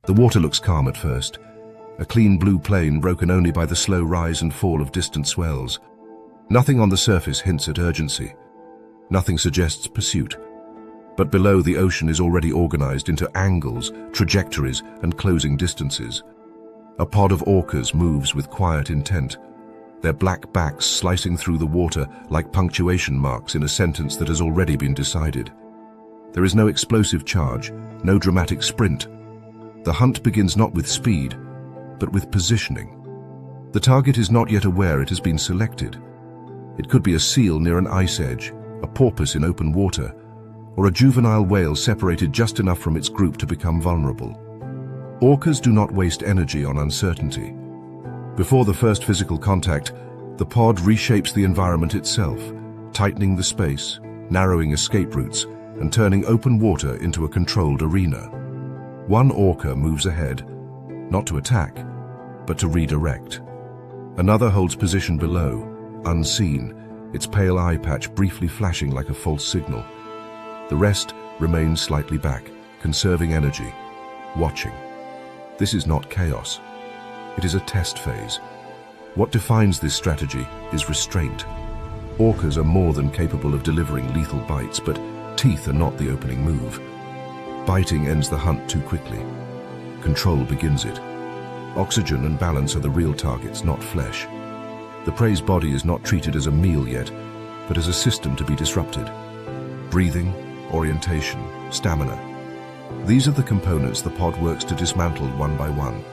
The water looks calm at first, a clean blue plain broken only by the slow rise and fall of distant swells. Nothing on the surface hints at urgency. Nothing suggests pursuit. But below, the ocean is already organized into angles, trajectories, and closing distances. A pod of orcas moves with quiet intent, their black backs slicing through the water like punctuation marks in a sentence that has already been decided. There is no explosive charge, no dramatic sprint. The hunt begins not with speed, but with positioning. The target is not yet aware it has been selected. It could be a seal near an ice edge, a porpoise in open water, or a juvenile whale separated just enough from its group to become vulnerable. Orcas do not waste energy on uncertainty. Before the first physical contact, the pod reshapes the environment itself, tightening the space, narrowing escape routes, and turning open water into a controlled arena. One orca moves ahead, not to attack, but to redirect. Another holds position below, unseen, its pale eye patch briefly flashing like a false signal. The rest remains slightly back, conserving energy, watching. This is not chaos. It is a test phase. What defines this strategy is restraint. Orcas are more than capable of delivering lethal bites, but teeth are not the opening move. Biting ends the hunt too quickly. Control begins it. Oxygen and balance are the real targets, not flesh. The prey's body is not treated as a meal yet, but as a system to be disrupted. Breathing, orientation, stamina. These are the components the pod works to dismantle one by one.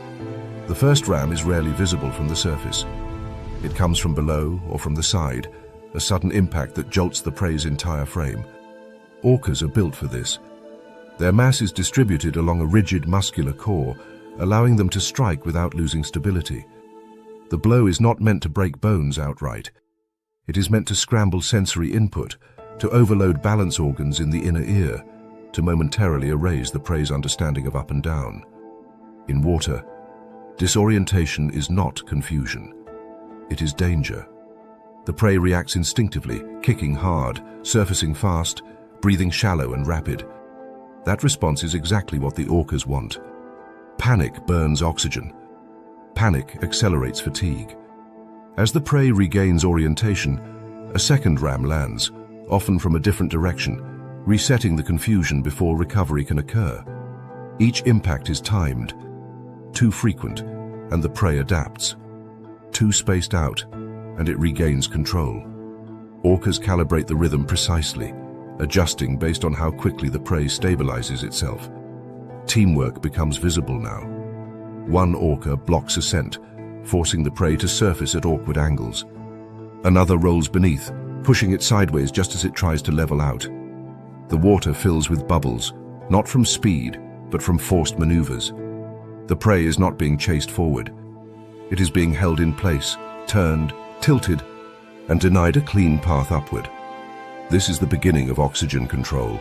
The first ram is rarely visible from the surface. It comes from below or from the side, a sudden impact that jolts the prey's entire frame. Orcas are built for this. Their mass is distributed along a rigid muscular core, allowing them to strike without losing stability. The blow is not meant to break bones outright. It is meant to scramble sensory input, to overload balance organs in the inner ear, to momentarily erase the prey's understanding of up and down. In water, disorientation is not confusion. It is danger. The prey reacts instinctively, kicking hard, surfacing fast, breathing shallow and rapid. That response is exactly what the orcas want. Panic burns oxygen. Panic accelerates fatigue. As the prey regains orientation, a second ram lands, often from a different direction, resetting the confusion before recovery can occur. Each impact is timed. Too frequent, and the prey adapts. Too spaced out, and it regains control. Orcas calibrate the rhythm precisely, adjusting based on how quickly the prey stabilizes itself. Teamwork becomes visible now. One orca blocks a scent, forcing the prey to surface at awkward angles. Another rolls beneath, pushing it sideways just as it tries to level out. The water fills with bubbles, not from speed, but from forced maneuvers. The prey is not being chased forward. It is being held in place, turned, tilted, and denied a clean path upward. This is the beginning of oxygen control.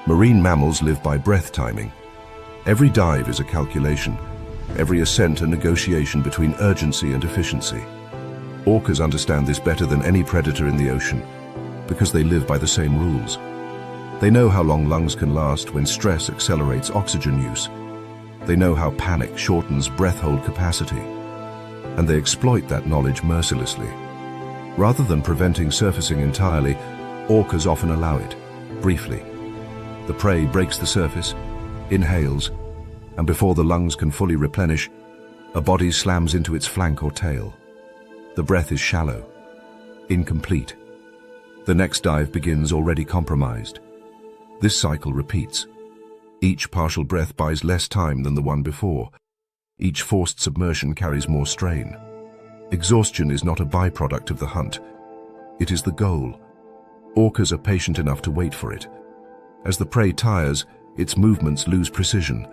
Marine mammals live by breath timing. Every dive is a calculation, every ascent a negotiation between urgency and efficiency. Orcas understand this better than any predator in the ocean, because they live by the same rules. They know how long lungs can last when stress accelerates oxygen use. They know how panic shortens breath hold capacity. And they exploit that knowledge mercilessly. Rather than preventing surfacing entirely, orcas often allow it, briefly. The prey breaks the surface, inhales, and before the lungs can fully replenish, a body slams into its flank or tail. The breath is shallow, incomplete. The next dive begins already compromised. This cycle repeats. Each partial breath buys less time than the one before. Each forced submersion carries more strain. Exhaustion is not a byproduct of the hunt. It is the goal. Orcas are patient enough to wait for it. As the prey tires, its movements lose precision.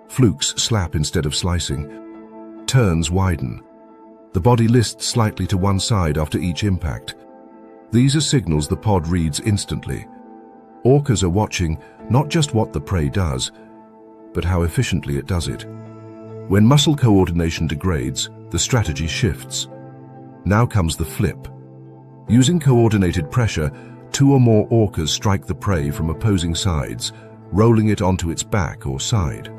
Flukes slap instead of slicing. Turns widen. The body lists slightly to one side after each impact. These are signals the pod reads instantly. Orcas are watching not just what the prey does, but how efficiently it does it. When muscle coordination degrades, the strategy shifts. Now comes the flip. Using coordinated pressure, two or more orcas strike the prey from opposing sides, rolling it onto its back or side.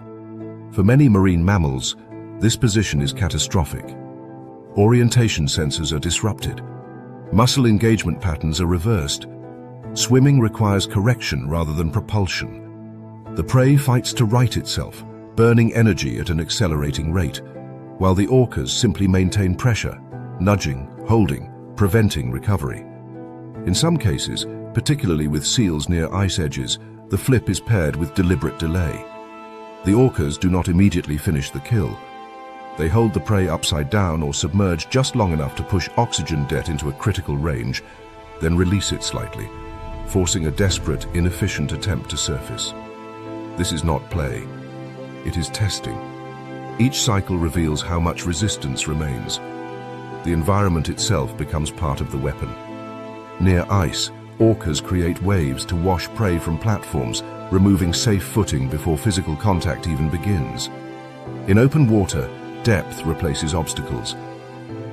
For many marine mammals, this position is catastrophic. Orientation sensors are disrupted. Muscle engagement patterns are reversed. Swimming requires correction rather than propulsion. The prey fights to right itself, burning energy at an accelerating rate, while the orcas simply maintain pressure, nudging, holding, preventing recovery. In some cases, particularly with seals near ice edges, the flip is paired with deliberate delay. The orcas do not immediately finish the kill. They hold the prey upside down or submerge just long enough to push oxygen debt into a critical range, then release it slightly, forcing a desperate, inefficient attempt to surface. This is not play. It is testing. Each cycle reveals how much resistance remains. The environment itself becomes part of the weapon. Near ice, orcas create waves to wash prey from platforms, removing safe footing before physical contact even begins. In open water, depth replaces obstacles.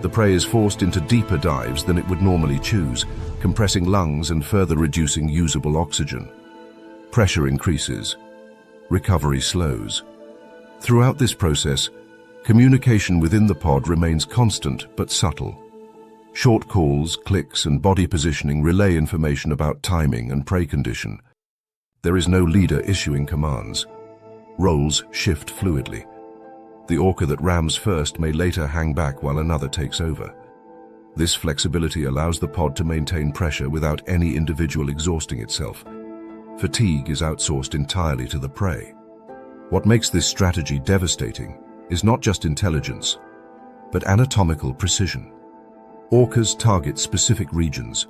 The prey is forced into deeper dives than it would normally choose, compressing lungs and further reducing usable oxygen. Pressure increases. Recovery slows. Throughout this process, communication within the pod remains constant but subtle. Short calls, clicks, and body positioning relay information about timing and prey condition. There is no leader issuing commands. Roles shift fluidly. The orca that rams first may later hang back while another takes over. This flexibility allows the pod to maintain pressure without any individual exhausting itself. Fatigue is outsourced entirely to the prey. What makes this strategy devastating is not just intelligence, but anatomical precision. Orcas target specific regions: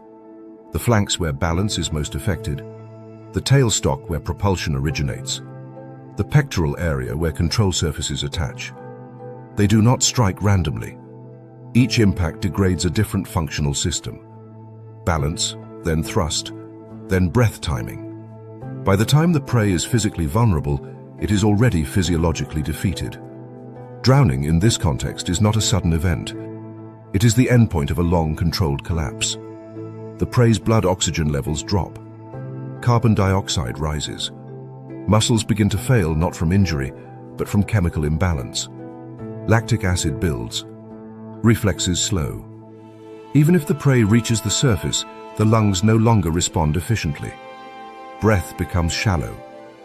the flanks where balance is most affected, the tailstock where propulsion originates, the pectoral area where control surfaces attach. They do not strike randomly. Each impact degrades a different functional system. Balance, then thrust, then breath timing. By the time the prey is physically vulnerable, it is already physiologically defeated. Drowning in this context is not a sudden event. It is the endpoint of a long, controlled collapse. The prey's blood oxygen levels drop. Carbon dioxide rises. Muscles begin to fail not from injury, but from chemical imbalance. Lactic acid builds. Reflexes slow. Even if the prey reaches the surface, the lungs no longer respond efficiently. Breath becomes shallow,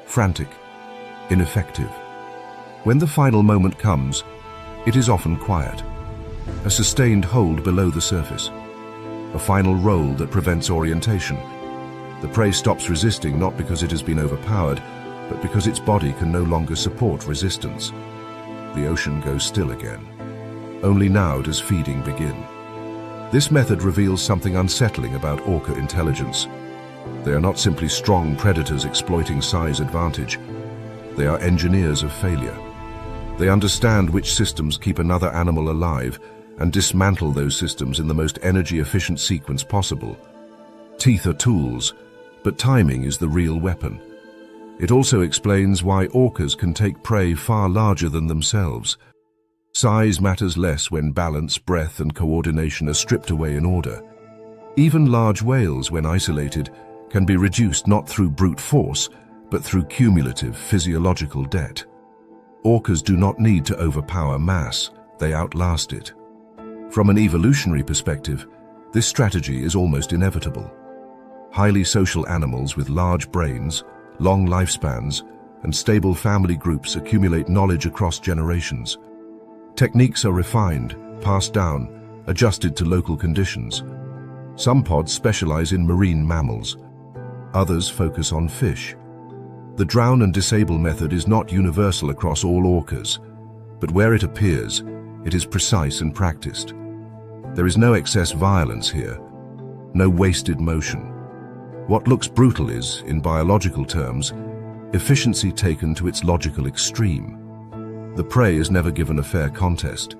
frantic, ineffective. When the final moment comes, it is often quiet. A sustained hold below the surface. A final roll that prevents orientation. The prey stops resisting not because it has been overpowered, but because its body can no longer support resistance. The ocean goes still again. Only now does feeding begin. This method reveals something unsettling about orca intelligence. They are not simply strong predators exploiting size advantage. They are engineers of failure. They understand which systems keep another animal alive and dismantle those systems in the most energy-efficient sequence possible. Teeth are tools, but timing is the real weapon. It also explains why orcas can take prey far larger than themselves. Size matters less when balance, breath, and coordination are stripped away in order. Even large whales, when isolated, can be reduced not through brute force, but through cumulative physiological debt. Orcas do not need to overpower mass, they outlast it. From an evolutionary perspective, this strategy is almost inevitable. Highly social animals with large brains, long lifespans, and stable family groups accumulate knowledge across generations. Techniques are refined, passed down, adjusted to local conditions. Some pods specialize in marine mammals. Others focus on fish. The drown and disable method is not universal across all orcas, but where it appears, it is precise and practiced. There is no excess violence here, no wasted motion. What looks brutal is, in biological terms, efficiency taken to its logical extreme. The prey is never given a fair contest,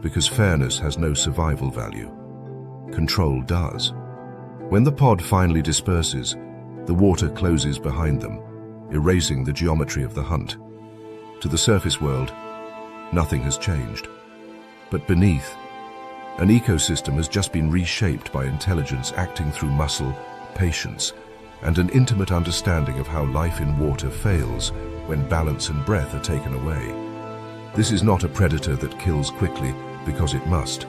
because fairness has no survival value. Control does. When the pod finally disperses, the water closes behind them, erasing the geometry of the hunt. To the surface world, nothing has changed. But beneath, an ecosystem has just been reshaped by intelligence acting through muscle, patience, and an intimate understanding of how life in water fails when balance and breath are taken away. This is not a predator that kills quickly because it must.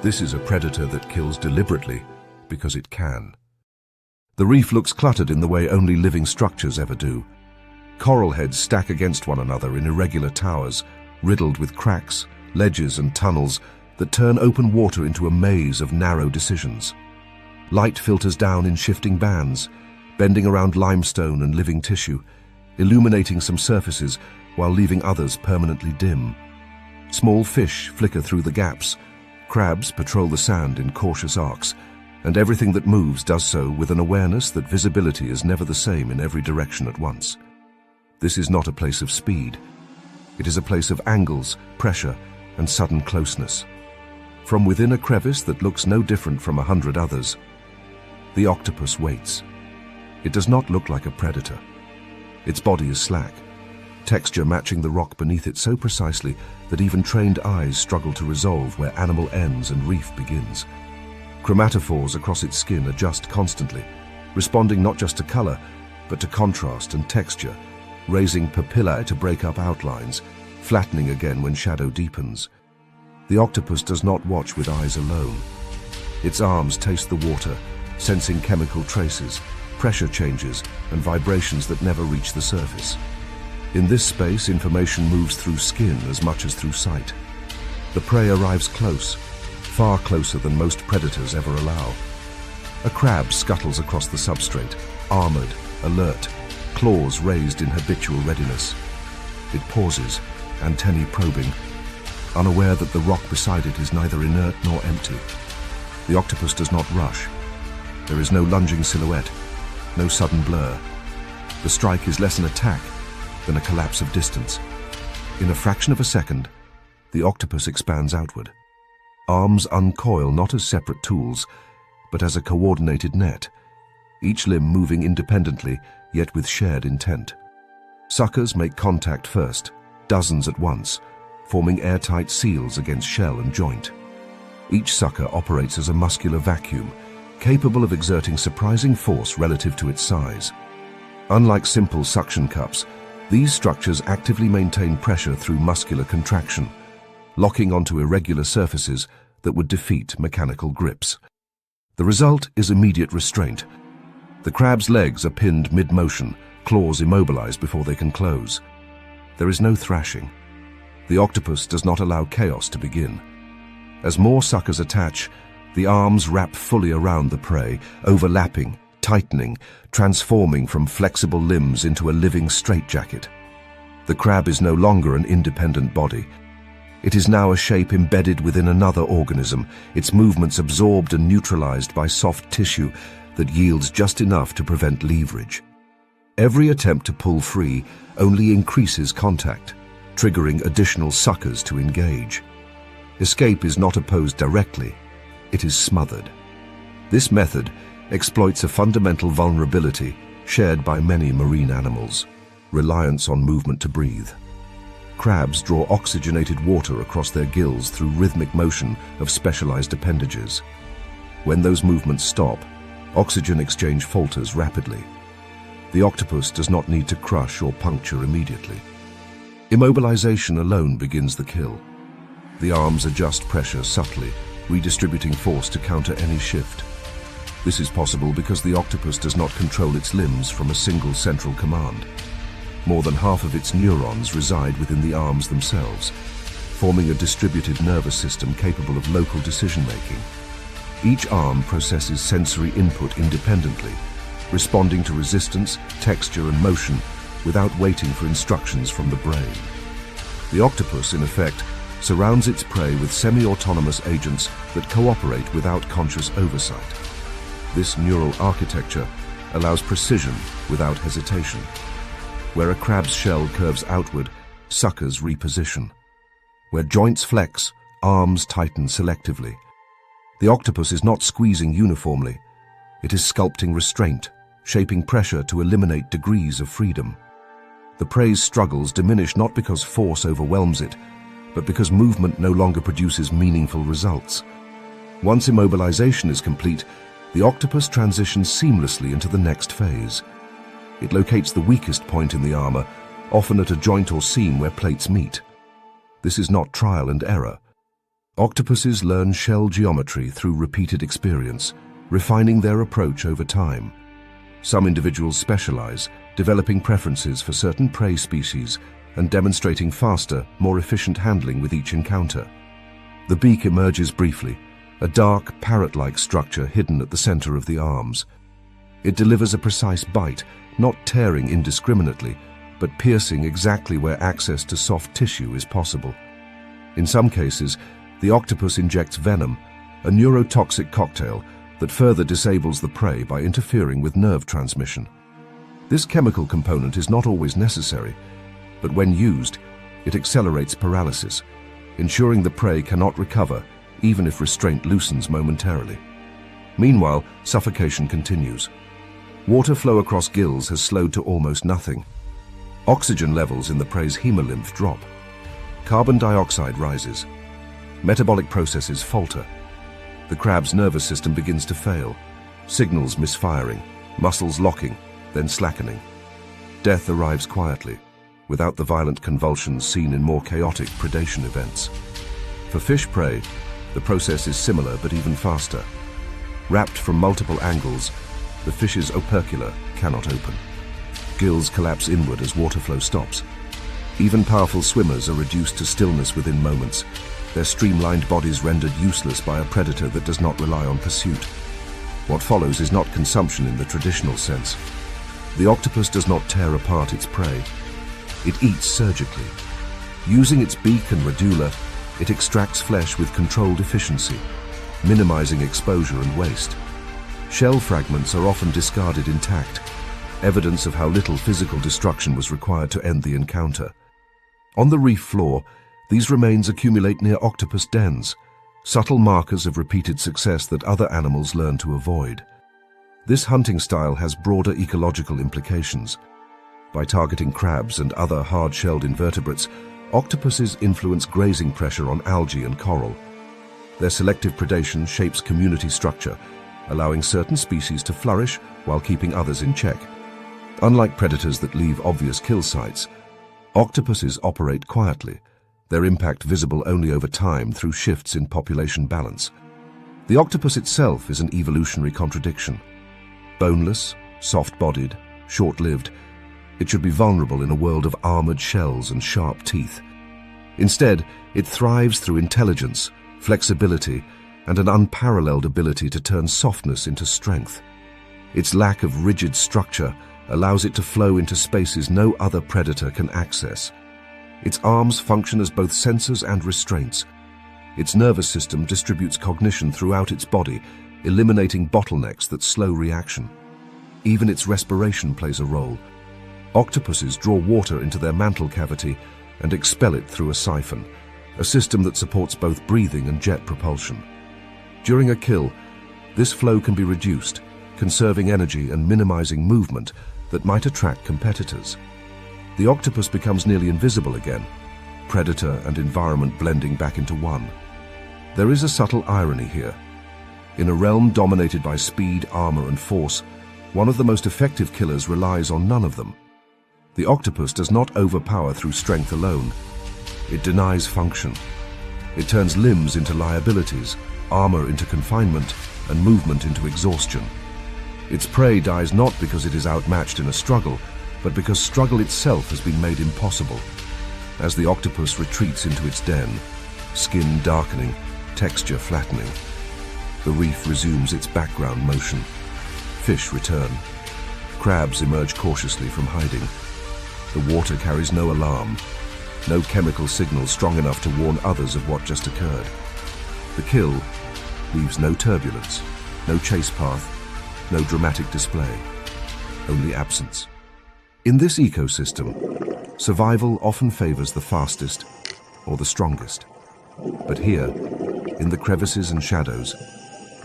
This is a predator that kills deliberately because it can. The reef looks cluttered in the way only living structures ever do. Coral heads stack against one another in irregular towers, riddled with cracks, ledges and tunnels that turn open water into a maze of narrow decisions. Light filters down in shifting bands, bending around limestone and living tissue, illuminating some surfaces while leaving others permanently dim. Small fish flicker through the gaps, crabs patrol the sand in cautious arcs, and everything that moves does so with an awareness that visibility is never the same in every direction at once. This is not a place of speed. It is a place of angles, pressure, and sudden closeness. From within a crevice that looks no different from 100 others, the octopus waits. It does not look like a predator. Its body is slack, texture matching the rock beneath it so precisely that even trained eyes struggle to resolve where animal ends and reef begins. Chromatophores across its skin adjust constantly, responding not just to color, but to contrast and texture, raising papillae to break up outlines, flattening again when shadow deepens. The octopus does not watch with eyes alone. Its arms taste the water, sensing chemical traces, pressure changes, and vibrations that never reach the surface. In this space, information moves through skin as much as through sight. The prey arrives close, far closer than most predators ever allow. A crab scuttles across the substrate, armored, alert, claws raised in habitual readiness. It pauses, antennae probing, unaware that the rock beside it is neither inert nor empty. The octopus does not rush. There is no lunging silhouette, no sudden blur. The strike is less an attack than a collapse of distance. In a fraction of a second, the octopus expands outward. Arms uncoil not as separate tools, but as a coordinated net, each limb moving independently, yet with shared intent. Suckers make contact first, dozens at once, forming airtight seals against shell and joint. Each sucker operates as a muscular vacuum, capable of exerting surprising force relative to its size. Unlike simple suction cups, these structures actively maintain pressure through muscular contraction, locking onto irregular surfaces that would defeat mechanical grips. The result is immediate restraint. The crab's legs are pinned mid-motion, claws immobilized before they can close. There is no thrashing. The octopus does not allow chaos to begin. As more suckers attach, the arms wrap fully around the prey, overlapping, tightening, transforming from flexible limbs into a living straitjacket. The crab is no longer an independent body. It is now a shape embedded within another organism, its movements absorbed and neutralized by soft tissue that yields just enough to prevent leverage. Every attempt to pull free only increases contact, triggering additional suckers to engage. Escape is not opposed directly, it is smothered. This method exploits a fundamental vulnerability shared by many marine animals: reliance on movement to breathe. Crabs draw oxygenated water across their gills through rhythmic motion of specialized appendages. When those movements stop, oxygen exchange falters rapidly. The octopus does not need to crush or puncture immediately. Immobilization alone begins the kill. The arms adjust pressure subtly, redistributing force to counter any shift. This is possible because the octopus does not control its limbs from a single central command. More than half of its neurons reside within the arms themselves, forming a distributed nervous system capable of local decision-making. Each arm processes sensory input independently, responding to resistance, texture, and motion without waiting for instructions from the brain. The octopus, in effect, surrounds its prey with semi-autonomous agents that cooperate without conscious oversight. This neural architecture allows precision without hesitation. Where a crab's shell curves outward, suckers reposition. Where joints flex, arms tighten selectively. The octopus is not squeezing uniformly. It is sculpting restraint, shaping pressure to eliminate degrees of freedom. The prey's struggles diminish not because force overwhelms it, but because movement no longer produces meaningful results. Once immobilization is complete, the octopus transitions seamlessly into the next phase. It locates the weakest point in the armor, often at a joint or seam where plates meet. This is not trial and error. Octopuses learn shell geometry through repeated experience, refining their approach over time. Some individuals specialize, developing preferences for certain prey species and demonstrating faster, more efficient handling with each encounter. The beak emerges briefly, a dark, parrot-like structure hidden at the center of the arms. It delivers a precise bite, not tearing indiscriminately, but piercing exactly where access to soft tissue is possible. In some cases, the octopus injects venom, a neurotoxic cocktail that further disables the prey by interfering with nerve transmission. This chemical component is not always necessary, but when used, it accelerates paralysis, ensuring the prey cannot recover even if restraint loosens momentarily. Meanwhile, suffocation continues. Water flow across gills has slowed to almost nothing. Oxygen levels in the prey's hemolymph drop. Carbon dioxide rises. Metabolic processes falter. The crab's nervous system begins to fail. Signals misfiring, muscles locking, then slackening. Death arrives quietly, without the violent convulsions seen in more chaotic predation events. For fish prey, the process is similar but even faster. Wrapped from multiple angles, the fish's operculum cannot open. Gills collapse inward as water flow stops. Even powerful swimmers are reduced to stillness within moments, their streamlined bodies rendered useless by a predator that does not rely on pursuit. What follows is not consumption in the traditional sense. The octopus does not tear apart its prey. It eats surgically. Using its beak and radula, it extracts flesh with controlled efficiency, minimizing exposure and waste. Shell fragments are often discarded intact, evidence of how little physical destruction was required to end the encounter. On the reef floor, these remains accumulate near octopus dens, subtle markers of repeated success that other animals learn to avoid. This hunting style has broader ecological implications. By targeting crabs and other hard-shelled invertebrates, octopuses influence grazing pressure on algae and coral. Their selective predation shapes community structure, allowing certain species to flourish while keeping others in check. Unlike predators that leave obvious kill sites, octopuses operate quietly, their impact visible only over time through shifts in population balance. The octopus itself is an evolutionary contradiction. Boneless, soft-bodied, short-lived, it should be vulnerable in a world of armored shells and sharp teeth. Instead, it thrives through intelligence, flexibility, and an unparalleled ability to turn softness into strength. Its lack of rigid structure allows it to flow into spaces no other predator can access. Its arms function as both sensors and restraints. Its nervous system distributes cognition throughout its body, eliminating bottlenecks that slow reaction. Even its respiration plays a role. Octopuses draw water into their mantle cavity and expel it through a siphon, a system that supports both breathing and jet propulsion. During a kill, this flow can be reduced, conserving energy and minimizing movement that might attract competitors. The octopus becomes nearly invisible again, predator and environment blending back into one. There is a subtle irony here. In a realm dominated by speed, armor, and force, one of the most effective killers relies on none of them. The octopus does not overpower through strength alone. It denies function. It turns limbs into liabilities, armor into confinement, and movement into exhaustion. Its prey dies not because it is outmatched in a struggle, but because struggle itself has been made impossible. As the octopus retreats into its den, skin darkening, texture flattening, the reef resumes its background motion. Fish return. Crabs emerge cautiously from hiding. The water carries no alarm, no chemical signal strong enough to warn others of what just occurred. The kill leaves no turbulence, no chase path, no dramatic display, only absence. In this ecosystem, survival often favors the fastest or the strongest. But here, in the crevices and shadows,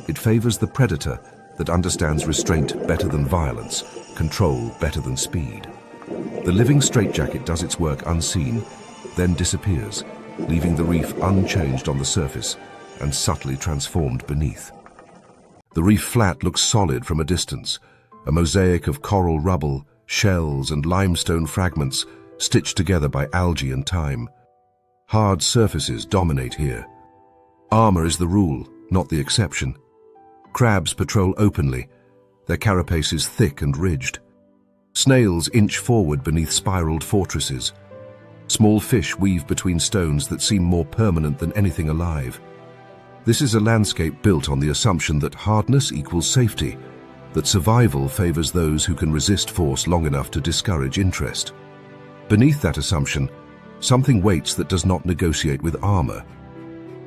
it favors the predator that understands restraint better than violence, control better than speed. The living straitjacket does its work unseen, then disappears, leaving the reef unchanged on the surface and subtly transformed beneath. The reef flat looks solid from a distance, a mosaic of coral rubble, shells and limestone fragments stitched together by algae and time. Hard surfaces dominate here. Armor is the rule, not the exception. Crabs patrol openly, their carapaces thick and ridged. Snails inch forward beneath spiraled fortresses. Small fish weave between stones that seem more permanent than anything alive. This is a landscape built on the assumption that hardness equals safety, that survival favors those who can resist force long enough to discourage interest. Beneath that assumption, something waits that does not negotiate with armor.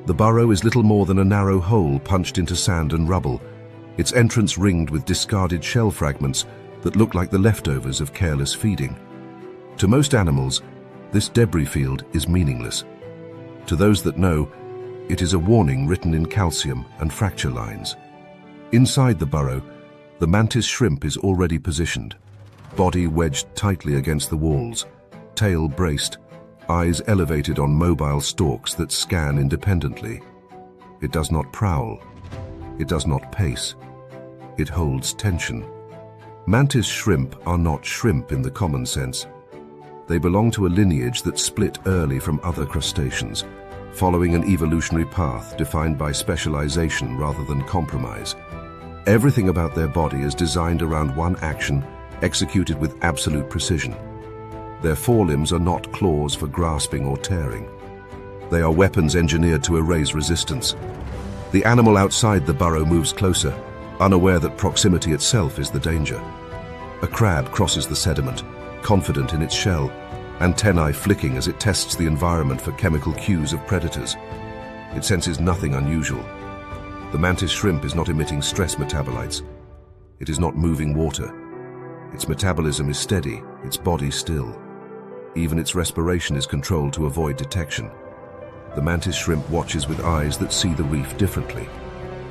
The burrow is little more than a narrow hole punched into sand and rubble, its entrance ringed with discarded shell fragments that look like the leftovers of careless feeding. To most animals, this debris field is meaningless. To those that know, it is a warning written in calcium and fracture lines. Inside the burrow, the mantis shrimp is already positioned, body wedged tightly against the walls, tail braced, eyes elevated on mobile stalks that scan independently. It does not prowl. It does not pace. It holds tension. Mantis shrimp are not shrimp in the common sense. They belong to a lineage that split early from other crustaceans, following an evolutionary path defined by specialization rather than compromise. Everything about their body is designed around one action, executed with absolute precision. Their forelimbs are not claws for grasping or tearing. They are weapons engineered to erase resistance. The animal outside the burrow moves closer, unaware that proximity itself is the danger. A crab crosses the sediment, confident in its shell, antennae flicking as it tests the environment for chemical cues of predators. It senses nothing unusual. The mantis shrimp is not emitting stress metabolites. It is not moving water. Its metabolism is steady, its body still. Even its respiration is controlled to avoid detection. The mantis shrimp watches with eyes that see the reef differently.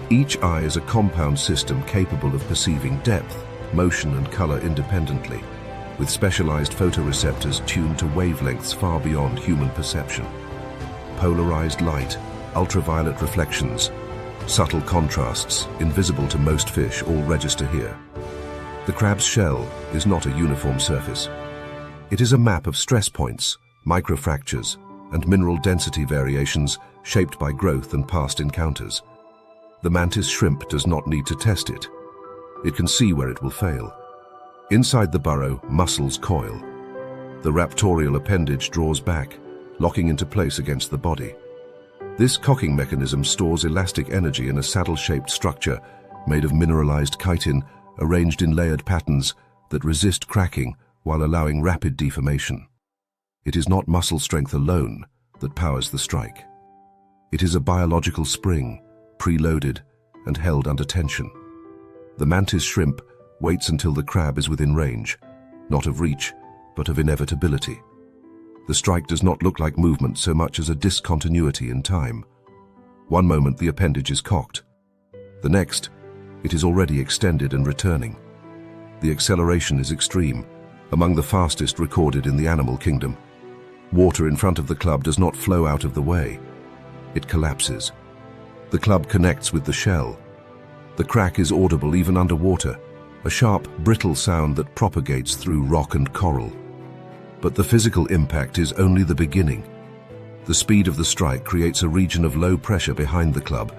Each eye is a compound system capable of perceiving depth, motion and color independently, with specialized photoreceptors tuned to wavelengths far beyond human perception. Polarized light, ultraviolet reflections, subtle contrasts, invisible to most fish, all register here. The crab's shell is not a uniform surface. It is a map of stress points, microfractures, and mineral density variations shaped by growth and past encounters. The mantis shrimp does not need to test it. It can see where it will fail. Inside the burrow, muscles coil. The raptorial appendage draws back, locking into place against the body. This cocking mechanism stores elastic energy in a saddle-shaped structure made of mineralized chitin arranged in layered patterns that resist cracking while allowing rapid deformation. It is not muscle strength alone that powers the strike. It is a biological spring, preloaded and held under tension. The mantis shrimp waits until the crab is within range, not of reach, but of inevitability. The strike does not look like movement so much as a discontinuity in time. One moment the appendage is cocked. The next, it is already extended and returning. The acceleration is extreme, among the fastest recorded in the animal kingdom. Water in front of the club does not flow out of the way. It collapses. The club connects with the shell. The crack is audible even underwater, a sharp, brittle sound that propagates through rock and coral. But the physical impact is only the beginning. The speed of the strike creates a region of low pressure behind the club,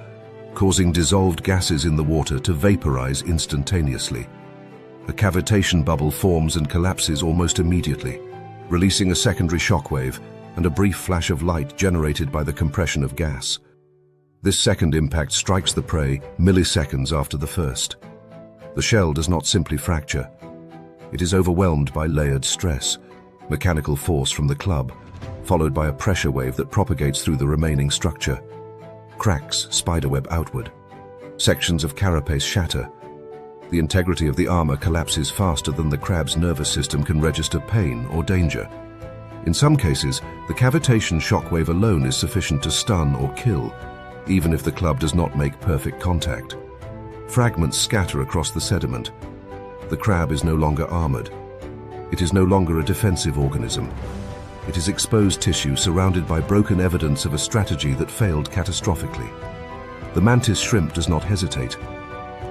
causing dissolved gases in the water to vaporize instantaneously. A cavitation bubble forms and collapses almost immediately, releasing a secondary shockwave and a brief flash of light generated by the compression of gas. This second impact strikes the prey milliseconds after the first. The shell does not simply fracture. It is overwhelmed by layered stress, mechanical force from the club, followed by a pressure wave that propagates through the remaining structure. Cracks spiderweb outward. Sections of carapace shatter. The integrity of the armor collapses faster than the crab's nervous system can register pain or danger. In some cases, the cavitation shockwave alone is sufficient to stun or kill, even if the club does not make perfect contact. Fragments scatter across the sediment. The crab is no longer armored. It is no longer a defensive organism. It is exposed tissue surrounded by broken evidence of a strategy that failed catastrophically. The mantis shrimp does not hesitate.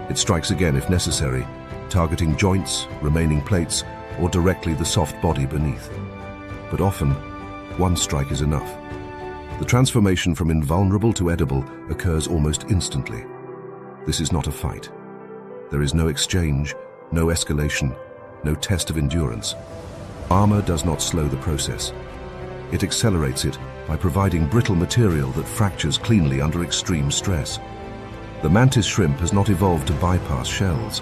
It strikes again if necessary, targeting joints, remaining plates, or directly the soft body beneath. But often, one strike is enough. The transformation from invulnerable to edible occurs almost instantly. This is not a fight. There is no exchange, no escalation, no test of endurance. Armor does not slow the process. It accelerates it by providing brittle material that fractures cleanly under extreme stress. The mantis shrimp has not evolved to bypass shells.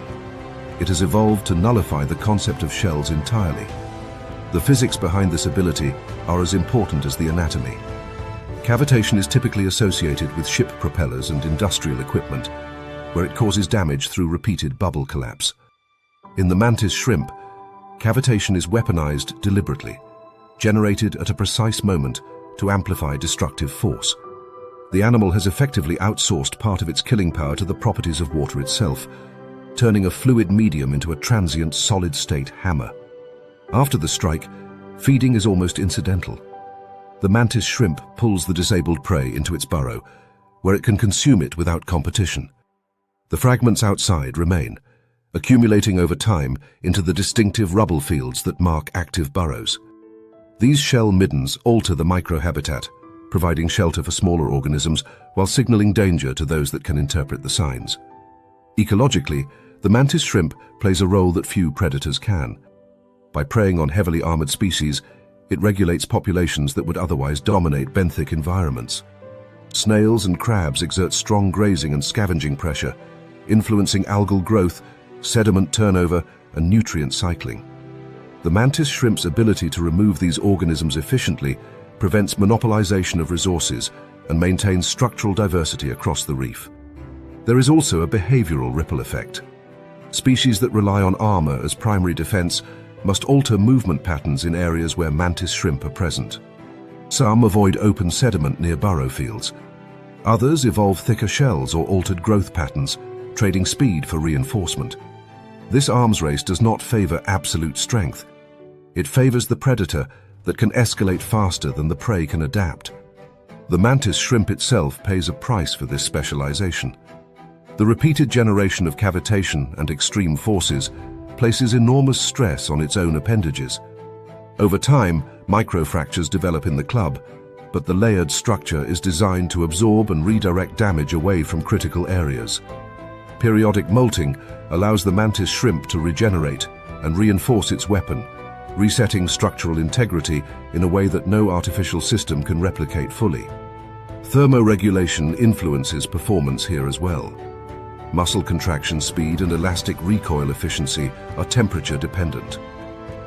It has evolved to nullify the concept of shells entirely. The physics behind this ability are as important as the anatomy. Cavitation is typically associated with ship propellers and industrial equipment, where it causes damage through repeated bubble collapse. In the mantis shrimp, cavitation is weaponized deliberately, generated at a precise moment to amplify destructive force. The animal has effectively outsourced part of its killing power to the properties of water itself, turning a fluid medium into a transient solid-state hammer. After the strike, feeding is almost incidental. The mantis shrimp pulls the disabled prey into its burrow, where it can consume it without competition. The fragments outside remain, accumulating over time into the distinctive rubble fields that mark active burrows. These shell middens alter the microhabitat, providing shelter for smaller organisms while signaling danger to those that can interpret the signs. Ecologically, the mantis shrimp plays a role that few predators can. By preying on heavily armored species, it regulates populations that would otherwise dominate benthic environments. Snails and crabs exert strong grazing and scavenging pressure, influencing algal growth, sediment turnover, and nutrient cycling. The mantis shrimp's ability to remove these organisms efficiently prevents monopolization of resources and maintains structural diversity across the reef. There is also a behavioral ripple effect. Species that rely on armor as primary defense must alter movement patterns in areas where mantis shrimp are present. Some avoid open sediment near burrow fields. Others evolve thicker shells or altered growth patterns, trading speed for reinforcement. This arms race does not favor absolute strength. It favors the predator that can escalate faster than the prey can adapt. The mantis shrimp itself pays a price for this specialization. The repeated generation of cavitation and extreme forces places enormous stress on its own appendages. Over time, microfractures develop in the club, but the layered structure is designed to absorb and redirect damage away from critical areas. Periodic molting allows the mantis shrimp to regenerate and reinforce its weapon, resetting structural integrity in a way that no artificial system can replicate fully. Thermoregulation influences performance here as well. Muscle contraction speed and elastic recoil efficiency are temperature dependent.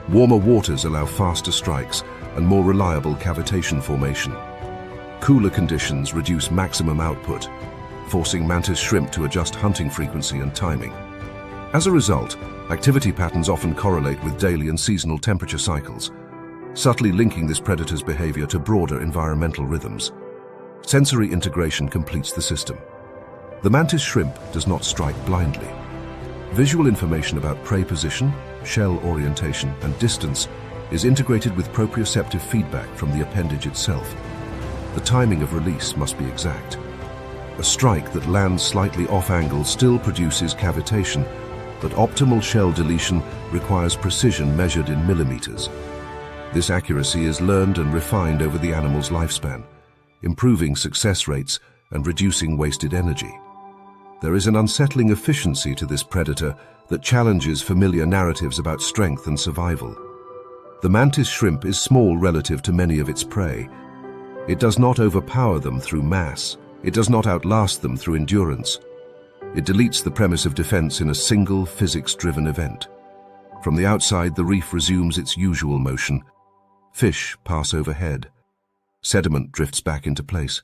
Warmer waters allow faster strikes and more reliable cavitation formation. Cooler conditions reduce maximum output, forcing mantis shrimp to adjust hunting frequency and timing. As a result, activity patterns often correlate with daily and seasonal temperature cycles, subtly linking this predator's behavior to broader environmental rhythms. Sensory integration completes the system. The mantis shrimp does not strike blindly. Visual information about prey position, shell orientation, and distance is integrated with proprioceptive feedback from the appendage itself. The timing of release must be exact. A strike that lands slightly off-angle still produces cavitation, but optimal shell deletion requires precision measured in millimeters. This accuracy is learned and refined over the animal's lifespan, improving success rates and reducing wasted energy. There is an unsettling efficiency to this predator that challenges familiar narratives about strength and survival. The mantis shrimp is small relative to many of its prey. It does not overpower them through mass. It does not outlast them through endurance. It deletes the premise of defense in a single physics-driven event. From the outside, the reef resumes its usual motion. Fish pass overhead. Sediment drifts back into place.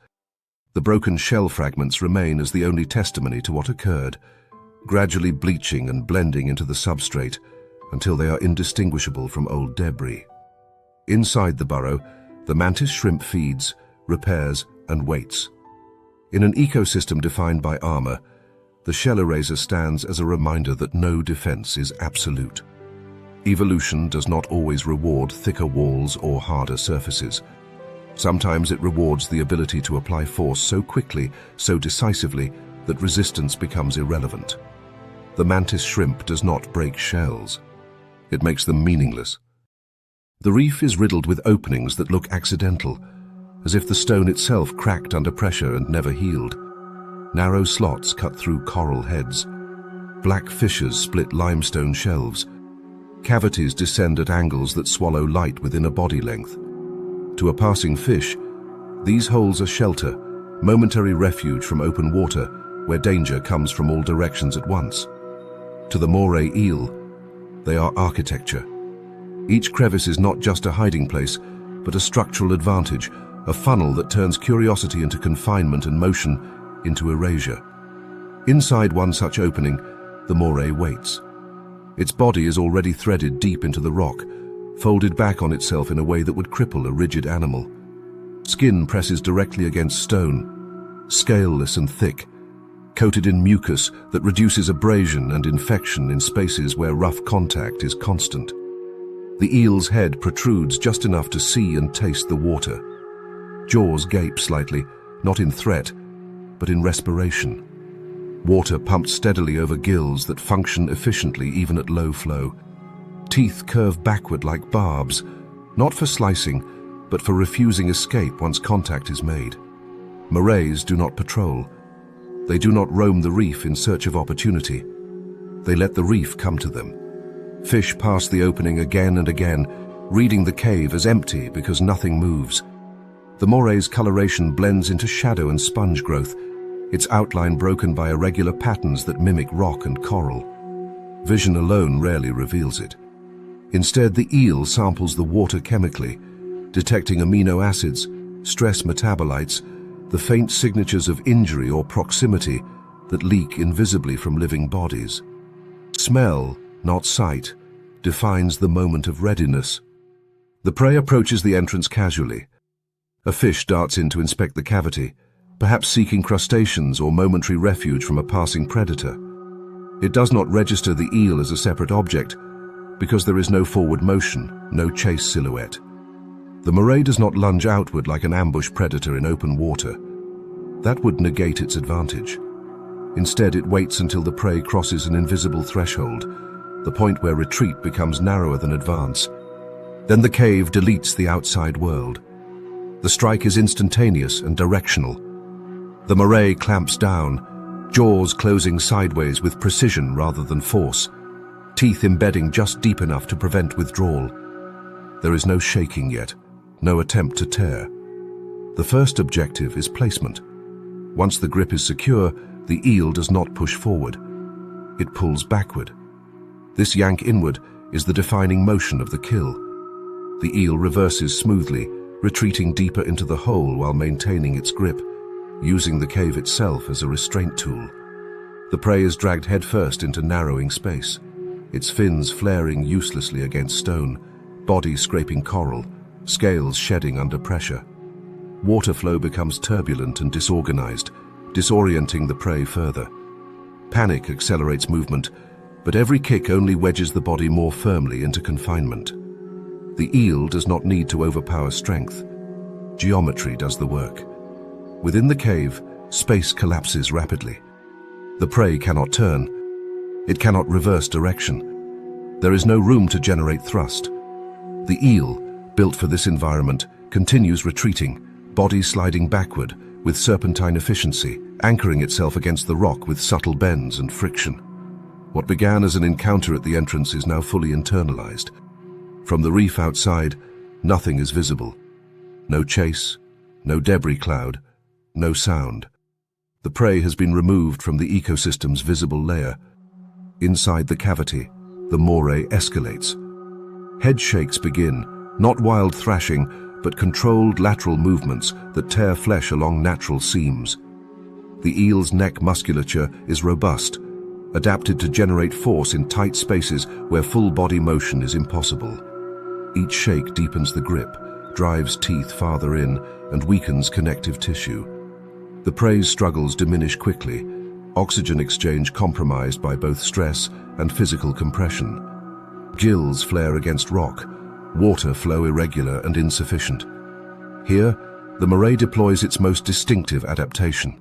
The broken shell fragments remain as the only testimony to what occurred, gradually bleaching and blending into the substrate until they are indistinguishable from old debris. Inside the burrow, the mantis shrimp feeds, repairs, and waits. In an ecosystem defined by armor, the shell eraser stands as a reminder that no defense is absolute. Evolution does not always reward thicker walls or harder surfaces. Sometimes it rewards the ability to apply force so quickly, so decisively, that resistance becomes irrelevant. The mantis shrimp does not break shells. It makes them meaningless. The reef is riddled with openings that look accidental, as if the stone itself cracked under pressure and never healed. Narrow slots cut through coral heads. Black fissures split limestone shelves. Cavities descend at angles that swallow light within a body length. To a passing fish, these holes are shelter, momentary refuge from open water where danger comes from all directions at once. To the Moray eel, they are architecture. Each crevice is not just a hiding place, but a structural advantage, a funnel that turns curiosity into confinement and motion into erasure. Inside one such opening, the Moray waits. Its body is already threaded deep into the rock, folded back on itself in a way that would cripple a rigid animal. Skin presses directly against stone, scaleless and thick, coated in mucus that reduces abrasion and infection in spaces where rough contact is constant. The eel's head protrudes just enough to see and taste the water. Jaws gape slightly, not in threat, but in respiration. Water pumped steadily over gills that function efficiently even at low flow. Teeth curve backward like barbs, not for slicing, but for refusing escape once contact is made. Morays do not patrol. They do not roam the reef in search of opportunity. They let the reef come to them. Fish pass the opening again and again, reading the cave as empty because nothing moves. The Moray's coloration blends into shadow and sponge growth, its outline broken by irregular patterns that mimic rock and coral. Vision alone rarely reveals it. Instead, the eel samples the water chemically, detecting amino acids, stress metabolites, the faint signatures of injury or proximity that leak invisibly from living bodies. Smell, not sight, defines the moment of readiness. The prey approaches the entrance casually. A fish darts in to inspect the cavity, perhaps seeking crustaceans or momentary refuge from a passing predator. It does not register the eel as a separate object because there is no forward motion, no chase silhouette. The Moray does not lunge outward like an ambush predator in open water. That would negate its advantage. Instead, it waits until the prey crosses an invisible threshold, the point where retreat becomes narrower than advance. Then the cave deletes the outside world. The strike is instantaneous and directional. The Moray clamps down, jaws closing sideways with precision rather than force, teeth embedding just deep enough to prevent withdrawal. There is no shaking yet, no attempt to tear. The first objective is placement. Once the grip is secure, the eel does not push forward. It pulls backward. This yank inward is the defining motion of the kill. The eel reverses smoothly, retreating deeper into the hole while maintaining its grip, using the cave itself as a restraint tool. The prey is dragged headfirst into narrowing space, its fins flaring uselessly against stone, body scraping coral, scales shedding under pressure. Water flow becomes turbulent and disorganized, disorienting the prey further. Panic accelerates movement, but every kick only wedges the body more firmly into confinement. The eel does not need to overpower strength. Geometry does the work. Within the cave, space collapses rapidly. The prey cannot turn. It cannot reverse direction. There is no room to generate thrust. The eel, built for this environment, continues retreating, body sliding backward with serpentine efficiency, anchoring itself against the rock with subtle bends and friction. What began as an encounter at the entrance is now fully internalized. From the reef outside, nothing is visible. No chase, no debris cloud, no sound. The prey has been removed from the ecosystem's visible layer. Inside the cavity, the Moray escalates. Head shakes begin, not wild thrashing, but controlled lateral movements that tear flesh along natural seams. The eel's neck musculature is robust, adapted to generate force in tight spaces where full body motion is impossible. Each shake deepens the grip, drives teeth farther in, and weakens connective tissue. The prey's struggles diminish quickly, oxygen exchange compromised by both stress and physical compression. Gills flare against rock, water flow irregular and insufficient. Here, the Moray deploys its most distinctive adaptation.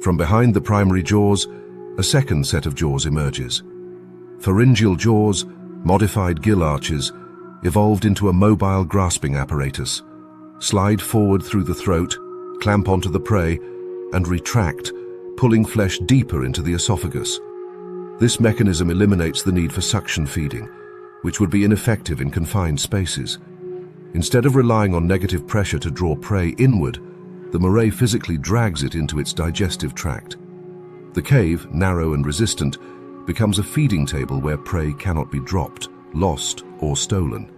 From behind the primary jaws, A second set of jaws emerges. Pharyngeal jaws, modified gill arches, evolved into a mobile grasping apparatus, slide forward through the throat, clamp onto the prey, and retract, pulling flesh deeper into the esophagus. This mechanism eliminates the need for suction feeding, which would be ineffective in confined spaces. Instead of relying on negative pressure to draw prey inward, the moray physically drags it into its digestive tract. The cave, narrow and resistant, becomes a feeding table where prey cannot be dropped, lost, or stolen.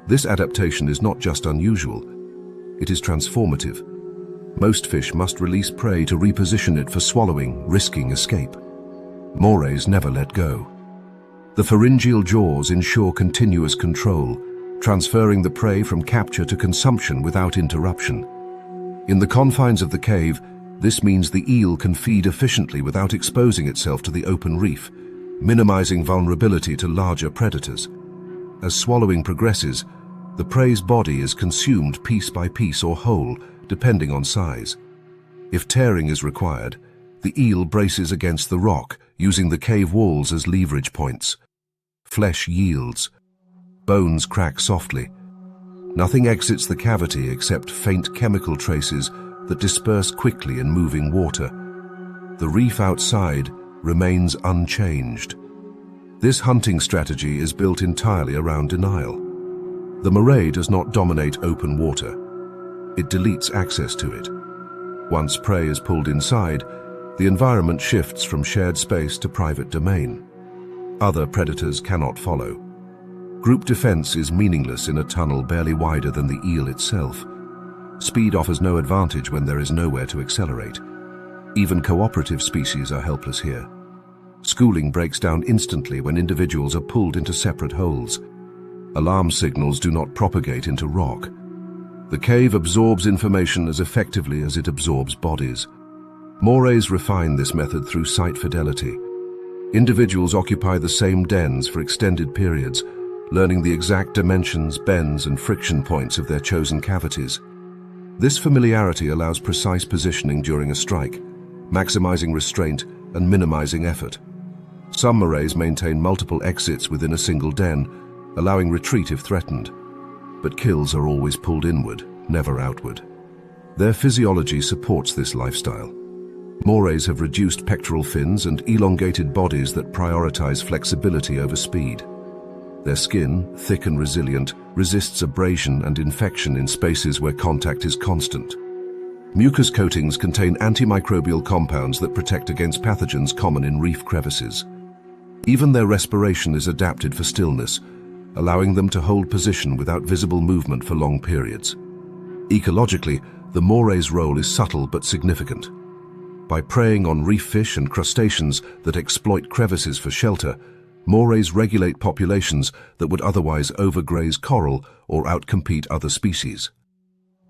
This adaptation is not just unusual, it is transformative. Most fish must release prey to reposition it for swallowing, risking escape. Morays never let go. The pharyngeal jaws ensure continuous control, transferring the prey from capture to consumption without interruption. In the confines of the cave, this means the eel can feed efficiently without exposing itself to the open reef, minimizing vulnerability to larger predators. As swallowing progresses, the prey's body is consumed piece by piece or whole, depending on size. If tearing is required, the eel braces against the rock, using the cave walls as leverage points. Flesh yields. Bones crack softly. Nothing exits the cavity except faint chemical traces that disperse quickly in moving water. The reef outside remains unchanged. This hunting strategy is built entirely around denial. The moray does not dominate open water. It deletes access to it. Once prey is pulled inside, the environment shifts from shared space to private domain. Other predators cannot follow. Group defense is meaningless in a tunnel barely wider than the eel itself. Speed offers no advantage when there is nowhere to accelerate. Even cooperative species are helpless here. Schooling breaks down instantly when individuals are pulled into separate holes. Alarm signals do not propagate into rock. The cave absorbs information as effectively as it absorbs bodies. Morays refine this method through site fidelity. Individuals occupy the same dens for extended periods, learning the exact dimensions, bends, and friction points of their chosen cavities. This familiarity allows precise positioning during a strike, maximizing restraint and minimizing effort. Some morays maintain multiple exits within a single den, allowing retreat if threatened. But kills are always pulled inward, never outward. Their physiology supports this lifestyle. Morays have reduced pectoral fins and elongated bodies that prioritize flexibility over speed. Their skin, thick and resilient, resists abrasion and infection in spaces where contact is constant. Mucus coatings contain antimicrobial compounds that protect against pathogens common in reef crevices. Even their respiration is adapted for stillness, allowing them to hold position without visible movement for long periods. Ecologically, the moray's role is subtle but significant. By preying on reef fish and crustaceans that exploit crevices for shelter, morays regulate populations that would otherwise overgraze coral or outcompete other species.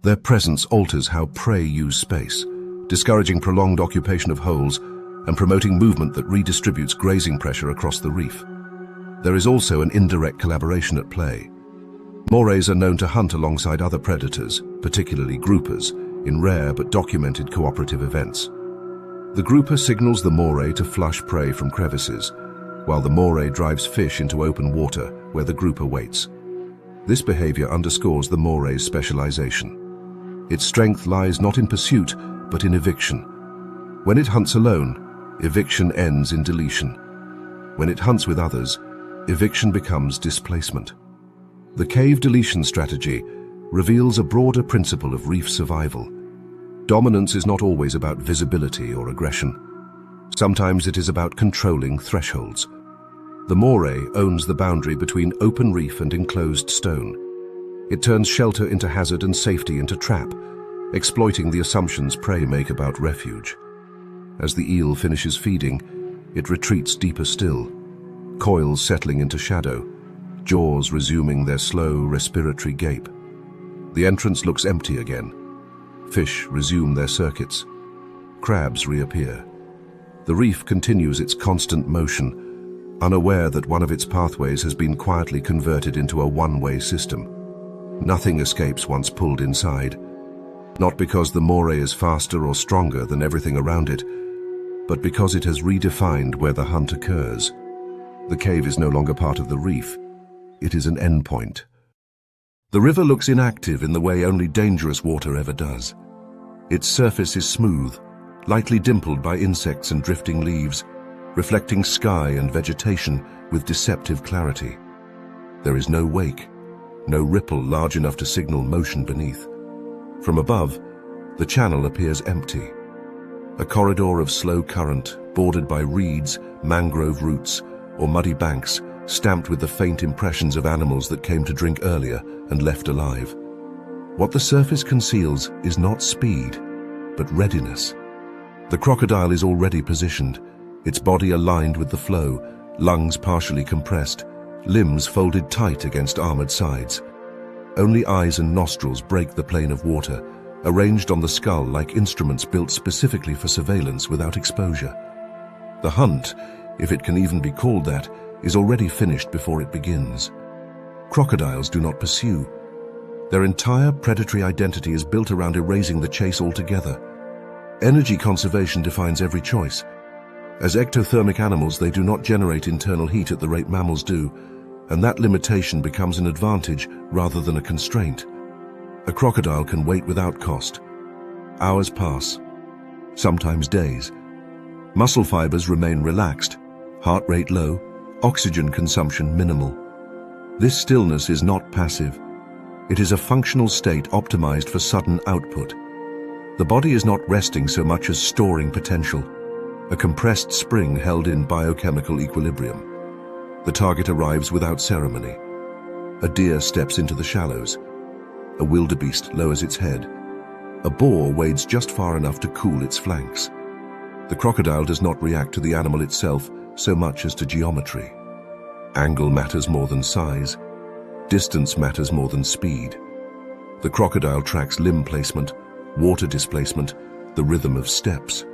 Their presence alters how prey use space, discouraging prolonged occupation of holes and promoting movement that redistributes grazing pressure across the reef. There is also an indirect collaboration at play. Morays are known to hunt alongside other predators, particularly groupers, in rare but documented cooperative events. The grouper signals the moray to flush prey from crevices, while the moray drives fish into open water where the grouper waits. This behavior underscores the moray's specialization. Its strength lies not in pursuit, but in eviction. When it hunts alone, eviction ends in deletion. When it hunts with others, eviction becomes displacement. The cave deletion strategy reveals a broader principle of reef survival. Dominance is not always about visibility or aggression. Sometimes it is about controlling thresholds. The moray owns the boundary between open reef and enclosed stone. It turns shelter into hazard and safety into trap, exploiting the assumptions prey make about refuge. As the eel finishes feeding, it retreats deeper still, coils settling into shadow, jaws resuming their slow respiratory gape. The entrance looks empty again. Fish resume their circuits. Crabs reappear. The reef continues its constant motion, unaware that one of its pathways has been quietly converted into a one-way system. Nothing escapes once pulled inside, not because the moray is faster or stronger than everything around it, but because it has redefined where the hunt occurs. The cave is no longer part of the reef. It is an endpoint. The river looks inactive in the way only dangerous water ever does. Its surface is smooth, lightly dimpled by insects and drifting leaves, reflecting sky and vegetation with deceptive clarity. There is no wake, no ripple large enough to signal motion beneath. From above, the channel appears empty. A corridor of slow current, bordered by reeds, mangrove roots, or muddy banks, stamped with the faint impressions of animals that came to drink earlier and left alive. What the surface conceals is not speed, but readiness. The crocodile is already positioned, its body aligned with the flow, lungs partially compressed, limbs folded tight against armored sides. Only eyes and nostrils break the plane of water, arranged on the skull like instruments built specifically for surveillance without exposure. The hunt, if it can even be called that, is already finished before it begins. Crocodiles do not pursue. Their entire predatory identity is built around erasing the chase altogether. Energy conservation defines every choice. As ectothermic animals, they do not generate internal heat at the rate mammals do, and that limitation becomes an advantage rather than a constraint. A crocodile can wait without cost. Hours pass, sometimes days. Muscle fibers remain relaxed, heart rate low, oxygen consumption minimal. This stillness is not passive. It is a functional state optimized for sudden output. The body is not resting so much as storing potential, a compressed spring held in biochemical equilibrium. The target arrives without ceremony. A deer steps into the shallows. A wildebeest lowers its head. A boar wades just far enough to cool its flanks. The crocodile does not react to the animal itself so much as to geometry. Angle matters more than size. Distance matters more than speed. The crocodile tracks limb placement, water displacement, the rhythm of steps.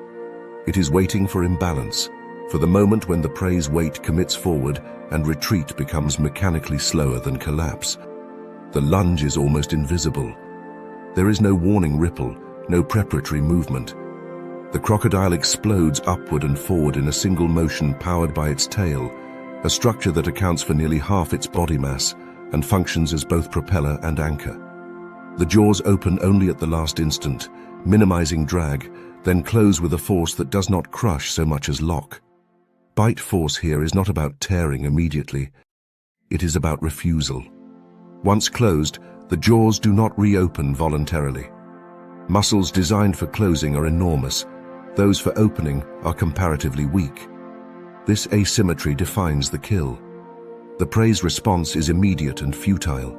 It is waiting for imbalance, for the moment when the prey's weight commits forward and retreat becomes mechanically slower than collapse. The lunge is almost invisible. There is no warning ripple, no preparatory movement. The crocodile explodes upward and forward in a single motion powered by its tail, a structure that accounts for nearly half its body mass and functions as both propeller and anchor. The jaws open only at the last instant, minimizing drag, then close with a force that does not crush so much as lock. Bite force here is not about tearing immediately. It is about refusal. Once closed, the jaws do not reopen voluntarily. Muscles designed for closing are enormous. Those for opening are comparatively weak. This asymmetry defines the kill. The prey's response is immediate and futile.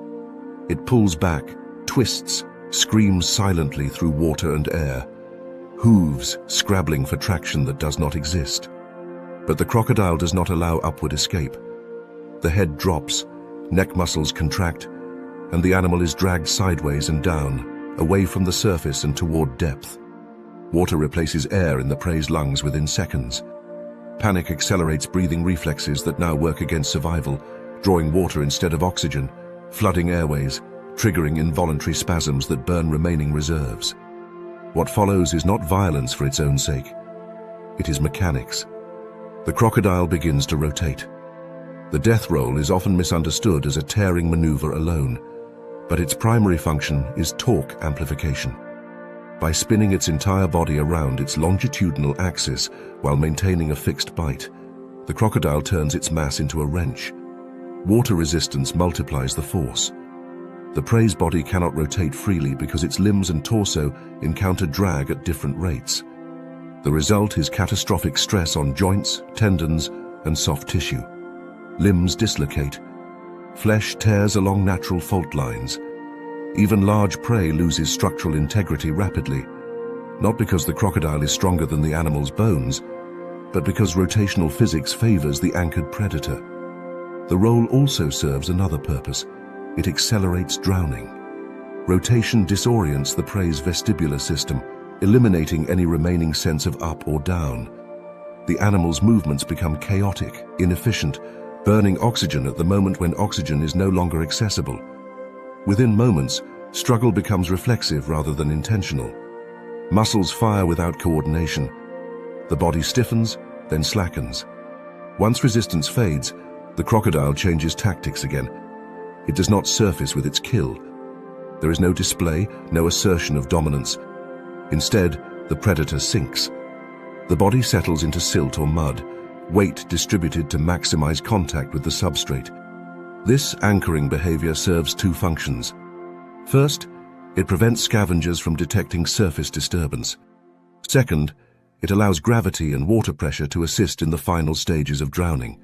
It pulls back, twists, screams silently through water and air, hooves scrabbling for traction that does not exist. But the crocodile does not allow upward escape. The head drops, neck muscles contract, and the animal is dragged sideways and down, away from the surface and toward depth. Water replaces air in the prey's lungs within seconds. Panic accelerates breathing reflexes that now work against survival, drawing water instead of oxygen, flooding airways, triggering involuntary spasms that burn remaining reserves. What follows is not violence for its own sake. It is mechanics. The crocodile begins to rotate. The death roll is often misunderstood as a tearing maneuver alone, but its primary function is torque amplification. By spinning its entire body around its longitudinal axis while maintaining a fixed bite, the crocodile turns its mass into a wrench. Water resistance multiplies the force. The prey's body cannot rotate freely because its limbs and torso encounter drag at different rates. The result is catastrophic stress on joints, tendons, and soft tissue. Limbs dislocate. Flesh tears along natural fault lines. Even large prey loses structural integrity rapidly, not because the crocodile is stronger than the animal's bones, but because rotational physics favors the anchored predator. The roll also serves another purpose. It accelerates drowning. Rotation disorients the prey's vestibular system, eliminating any remaining sense of up or down. The animal's movements become chaotic, inefficient, burning oxygen at the moment when oxygen is no longer accessible. Within moments, struggle becomes reflexive rather than intentional. Muscles fire without coordination. The body stiffens, then slackens. Once resistance fades, the crocodile changes tactics again. It does not surface with its kill. There is no display, no assertion of dominance. Instead, the predator sinks. The body settles into silt or mud, weight distributed to maximize contact with the substrate. This anchoring behavior serves two functions. First, it prevents scavengers from detecting surface disturbance. Second, it allows gravity and water pressure to assist in the final stages of drowning.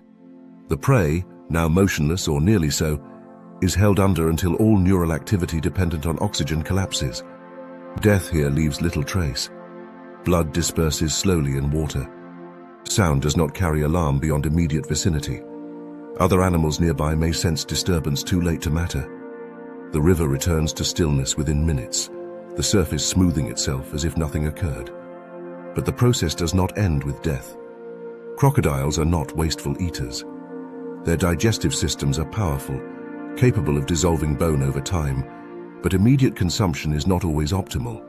The prey, now motionless or nearly so, is held under until all neural activity dependent on oxygen collapses. Death here leaves little trace. Blood disperses slowly in water. Sound does not carry alarm beyond immediate vicinity. Other animals nearby may sense disturbance too late to matter. The river returns to stillness within minutes, the surface smoothing itself as if nothing occurred. But the process does not end with death. Crocodiles are not wasteful eaters. Their digestive systems are powerful, capable of dissolving bone over time, but immediate consumption is not always optimal.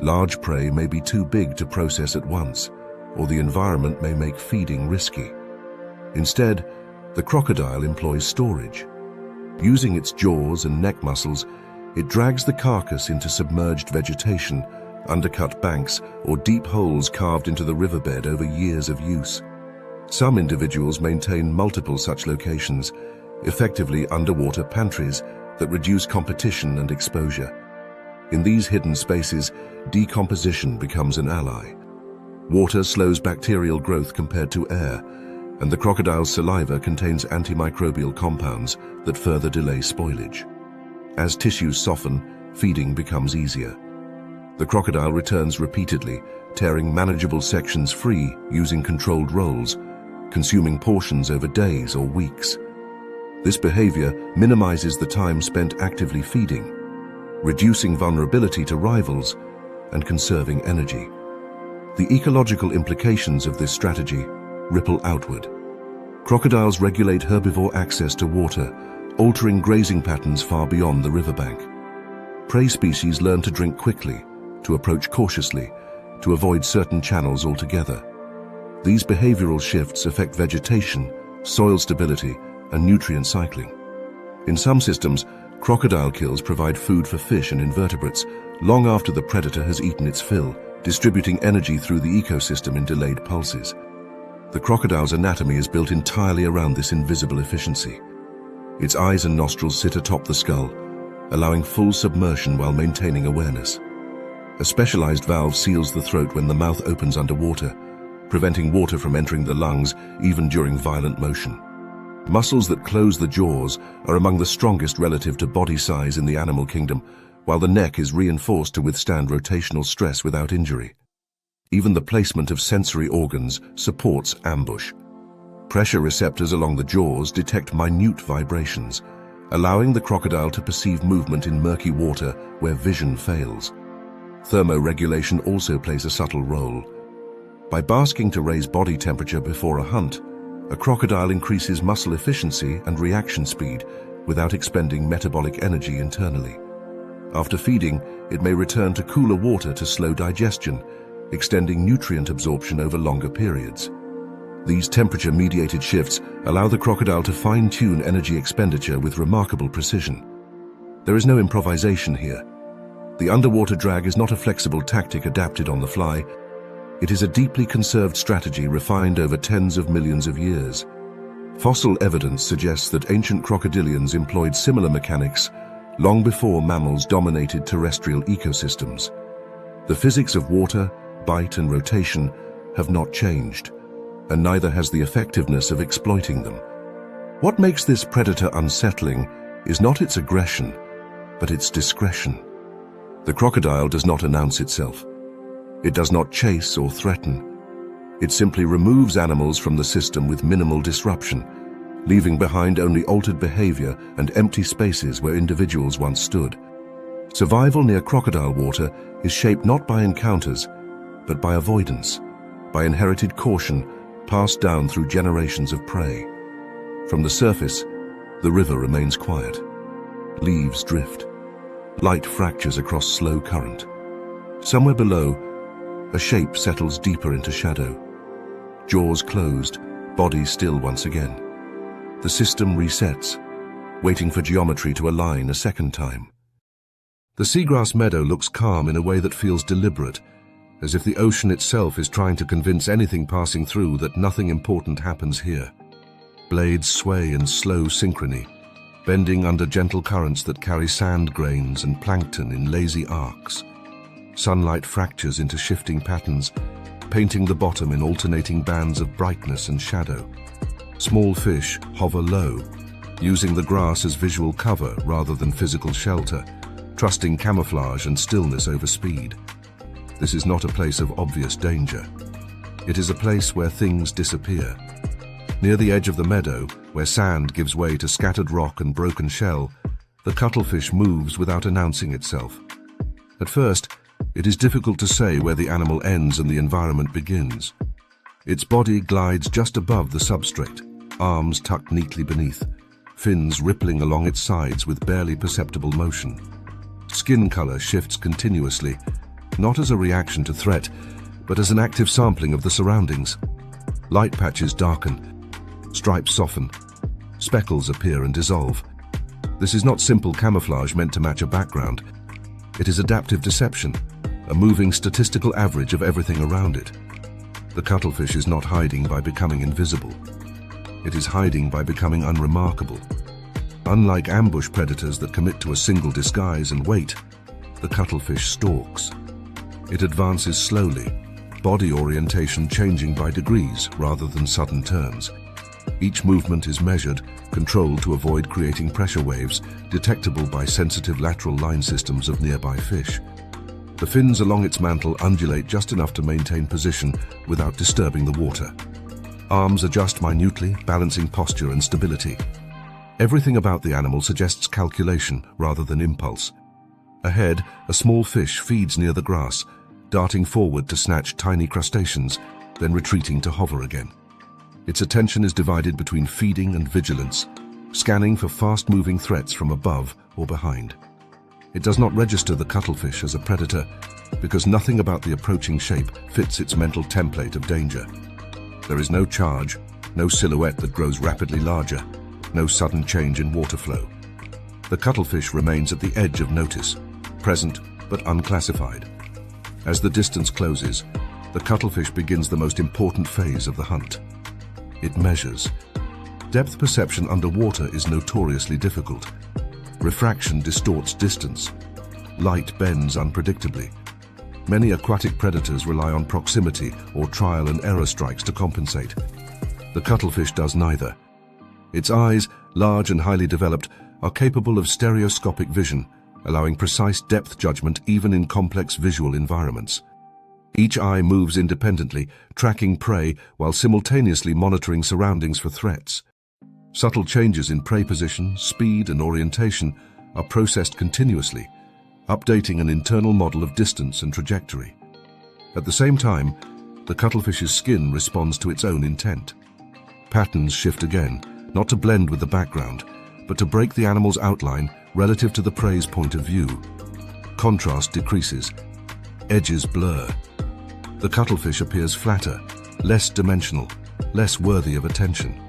Large prey may be too big to process at once, or the environment may make feeding risky. Instead, the crocodile employs storage. Using its jaws and neck muscles, it drags the carcass into submerged vegetation, undercut banks, or deep holes carved into the riverbed over years of use. Some individuals maintain multiple such locations, effectively underwater pantries that reduce competition and exposure. In these hidden spaces, decomposition becomes an ally. Water slows bacterial growth compared to air, and the crocodile's saliva contains antimicrobial compounds that further delay spoilage. As tissues soften, feeding becomes easier. The crocodile returns repeatedly, tearing manageable sections free using controlled rolls, consuming portions over days or weeks. This behavior minimizes the time spent actively feeding, reducing vulnerability to rivals and conserving energy. The ecological implications of this strategy ripple outward. Crocodiles regulate herbivore access to water, altering grazing patterns far beyond the riverbank. Prey species learn to drink quickly, to approach cautiously, to avoid certain channels altogether. These behavioral shifts affect vegetation, soil stability, and nutrient cycling. In some systems, crocodile kills provide food for fish and invertebrates long after the predator has eaten its fill, distributing energy through the ecosystem in delayed pulses. The crocodile's anatomy is built entirely around this invisible efficiency. Its eyes and nostrils sit atop the skull, allowing full submersion while maintaining awareness. A specialized valve seals the throat when the mouth opens underwater, preventing water from entering the lungs even during violent motion. Muscles that close the jaws are among the strongest relative to body size in the animal kingdom, while the neck is reinforced to withstand rotational stress without injury. Even the placement of sensory organs supports ambush. Pressure receptors along the jaws detect minute vibrations, allowing the crocodile to perceive movement in murky water where vision fails. Thermoregulation also plays a subtle role. By basking to raise body temperature before a hunt, a crocodile increases muscle efficiency and reaction speed without expending metabolic energy internally. After feeding, it may return to cooler water to slow digestion, extending nutrient absorption over longer periods. These temperature-mediated shifts allow the crocodile to fine-tune energy expenditure with remarkable precision. There is no improvisation here. The underwater drag is not a flexible tactic adapted on the fly. It is a deeply conserved strategy refined over tens of millions of years. Fossil evidence suggests that ancient crocodilians employed similar mechanics long before mammals dominated terrestrial ecosystems. The physics of water, bite, and rotation have not changed, and neither has the effectiveness of exploiting them. What makes this predator unsettling is not its aggression, but its discretion. The crocodile does not announce itself. It does not chase or threaten. It simply removes animals from the system with minimal disruption, leaving behind only altered behavior and empty spaces where individuals once stood. Survival near crocodile water is shaped not by encounters, but by avoidance, by inherited caution passed down through generations of prey. From the surface, the river remains quiet. Leaves drift. Light fractures across slow current. Somewhere below, A shape settles deeper into shadow. Jaws closed, body still once again. The system resets, waiting for geometry to align a second time. The seagrass meadow looks calm in a way that feels deliberate, as if the ocean itself is trying to convince anything passing through that nothing important happens here. Blades sway in slow synchrony, bending under gentle currents that carry sand grains and plankton in lazy arcs. Sunlight fractures into shifting patterns, painting the bottom in alternating bands of brightness and shadow. Small fish hover low, using the grass as visual cover rather than physical shelter, trusting camouflage and stillness over speed. This is not a place of obvious danger. It is a place where things disappear. Near the edge of the meadow, where sand gives way to scattered rock and broken shell, the cuttlefish moves without announcing itself. At first, it is difficult to say where the animal ends and the environment begins. Its body glides just above the substrate, arms tucked neatly beneath, fins rippling along its sides with barely perceptible motion. Skin color shifts continuously, not as a reaction to threat, but as an active sampling of the surroundings. Light patches darken, stripes soften, speckles appear and dissolve. This is not simple camouflage meant to match a background. It is adaptive deception, a moving statistical average of everything around it. The cuttlefish is not hiding by becoming invisible. It is hiding by becoming unremarkable. Unlike ambush predators that commit to a single disguise and wait, the cuttlefish stalks. It advances slowly, body orientation changing by degrees rather than sudden turns. Each movement is measured, controlled to avoid creating pressure waves detectable by sensitive lateral line systems of nearby fish. The fins along its mantle undulate just enough to maintain position without disturbing the water. Arms adjust minutely, balancing posture and stability. Everything about the animal suggests calculation rather than impulse. Ahead, a small fish feeds near the grass, darting forward to snatch tiny crustaceans, then retreating to hover again. Its attention is divided between feeding and vigilance, scanning for fast-moving threats from above or behind. It does not register the cuttlefish as a predator because nothing about the approaching shape fits its mental template of danger. There is no charge, no silhouette that grows rapidly larger, no sudden change in water flow. The cuttlefish remains at the edge of notice, present but unclassified. As the distance closes, the cuttlefish begins the most important phase of the hunt. It measures. Depth perception underwater is notoriously difficult. Refraction distorts distance. Light bends unpredictably. Many aquatic predators rely on proximity or trial and error strikes to compensate. The cuttlefish does neither. Its eyes, large and highly developed, are capable of stereoscopic vision, allowing precise depth judgment even in complex visual environments. Each eye moves independently, tracking prey while simultaneously monitoring surroundings for threats. Subtle changes in prey position, speed, and orientation are processed continuously, updating an internal model of distance and trajectory. At the same time, the cuttlefish's skin responds to its own intent. Patterns shift again, not to blend with the background, but to break the animal's outline relative to the prey's point of view. Contrast decreases. Edges blur. The cuttlefish appears flatter, less dimensional, less worthy of attention.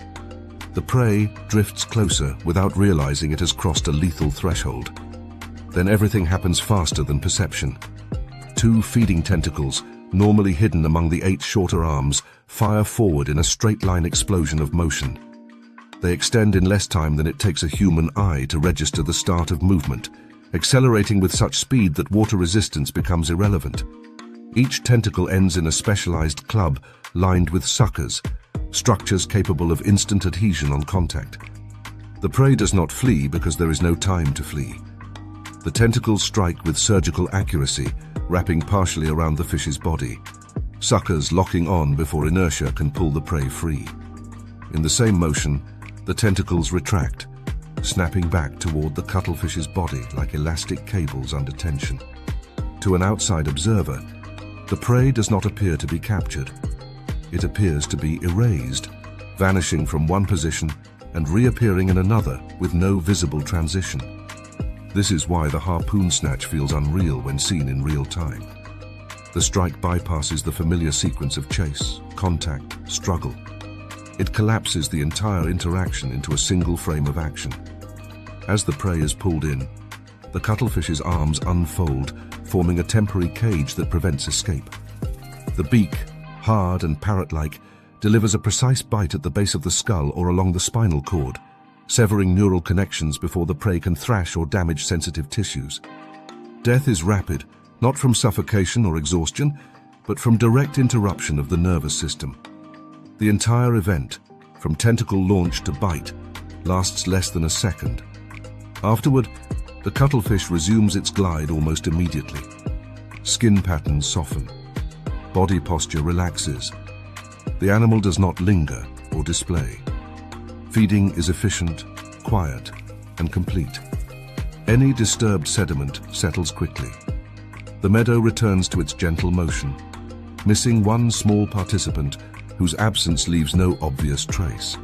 The prey drifts closer without realizing it has crossed a lethal threshold. Then everything happens faster than perception. Two feeding tentacles, normally hidden among the 8 shorter arms, fire forward in a straight-line explosion of motion. They extend in less time than it takes a human eye to register the start of movement, accelerating with such speed that water resistance becomes irrelevant. Each tentacle ends in a specialized club lined with suckers, structures capable of instant adhesion on contact. The prey does not flee because there is no time to flee. The tentacles strike with surgical accuracy, wrapping partially around the fish's body, suckers locking on before inertia can pull the prey free. In the same motion, the tentacles retract, snapping back toward the cuttlefish's body like elastic cables under tension. To an outside observer, the prey does not appear to be captured. It appears to be erased, vanishing from one position and reappearing in another with no visible transition. This is why the harpoon snatch feels unreal when seen in real time. The strike bypasses the familiar sequence of chase, contact, struggle. It collapses the entire interaction into a single frame of action. As the prey is pulled in, the cuttlefish's arms unfold, forming a temporary cage that prevents escape. The beak, hard and parrot-like, delivers a precise bite at the base of the skull or along the spinal cord, severing neural connections before the prey can thrash or damage sensitive tissues. Death is rapid, not from suffocation or exhaustion, but from direct interruption of the nervous system. The entire event, from tentacle launch to bite, lasts less than a second. Afterward, the cuttlefish resumes its glide almost immediately. Skin patterns soften. Body posture relaxes. The animal does not linger or display. Feeding is efficient, quiet, and complete. Any disturbed sediment settles quickly. The meadow returns to its gentle motion, missing one small participant whose absence leaves no obvious trace.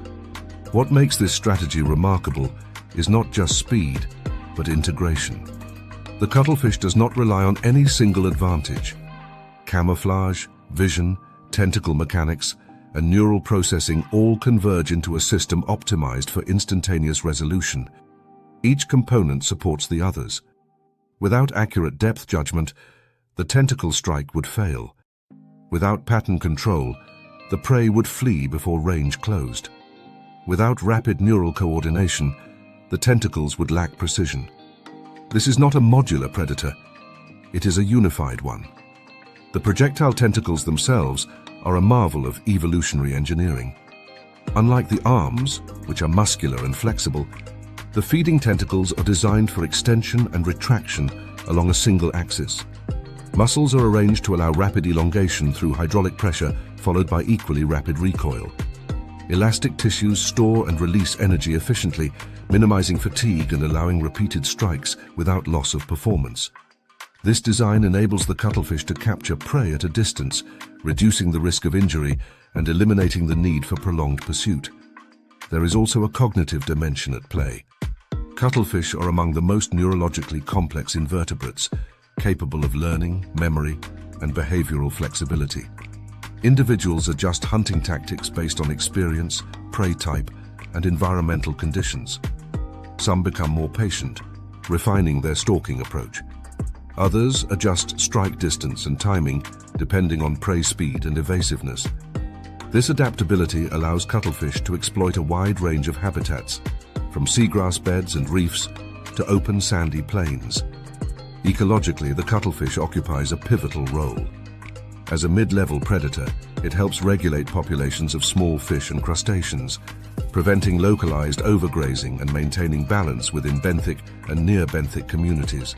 What makes this strategy remarkable is not just speed, but integration. The cuttlefish does not rely on any single advantage. Camouflage, vision, tentacle mechanics, and neural processing all converge into a system optimized for instantaneous resolution. Each component supports the others. Without accurate depth judgment, the tentacle strike would fail. Without pattern control, the prey would flee before range closed. Without rapid neural coordination, the tentacles would lack precision. This is not a modular predator. It is a unified one. The projectile tentacles themselves are a marvel of evolutionary engineering. Unlike the arms, which are muscular and flexible, the feeding tentacles are designed for extension and retraction along a single axis. Muscles are arranged to allow rapid elongation through hydraulic pressure, followed by equally rapid recoil. Elastic tissues store and release energy efficiently, minimizing fatigue and allowing repeated strikes without loss of performance. This design enables the cuttlefish to capture prey at a distance, reducing the risk of injury and eliminating the need for prolonged pursuit. There is also a cognitive dimension at play. Cuttlefish are among the most neurologically complex invertebrates, capable of learning, memory, and behavioral flexibility. Individuals adjust hunting tactics based on experience, prey type, and environmental conditions. Some become more patient, refining their stalking approach. Others adjust strike distance and timing depending on prey speed and evasiveness. This adaptability allows cuttlefish to exploit a wide range of habitats, from seagrass beds and reefs to open sandy plains. Ecologically, the cuttlefish occupies a pivotal role. As a mid-level predator, it helps regulate populations of small fish and crustaceans, preventing localized overgrazing and maintaining balance within benthic and near-benthic communities.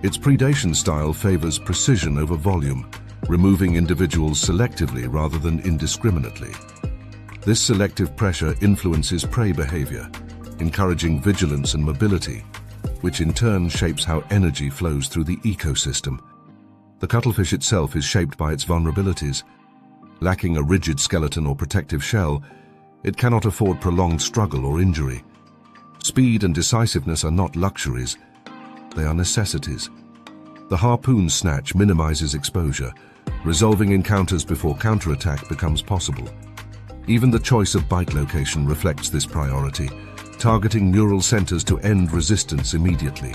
Its predation style favors precision over volume, removing individuals selectively rather than indiscriminately. This selective pressure influences prey behavior, encouraging vigilance and mobility, which in turn shapes how energy flows through the ecosystem. The cuttlefish itself is shaped by its vulnerabilities. Lacking a rigid skeleton or protective shell, it cannot afford prolonged struggle or injury. Speed and decisiveness are not luxuries, they are necessities. The harpoon snatch minimizes exposure, resolving encounters before counterattack becomes possible. Even the choice of bite location reflects this priority, targeting neural centers to end resistance immediately.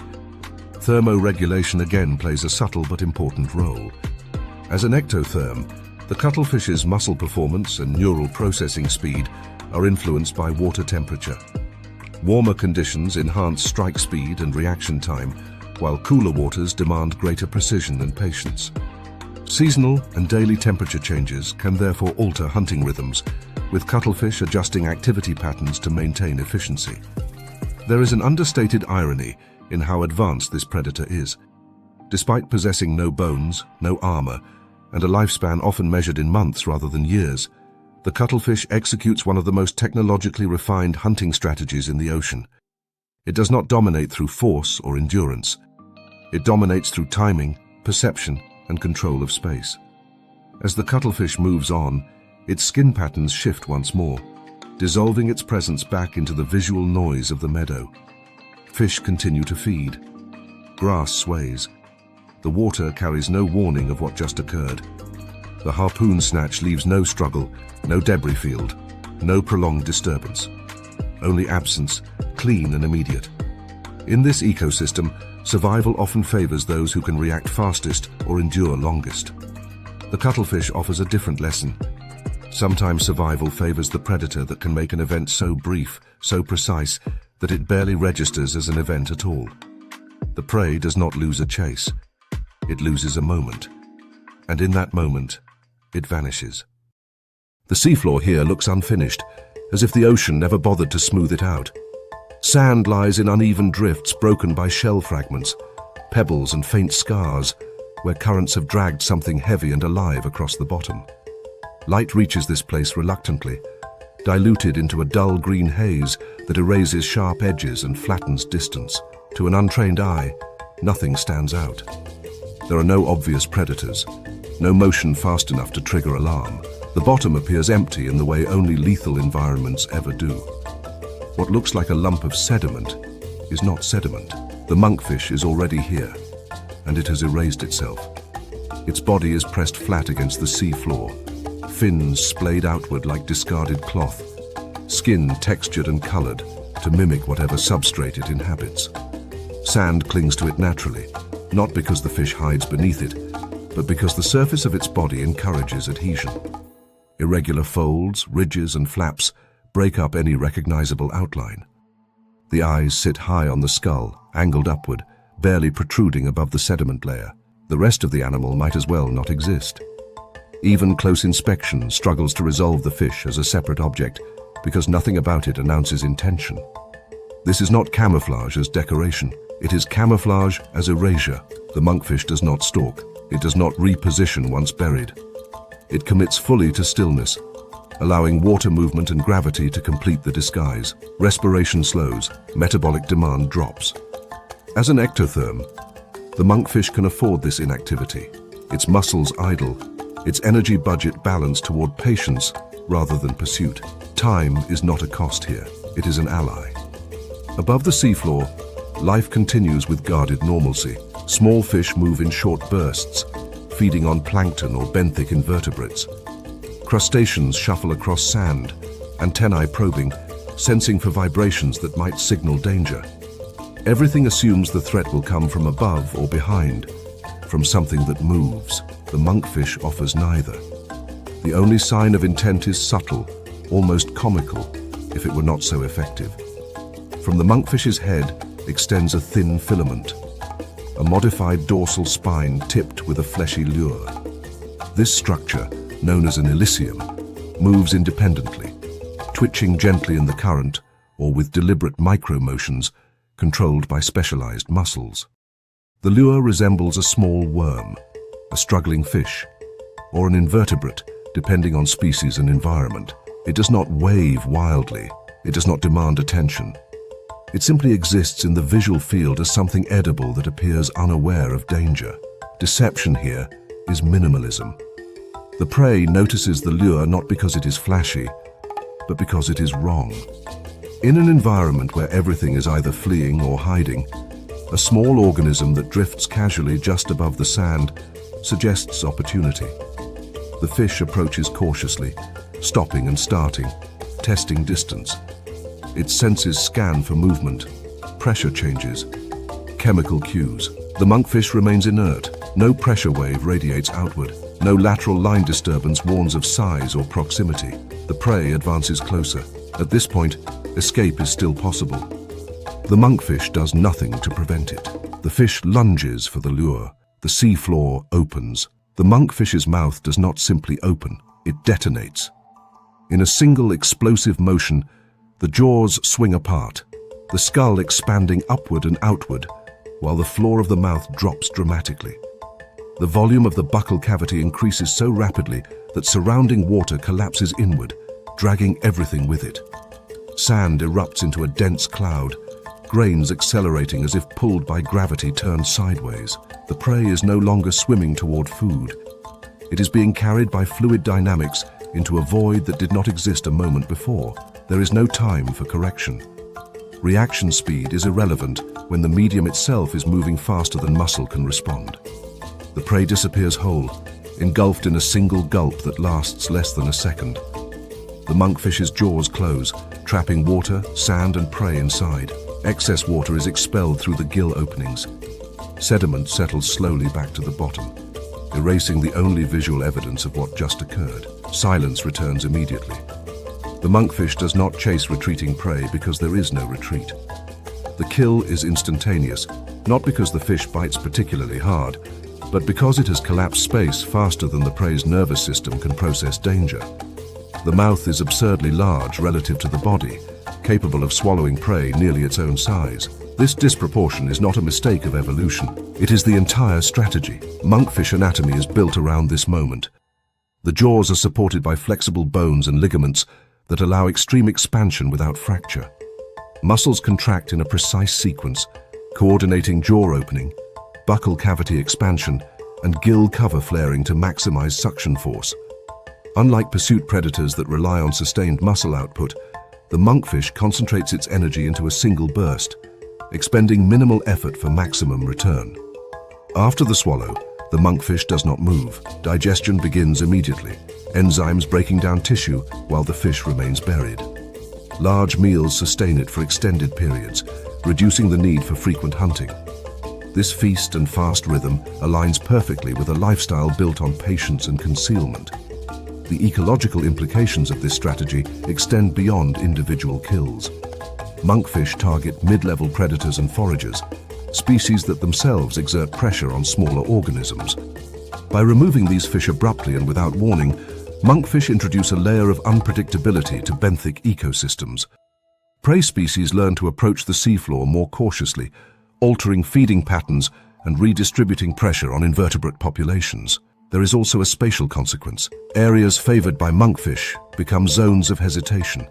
Thermoregulation again plays a subtle but important role. As an ectotherm, the cuttlefish's muscle performance and neural processing speed are influenced by water temperature. Warmer conditions enhance strike speed and reaction time, while cooler waters demand greater precision and patience. Seasonal and daily temperature changes can therefore alter hunting rhythms, with cuttlefish adjusting activity patterns to maintain efficiency. There is an understated irony in how advanced this predator is. Despite possessing no bones, no armor, and a lifespan often measured in months rather than years, the cuttlefish executes one of the most technologically refined hunting strategies in the ocean. It does not dominate through force or endurance. It dominates through timing, perception, and control of space. As the cuttlefish moves on, its skin patterns shift once more, dissolving its presence back into the visual noise of the meadow. Fish continue to feed. Grass sways. The water carries no warning of what just occurred. The harpoon snatch leaves no struggle, no debris field, no prolonged disturbance. Only absence, clean and immediate. In this ecosystem, survival often favors those who can react fastest or endure longest. The cuttlefish offers a different lesson. Sometimes survival favors the predator that can make an event so brief, so precise, that it barely registers as an event at all. The prey does not lose a chase. It loses a moment. And in that moment, it vanishes. The seafloor here looks unfinished, as if the ocean never bothered to smooth it out. Sand lies in uneven drifts broken by shell fragments, pebbles and faint scars, where currents have dragged something heavy and alive across the bottom. Light reaches this place reluctantly, diluted into a dull green haze that erases sharp edges and flattens distance. To an untrained eye, nothing stands out. There are no obvious predators, no motion fast enough to trigger alarm. The bottom appears empty in the way only lethal environments ever do. What looks like a lump of sediment is not sediment. The monkfish is already here, and it has erased itself. Its body is pressed flat against the sea floor, fins splayed outward like discarded cloth, skin textured and colored to mimic whatever substrate it inhabits. Sand clings to it naturally, not because the fish hides beneath it, but because the surface of its body encourages adhesion. Irregular folds, ridges, and flaps break up any recognizable outline. The eyes sit high on the skull, angled upward, barely protruding above the sediment layer. The rest of the animal might as well not exist. Even close inspection struggles to resolve the fish as a separate object because nothing about it announces intention. This is not camouflage as decoration. It is camouflage as erasure. The monkfish does not stalk. It does not reposition once buried. It commits fully to stillness, allowing water movement and gravity to complete the disguise. Respiration slows, metabolic demand drops. As an ectotherm, the monkfish can afford this inactivity. Its muscles idle, its energy budget balanced toward patience rather than pursuit. Time is not a cost here, it is an ally. Above the seafloor, life continues with guarded normalcy. Small fish move in short bursts, feeding on plankton or benthic invertebrates. Crustaceans shuffle across sand, antennae probing, sensing for vibrations that might signal danger. Everything assumes the threat will come from above or behind, from something that moves. The monkfish offers neither. The only sign of intent is subtle, almost comical, if it were not so effective. From the monkfish's head extends a thin filament, a modified dorsal spine tipped with a fleshy lure. This structure, known as an elysium, moves independently, twitching gently in the current or with deliberate micro-motions controlled by specialized muscles. The lure resembles a small worm, a struggling fish, or an invertebrate, depending on species and environment. It does not wave wildly. It does not demand attention. It simply exists in the visual field as something edible that appears unaware of danger. Deception here is minimalism. The prey notices the lure not because it is flashy, but because it is wrong. In an environment where everything is either fleeing or hiding, a small organism that drifts casually just above the sand suggests opportunity. The fish approaches cautiously, stopping and starting, testing distance. Its senses scan for movement, pressure changes, chemical cues. The monkfish remains inert. No pressure wave radiates outward. No lateral line disturbance warns of size or proximity. The prey advances closer. At this point, escape is still possible. The monkfish does nothing to prevent it. The fish lunges for the lure. The sea floor opens. The monkfish's mouth does not simply open, it detonates. In a single explosive motion, the jaws swing apart, the skull expanding upward and outward, while the floor of the mouth drops dramatically. The volume of the buccal cavity increases so rapidly that surrounding water collapses inward, dragging everything with it. Sand erupts into a dense cloud, grains accelerating as if pulled by gravity turned sideways. The prey is no longer swimming toward food. It is being carried by fluid dynamics into a void that did not exist a moment before. There is no time for correction. Reaction speed is irrelevant when the medium itself is moving faster than muscle can respond. The prey disappears whole, engulfed in a single gulp that lasts less than a second. The monkfish's jaws close, trapping water, sand, and prey inside. Excess water is expelled through the gill openings. Sediment settles slowly back to the bottom, erasing the only visual evidence of what just occurred. Silence returns immediately. The monkfish does not chase retreating prey because there is no retreat. The kill is instantaneous, not because the fish bites particularly hard, but because it has collapsed space faster than the prey's nervous system can process danger. The mouth is absurdly large relative to the body, capable of swallowing prey nearly its own size. This disproportion is not a mistake of evolution. It is the entire strategy. Monkfish anatomy is built around this moment. The jaws are supported by flexible bones and ligaments that allow extreme expansion without fracture. Muscles contract in a precise sequence, coordinating jaw opening, buccal cavity expansion, and gill cover flaring to maximize suction force. Unlike pursuit predators that rely on sustained muscle output, the monkfish concentrates its energy into a single burst, expending minimal effort for maximum return. After the swallow, the monkfish does not move. Digestion begins immediately, enzymes breaking down tissue while the fish remains buried. Large meals sustain it for extended periods, reducing the need for frequent hunting. This feast and fast rhythm aligns perfectly with a lifestyle built on patience and concealment. The ecological implications of this strategy extend beyond individual kills. Monkfish target mid-level predators and foragers, species that themselves exert pressure on smaller organisms. By removing these fish abruptly and without warning, monkfish introduce a layer of unpredictability to benthic ecosystems. Prey species learn to approach the seafloor more cautiously, altering feeding patterns and redistributing pressure on invertebrate populations. There is also a spatial consequence. Areas favored by monkfish become zones of hesitation.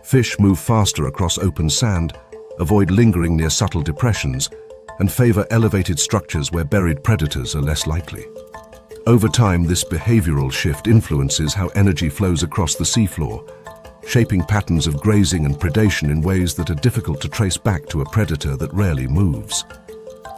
Fish move faster across open sand, avoid lingering near subtle depressions, and favor elevated structures where buried predators are less likely. Over time, this behavioral shift influences how energy flows across the seafloor, shaping patterns of grazing and predation in ways that are difficult to trace back to a predator that rarely moves.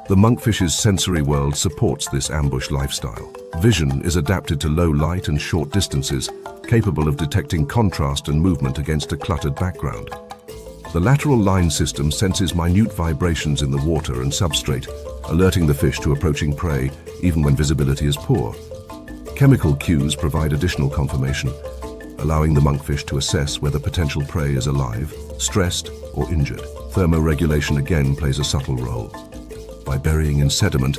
The monkfish's sensory world supports this ambush lifestyle. Vision is adapted to low light and short distances, capable of detecting contrast and movement against a cluttered background. The lateral line system senses minute vibrations in the water and substrate, alerting the fish to approaching prey even when visibility is poor. Chemical cues provide additional confirmation, allowing the monkfish to assess whether potential prey is alive, stressed, or injured. Thermoregulation again plays a subtle role. By burying in sediment,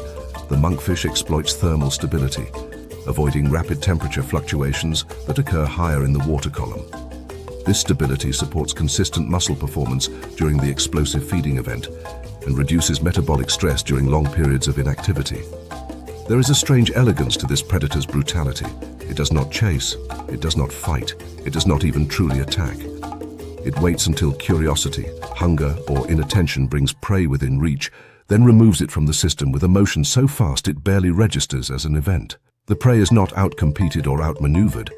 the monkfish exploits thermal stability, avoiding rapid temperature fluctuations that occur higher in the water column. This stability supports consistent muscle performance during the explosive feeding event and reduces metabolic stress during long periods of inactivity. There is a strange elegance to this predator's brutality. It does not chase, it does not fight, it does not even truly attack. It waits until curiosity, hunger, or inattention brings prey within reach, then removes it from the system with a motion so fast it barely registers as an event. The prey is not outcompeted or outmaneuvered.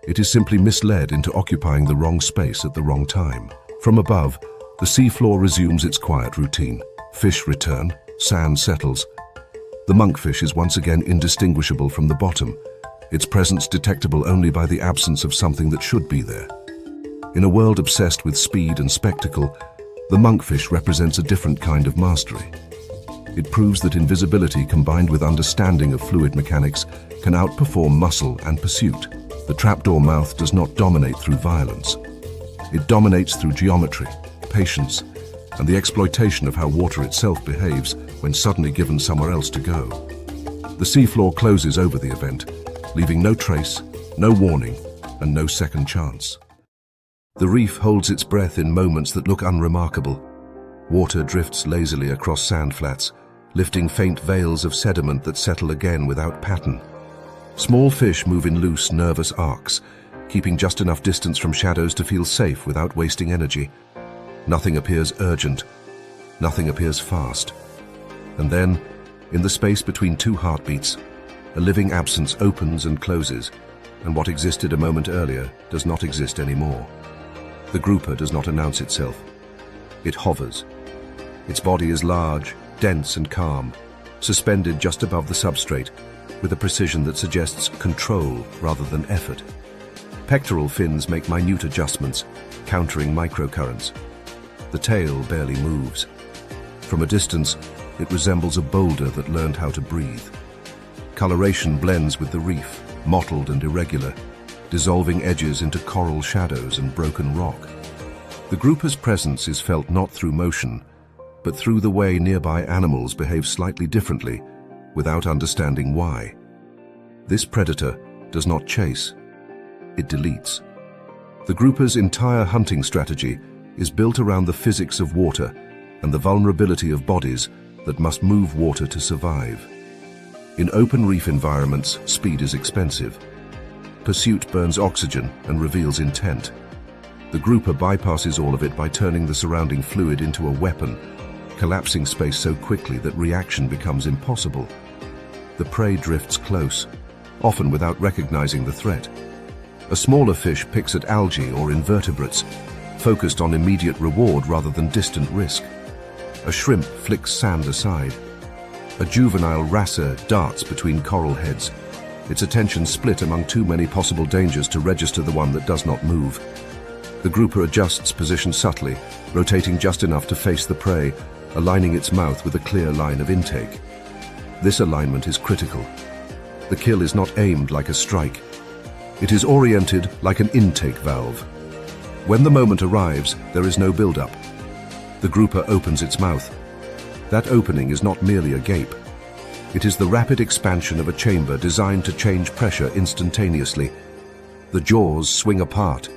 It is simply misled into occupying the wrong space at the wrong time. From above, the seafloor resumes its quiet routine. Fish return, sand settles. The monkfish is once again indistinguishable from the bottom, its presence detectable only by the absence of something that should be there. In a world obsessed with speed and spectacle, the monkfish represents a different kind of mastery. It proves that invisibility combined with understanding of fluid mechanics can outperform muscle and pursuit. The trapdoor mouth does not dominate through violence. It dominates through geometry, patience, and the exploitation of how water itself behaves when suddenly given somewhere else to go. The seafloor closes over the event, leaving no trace, no warning, and no second chance. The reef holds its breath in moments that look unremarkable. Water drifts lazily across sand flats, lifting faint veils of sediment that settle again without pattern. Small fish move in loose, nervous arcs, keeping just enough distance from shadows to feel safe without wasting energy. Nothing appears urgent. Nothing appears fast. And then, in the space between two heartbeats, a living absence opens and closes, and what existed a moment earlier does not exist anymore. The grouper does not announce itself. It hovers. Its body is large, dense and calm, suspended just above the substrate, with a precision that suggests control rather than effort. Pectoral fins make minute adjustments, countering microcurrents. The tail barely moves. From a distance, it resembles a boulder that learned how to breathe. Coloration blends with the reef, mottled and irregular, dissolving edges into coral shadows and broken rock. The grouper's presence is felt not through motion, but through the way nearby animals behave slightly differently, without understanding why. This predator does not chase, it deletes. The grouper's entire hunting strategy is built around the physics of water and the vulnerability of bodies that must move water to survive. In open reef environments, speed is expensive. Pursuit burns oxygen and reveals intent. The grouper bypasses all of it by turning the surrounding fluid into a weapon, collapsing space so quickly that reaction becomes impossible. The prey drifts close, often without recognizing the threat. A smaller fish picks at algae or invertebrates, focused on immediate reward rather than distant risk. A shrimp flicks sand aside. A juvenile wrasser darts between coral heads, its attention split among too many possible dangers to register the one that does not move. The grouper adjusts position subtly, rotating just enough to face the prey, aligning its mouth with a clear line of intake. This alignment is critical. The kill is not aimed like a strike. It is oriented like an intake valve. When the moment arrives, there is no build-up. The grouper opens its mouth. That opening is not merely a gape. It is the rapid expansion of a chamber designed to change pressure instantaneously. The jaws swing apart.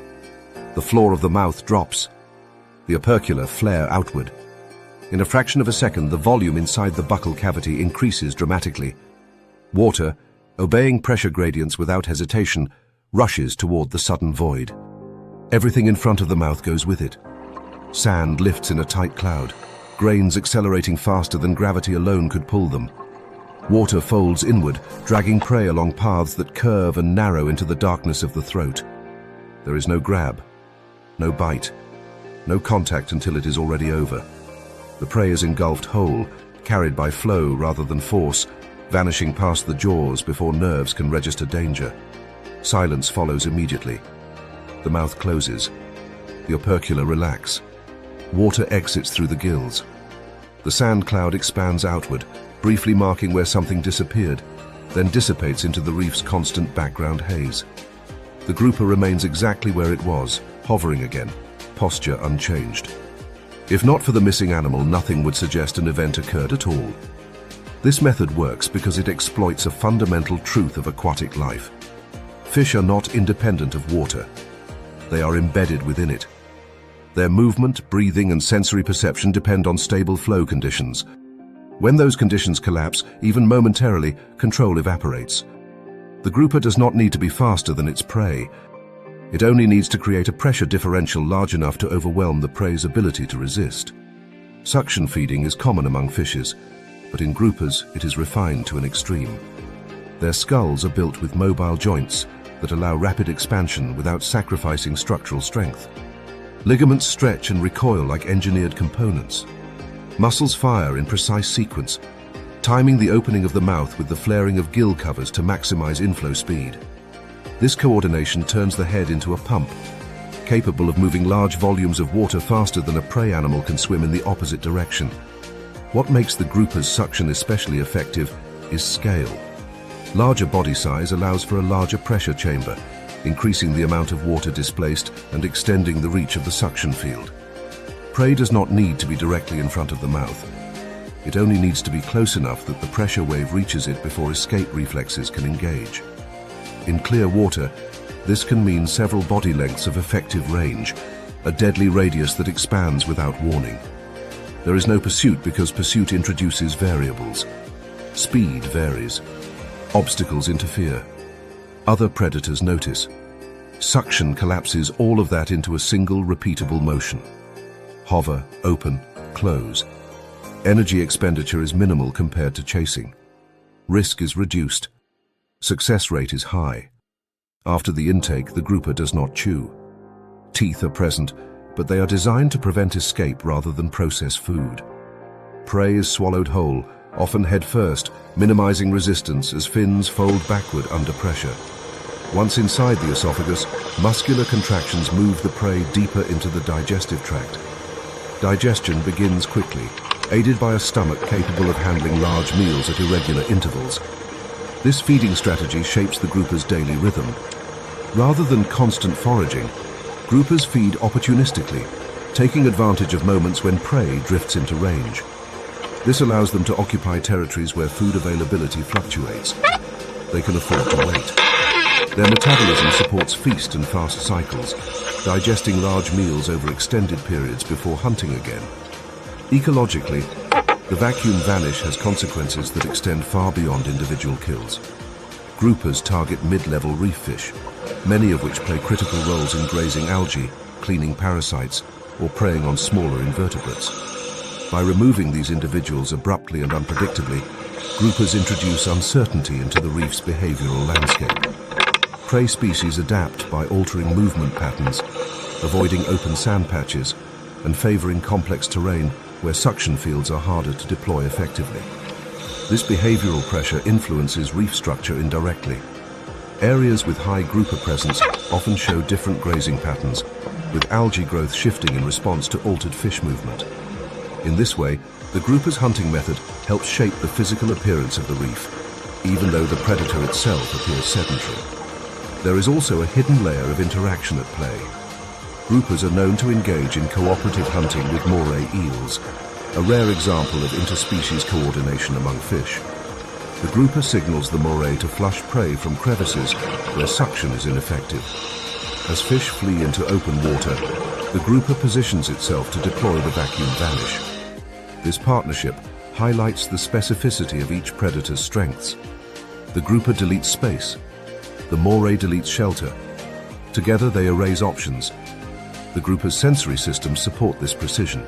The floor of the mouth drops. The opercula flare outward. In a fraction of a second, the volume inside the buccal cavity increases dramatically. Water, obeying pressure gradients without hesitation, rushes toward the sudden void. Everything in front of the mouth goes with it. Sand lifts in a tight cloud, grains accelerating faster than gravity alone could pull them. Water folds inward, dragging prey along paths that curve and narrow into the darkness of the throat. There is no grab, no bite, no contact until it is already over. The prey is engulfed whole, carried by flow rather than force, vanishing past the jaws before nerves can register danger. Silence follows immediately. The mouth closes. The opercula relax. Water exits through the gills. The sand cloud expands outward, briefly marking where something disappeared, then dissipates into the reef's constant background haze. The grouper remains exactly where it was, hovering again, posture unchanged. If not for the missing animal, nothing would suggest an event occurred at all. This method works because it exploits a fundamental truth of aquatic life. Fish are not independent of water. They are embedded within it. Their movement, breathing, and sensory perception depend on stable flow conditions. When those conditions collapse, even momentarily, control evaporates. The grouper does not need to be faster than its prey. It only needs to create a pressure differential large enough to overwhelm the prey's ability to resist. Suction feeding is common among fishes, but in groupers it is refined to an extreme. Their skulls are built with mobile joints that allow rapid expansion without sacrificing structural strength. Ligaments stretch and recoil like engineered components. Muscles fire in precise sequence, timing the opening of the mouth with the flaring of gill covers to maximize inflow speed. This coordination turns the head into a pump, capable of moving large volumes of water faster than a prey animal can swim in the opposite direction. What makes the grouper's suction especially effective is scale. Larger body size allows for a larger pressure chamber, increasing the amount of water displaced and extending the reach of the suction field. Prey does not need to be directly in front of the mouth. It only needs to be close enough that the pressure wave reaches it before escape reflexes can engage. In clear water, this can mean several body lengths of effective range, a deadly radius that expands without warning. There is no pursuit because pursuit introduces variables. Speed varies. Obstacles interfere. Other predators notice. Suction collapses all of that into a single repeatable motion. Hover, open, close. Energy expenditure is minimal compared to chasing. Risk is reduced. Success rate is high. After the intake, the grouper does not chew. Teeth are present, but they are designed to prevent escape rather than process food. Prey is swallowed whole, often head first, minimizing resistance as fins fold backward under pressure. Once inside the esophagus, muscular contractions move the prey deeper into the digestive tract. Digestion begins quickly, aided by a stomach capable of handling large meals at irregular intervals. This feeding strategy shapes the grouper's daily rhythm. Rather than constant foraging, groupers feed opportunistically, taking advantage of moments when prey drifts into range. This allows them to occupy territories where food availability fluctuates. They can afford to wait. Their metabolism supports feast and fast cycles, digesting large meals over extended periods before hunting again. Ecologically, the vacuum vanish has consequences that extend far beyond individual kills. Groupers target mid-level reef fish, many of which play critical roles in grazing algae, cleaning parasites, or preying on smaller invertebrates. By removing these individuals abruptly and unpredictably, groupers introduce uncertainty into the reef's behavioral landscape. Prey species adapt by altering movement patterns, avoiding open sand patches, and favoring complex terrain where suction fields are harder to deploy effectively. This behavioral pressure influences reef structure indirectly. Areas with high grouper presence often show different grazing patterns, with algae growth shifting in response to altered fish movement. In this way, the grouper's hunting method helps shape the physical appearance of the reef, even though the predator itself appears sedentary. There is also a hidden layer of interaction at play. Groupers are known to engage in cooperative hunting with moray eels, a rare example of interspecies coordination among fish. The grouper signals the moray to flush prey from crevices where suction is ineffective. As fish flee into open water, the grouper positions itself to deploy the vacuum vanish. This partnership highlights the specificity of each predator's strengths. The grouper deletes space. The moray deletes shelter. Together they erase options. The grouper's sensory systems support this precision.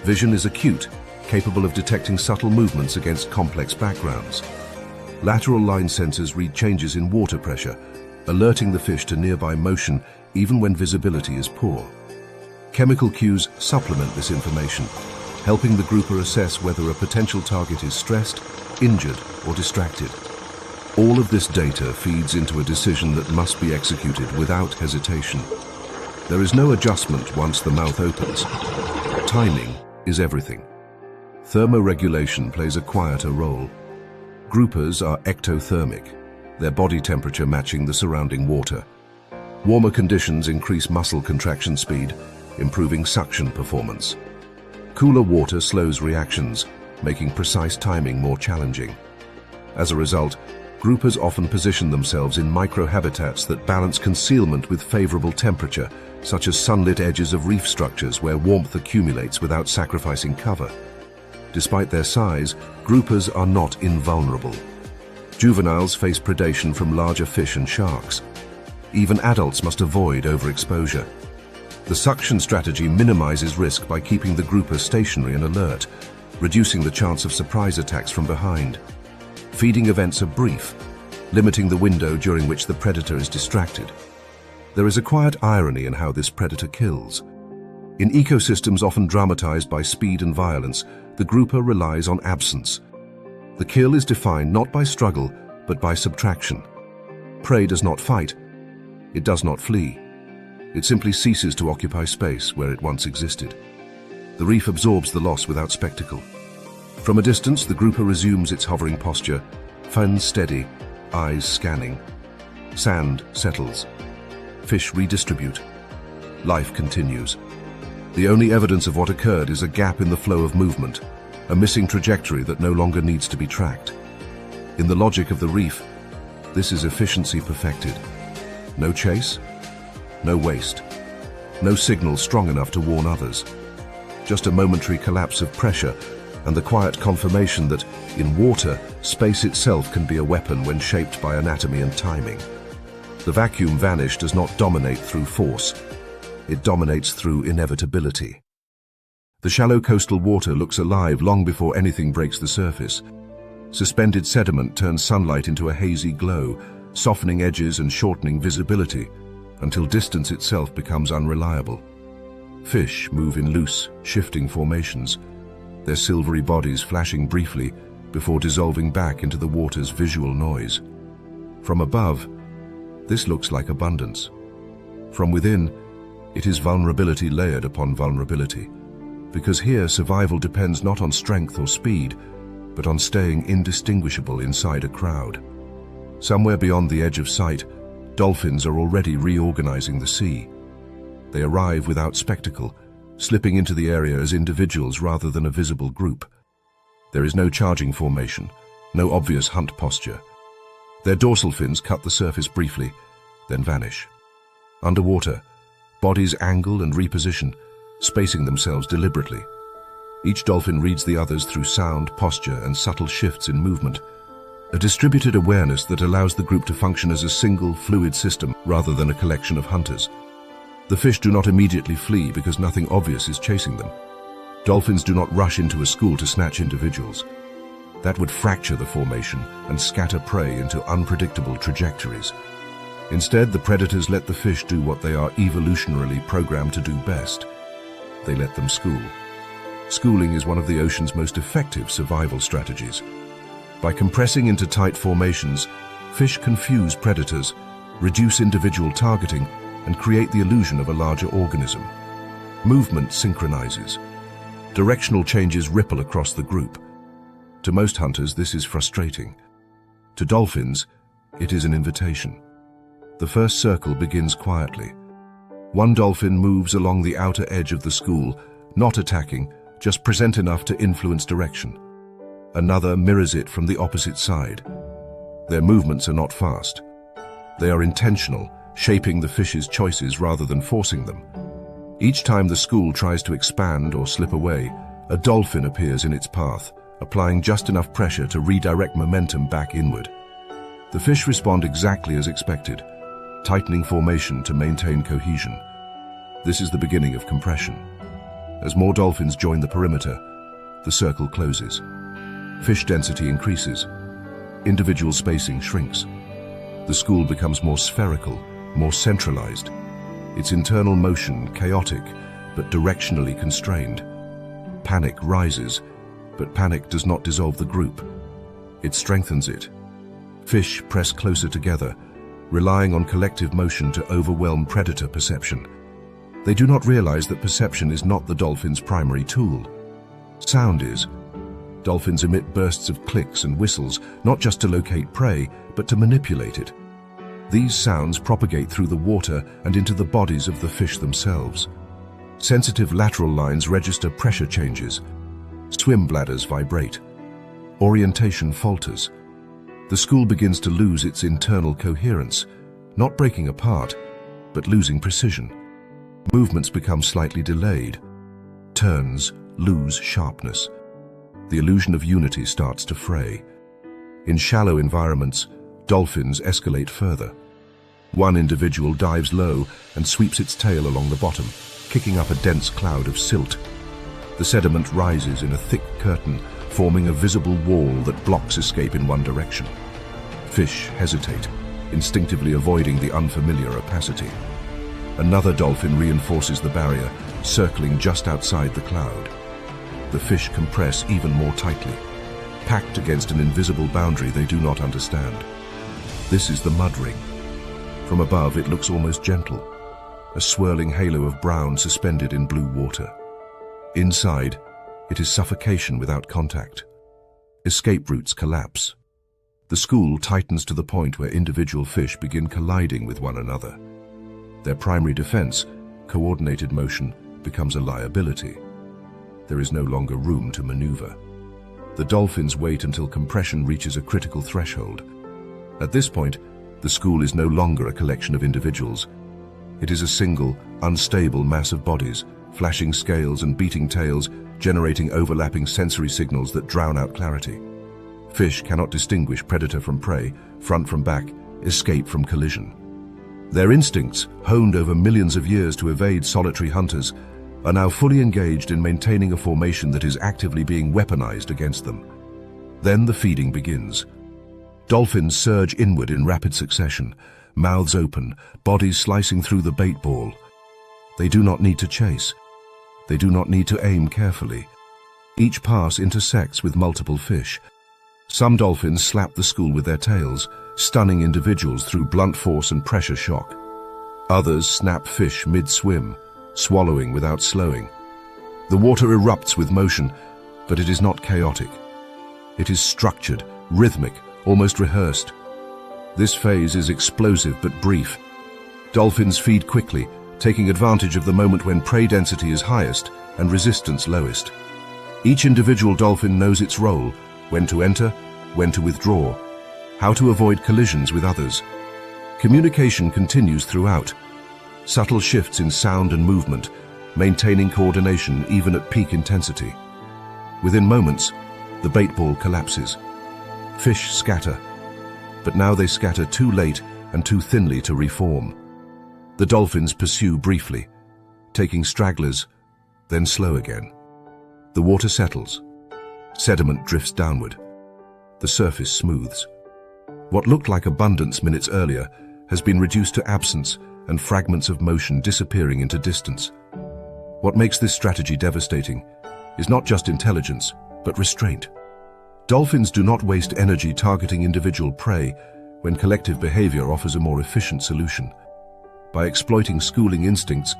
Vision is acute, capable of detecting subtle movements against complex backgrounds. Lateral line sensors read changes in water pressure, alerting the fish to nearby motion even when visibility is poor. Chemical cues supplement this information, helping the grouper assess whether a potential target is stressed, injured, or distracted. All of this data feeds into a decision that must be executed without hesitation. There is no adjustment once the mouth opens. Timing is everything. Thermoregulation plays a quieter role. Groupers are ectothermic, their body temperature matching the surrounding water. Warmer conditions increase muscle contraction speed, improving suction performance. Cooler water slows reactions, making precise timing more challenging. As a result, groupers often position themselves in microhabitats that balance concealment with favorable temperature, such as sunlit edges of reef structures where warmth accumulates without sacrificing cover. Despite their size, groupers are not invulnerable. Juveniles face predation from larger fish and sharks. Even adults must avoid overexposure. The suction strategy minimizes risk by keeping the grouper stationary and alert, reducing the chance of surprise attacks from behind. Feeding events are brief, limiting the window during which the predator is distracted. There is a quiet irony in how this predator kills. In ecosystems often dramatized by speed and violence, the grouper relies on absence. The kill is defined not by struggle, but by subtraction. Prey does not fight. It does not flee. It simply ceases to occupy space where it once existed. The reef absorbs the loss without spectacle. From a distance, the grouper resumes its hovering posture, fins steady, eyes scanning. Sand settles. Fish redistribute. Life continues. The only evidence of what occurred is a gap in the flow of movement, a missing trajectory that no longer needs to be tracked. In the logic of the reef, this is efficiency perfected. No chase, no waste, no signal strong enough to warn others. Just a momentary collapse of pressure and the quiet confirmation that, in water, space itself can be a weapon when shaped by anatomy and timing. The vacuum vanish does not dominate through force. It dominates through inevitability. The shallow coastal water looks alive long before anything breaks the surface. Suspended sediment turns sunlight into a hazy glow, softening edges and shortening visibility, until distance itself becomes unreliable. Fish move in loose, shifting formations, their silvery bodies flashing briefly before dissolving back into the water's visual noise. From above, this looks like abundance. From within, it is vulnerability layered upon vulnerability, because here survival depends not on strength or speed, but on staying indistinguishable inside a crowd. Somewhere beyond the edge of sight, dolphins are already reorganizing the sea. They arrive without spectacle, slipping into the area as individuals rather than a visible group. There is no charging formation, no obvious hunt posture. Their dorsal fins cut the surface briefly, then vanish. Underwater, bodies angle and reposition, spacing themselves deliberately. Each dolphin reads the others through sound, posture, and subtle shifts in movement. A distributed awareness that allows the group to function as a single, fluid system rather than a collection of hunters. The fish do not immediately flee because nothing obvious is chasing them. Dolphins do not rush into a school to snatch individuals. That would fracture the formation and scatter prey into unpredictable trajectories. Instead, the predators let the fish do what they are evolutionarily programmed to do best. They let them school. Schooling is one of the ocean's most effective survival strategies. By compressing into tight formations, fish confuse predators, reduce individual targeting, and create the illusion of a larger organism. Movement synchronizes. Directional changes ripple across the group. To most hunters, this is frustrating. To dolphins, it is an invitation. The first circle begins quietly. One dolphin moves along the outer edge of the school, not attacking, just present enough to influence direction. Another mirrors it from the opposite side. Their movements are not fast. They are intentional, shaping the fish's choices rather than forcing them. Each time the school tries to expand or slip away, a dolphin appears in its path, applying just enough pressure to redirect momentum back inward. The fish respond exactly as expected, tightening formation to maintain cohesion. This is the beginning of compression. As more dolphins join the perimeter, the circle closes. Fish density increases. Individual spacing shrinks. The school becomes more spherical, more centralized. Its internal motion chaotic, but directionally constrained. Panic rises, but panic does not dissolve the group. It strengthens it. Fish press closer together, relying on collective motion to overwhelm predator perception. They do not realize that perception is not the dolphin's primary tool. Sound is. Dolphins emit bursts of clicks and whistles, not just to locate prey, but to manipulate it. These sounds propagate through the water and into the bodies of the fish themselves. Sensitive lateral lines register pressure changes. Swim bladders vibrate. Orientation falters. The school begins to lose its internal coherence, not breaking apart, but losing precision. Movements become slightly delayed. Turns lose sharpness. The illusion of unity starts to fray. In shallow environments, dolphins escalate further. One individual dives low and sweeps its tail along the bottom, kicking up a dense cloud of silt. The sediment rises in a thick curtain, forming a visible wall that blocks escape in one direction. Fish hesitate, instinctively avoiding the unfamiliar opacity. Another dolphin reinforces the barrier, circling just outside the cloud. The fish compress even more tightly, packed against an invisible boundary they do not understand. This is the mud ring. From above, it looks almost gentle, a swirling halo of brown suspended in blue water. Inside, it is suffocation without contact. Escape routes collapse. The school tightens to the point where individual fish begin colliding with one another. Their primary defense, coordinated motion, becomes a liability. There is no longer room to maneuver. The dolphins wait until compression reaches a critical threshold. At this point, the school is no longer a collection of individuals. It is a single, unstable mass of bodies, flashing scales and beating tails, generating overlapping sensory signals that drown out clarity. Fish cannot distinguish predator from prey, front from back, escape from collision. Their instincts, honed over millions of years to evade solitary hunters, are now fully engaged in maintaining a formation that is actively being weaponized against them. Then the feeding begins. Dolphins surge inward in rapid succession, mouths open, bodies slicing through the bait ball. They do not need to chase. They do not need to aim carefully. Each pass intersects with multiple fish. Some dolphins slap the school with their tails, stunning individuals through blunt force and pressure shock. Others snap fish mid-swim, swallowing without slowing. The water erupts with motion, but it is not chaotic. It is structured, rhythmic, almost rehearsed. This phase is explosive but brief. Dolphins feed quickly, taking advantage of the moment when prey density is highest and resistance lowest. Each individual dolphin knows its role, when to enter, when to withdraw, how to avoid collisions with others. Communication continues throughout. Subtle shifts in sound and movement, maintaining coordination even at peak intensity. Within moments, the bait ball collapses. Fish scatter, but now they scatter too late and too thinly to reform. The dolphins pursue briefly, taking stragglers, then slow again. The water settles. Sediment drifts downward. The surface smooths. What looked like abundance minutes earlier has been reduced to absence and fragments of motion disappearing into distance. What makes this strategy devastating is not just intelligence, but restraint. Dolphins do not waste energy targeting individual prey when collective behavior offers a more efficient solution. By exploiting schooling instincts,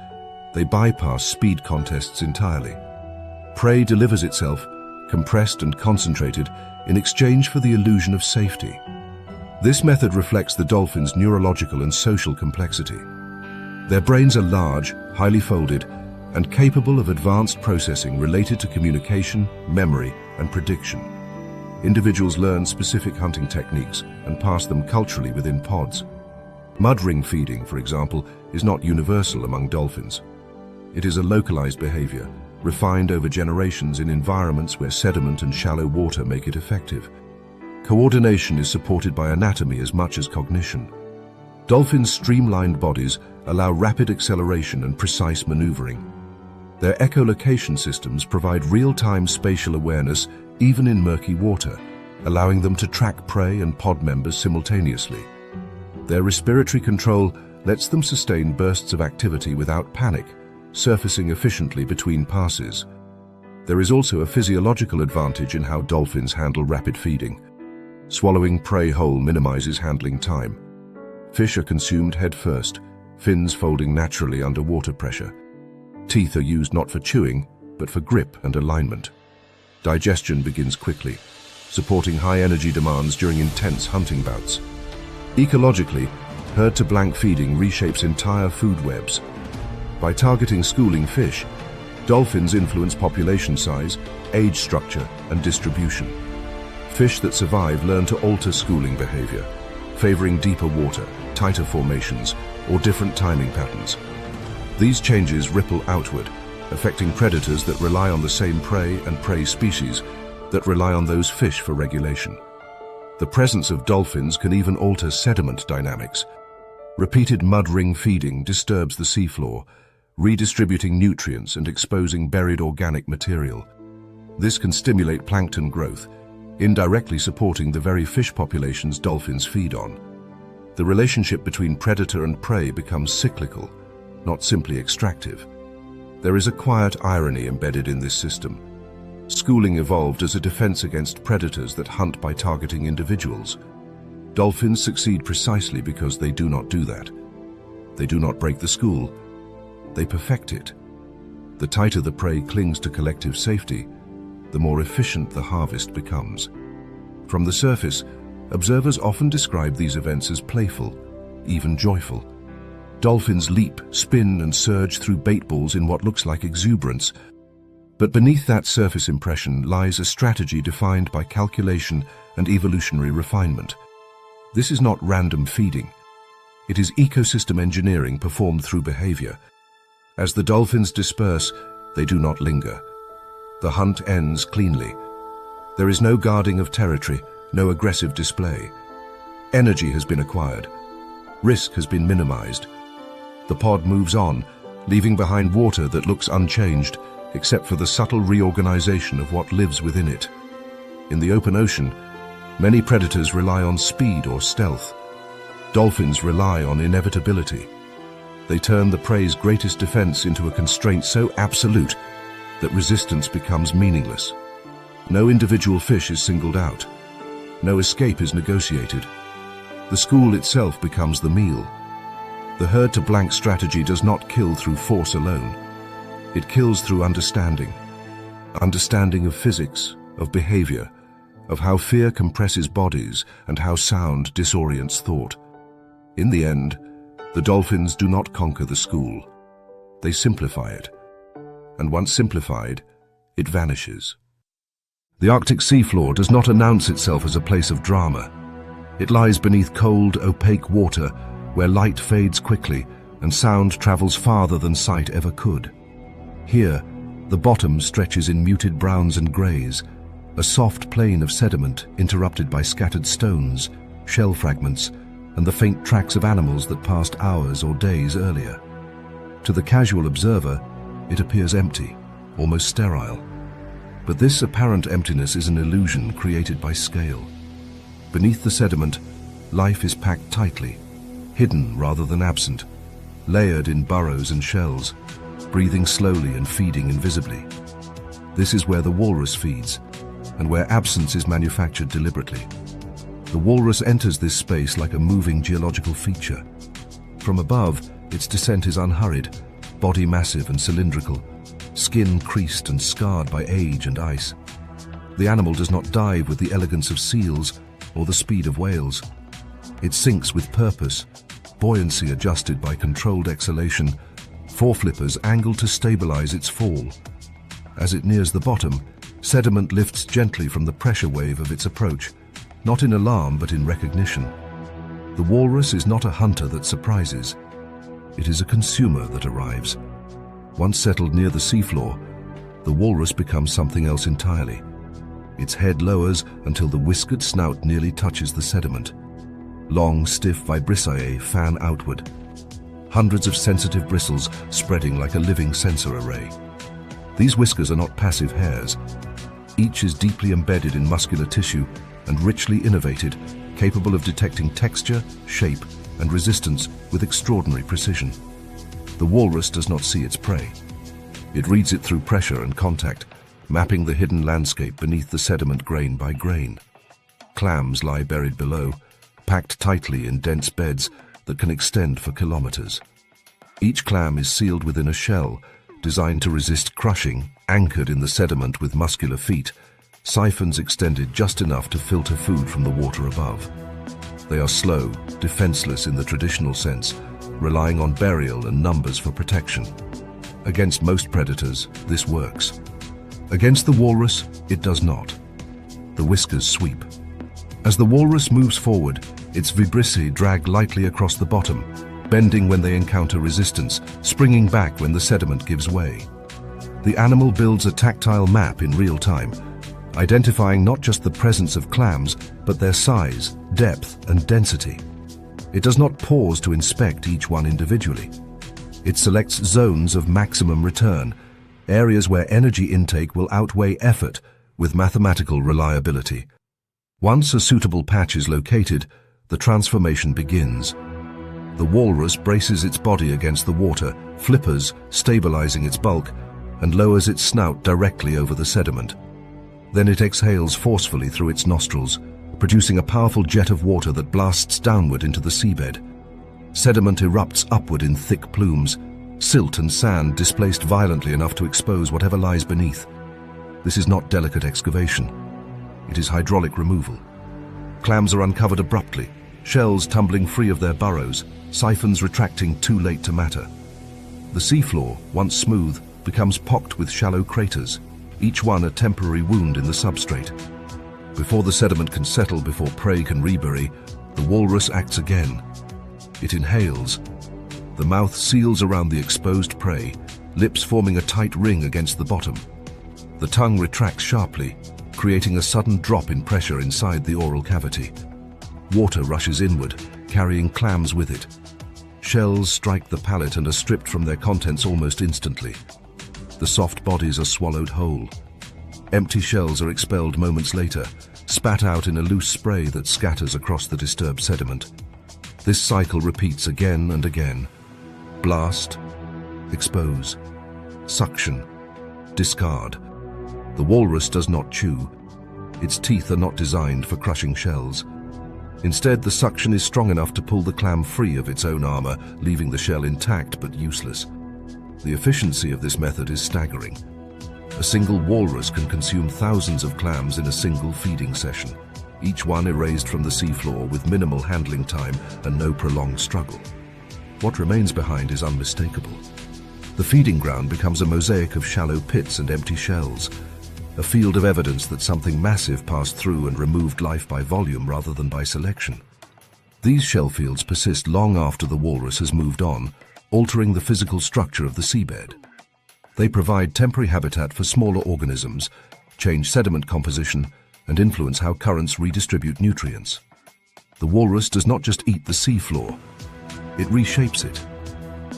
they bypass speed contests entirely. Prey delivers itself, compressed and concentrated, in exchange for the illusion of safety. This method reflects the dolphin's neurological and social complexity. Their brains are large, highly folded, and capable of advanced processing related to communication, memory, and prediction. Individuals learn specific hunting techniques and pass them culturally within pods. Mud ring feeding, for example, is not universal among dolphins. It is a localized behavior, refined over generations in environments where sediment and shallow water make it effective. Coordination is supported by anatomy as much as cognition. Dolphins' streamlined bodies allow rapid acceleration and precise maneuvering. Their echolocation systems provide real-time spatial awareness even in murky water, allowing them to track prey and pod members simultaneously. Their respiratory control lets them sustain bursts of activity without panic, surfacing efficiently between passes. There is also a physiological advantage in how dolphins handle rapid feeding. Swallowing prey whole minimizes handling time. Fish are consumed head first, fins folding naturally under water pressure. Teeth are used not for chewing, but for grip and alignment. Digestion begins quickly, supporting high energy demands during intense hunting bouts. Ecologically, herd-to-blank feeding reshapes entire food webs. By targeting schooling fish, dolphins influence population size, age structure, and distribution. Fish that survive learn to alter schooling behavior, favoring deeper water, tighter formations, or different timing patterns. These changes ripple outward, affecting predators that rely on the same prey and prey species that rely on those fish for regulation. The presence of dolphins can even alter sediment dynamics. Repeated mud ring feeding disturbs the seafloor, redistributing nutrients and exposing buried organic material. This can stimulate plankton growth, indirectly supporting the very fish populations dolphins feed on. The relationship between predator and prey becomes cyclical, not simply extractive. There is a quiet irony embedded in this system. Schooling evolved as a defense against predators that hunt by targeting individuals. Dolphins succeed precisely because they do not do that. They do not break the school. They perfect it. The tighter the prey clings to collective safety, the more efficient the harvest becomes. From the surface, observers often describe these events as playful, even joyful. Dolphins leap, spin, and surge through bait balls in what looks like exuberance. But beneath that surface impression lies a strategy defined by calculation and evolutionary refinement. This is not random feeding. It is ecosystem engineering performed through behavior. As the dolphins disperse, they do not linger. The hunt ends cleanly. There is no guarding of territory, no aggressive display. Energy has been acquired. Risk has been minimized. The pod moves on, leaving behind water that looks unchanged, except for the subtle reorganization of what lives within it. In the open ocean, many predators rely on speed or stealth. Dolphins rely on inevitability. They turn the prey's greatest defense into a constraint so absolute that resistance becomes meaningless. No individual fish is singled out. No escape is negotiated. The school itself becomes the meal. The herd-to-blank strategy does not kill through force alone. It kills through understanding. Understanding of physics, of behavior, of how fear compresses bodies and how sound disorients thought. In the end, the dolphins do not conquer the school. They simplify it. And once simplified, it vanishes. The Arctic seafloor does not announce itself as a place of drama. It lies beneath cold, opaque water where light fades quickly and sound travels farther than sight ever could. Here, the bottom stretches in muted browns and greys, a soft plain of sediment interrupted by scattered stones, shell fragments, and the faint tracks of animals that passed hours or days earlier. To the casual observer, it appears empty, almost sterile. But this apparent emptiness is an illusion created by scale. Beneath the sediment, life is packed tightly, hidden rather than absent, layered in burrows and shells, breathing slowly and feeding invisibly. This is where the walrus feeds, and where absence is manufactured deliberately. The walrus enters this space like a moving geological feature. From above, its descent is unhurried, body massive and cylindrical, skin creased and scarred by age and ice. The animal does not dive with the elegance of seals or the speed of whales. It sinks with purpose, buoyancy adjusted by controlled exhalation, foreflippers angled to stabilize its fall. As it nears the bottom, sediment lifts gently from the pressure wave of its approach, not in alarm but in recognition. The walrus is not a hunter that surprises. It is a consumer that arrives. Once settled near the seafloor, the walrus becomes something else entirely. Its head lowers until the whiskered snout nearly touches the sediment. Long, stiff vibrissae fan outward, hundreds of sensitive bristles spreading like a living sensor array. These whiskers are not passive hairs. Each is deeply embedded in muscular tissue and richly innervated, capable of detecting texture, shape, and resistance with extraordinary precision. The walrus does not see its prey. It reads it through pressure and contact, mapping the hidden landscape beneath the sediment grain by grain. Clams lie buried below, packed tightly in dense beds that can extend for kilometers. Each clam is sealed within a shell, designed to resist crushing, anchored in the sediment with muscular feet, siphons extended just enough to filter food from the water above. They are slow, defenseless in the traditional sense, relying on burial and numbers for protection. Against most predators, this works. Against the walrus, it does not. The whiskers sweep. As the walrus moves forward, its vibrissae drag lightly across the bottom, bending when they encounter resistance, springing back when the sediment gives way. The animal builds a tactile map in real time, identifying not just the presence of clams, but their size, depth, and density. It does not pause to inspect each one individually. It selects zones of maximum return, areas where energy intake will outweigh effort with mathematical reliability. Once a suitable patch is located, the transformation begins. The walrus braces its body against the water, flippers, stabilizing its bulk, and lowers its snout directly over the sediment. Then it exhales forcefully through its nostrils, producing a powerful jet of water that blasts downward into the seabed. Sediment erupts upward in thick plumes, silt and sand displaced violently enough to expose whatever lies beneath. This is not delicate excavation. It is hydraulic removal. Clams are uncovered abruptly, shells tumbling free of their burrows, siphons retracting too late to matter. The seafloor, once smooth, becomes pocked with shallow craters, each one a temporary wound in the substrate. Before the sediment can settle, before prey can rebury, the walrus acts again. It inhales. The mouth seals around the exposed prey, lips forming a tight ring against the bottom. The tongue retracts sharply, creating a sudden drop in pressure inside the oral cavity. Water rushes inward, carrying clams with it. Shells strike the palate and are stripped from their contents almost instantly. The soft bodies are swallowed whole. Empty shells are expelled moments later, spat out in a loose spray that scatters across the disturbed sediment. This cycle repeats again and again. Blast, expose, suction, discard. The walrus does not chew. Its teeth are not designed for crushing shells. Instead, the suction is strong enough to pull the clam free of its own armor, leaving the shell intact but useless. The efficiency of this method is staggering. A single walrus can consume thousands of clams in a single feeding session, each one erased from the seafloor with minimal handling time and no prolonged struggle. What remains behind is unmistakable. The feeding ground becomes a mosaic of shallow pits and empty shells, a field of evidence that something massive passed through and removed life by volume rather than by selection. These shell fields persist long after the walrus has moved on, altering the physical structure of the seabed. They provide temporary habitat for smaller organisms, change sediment composition, and influence how currents redistribute nutrients. The walrus does not just eat the seafloor, it reshapes it.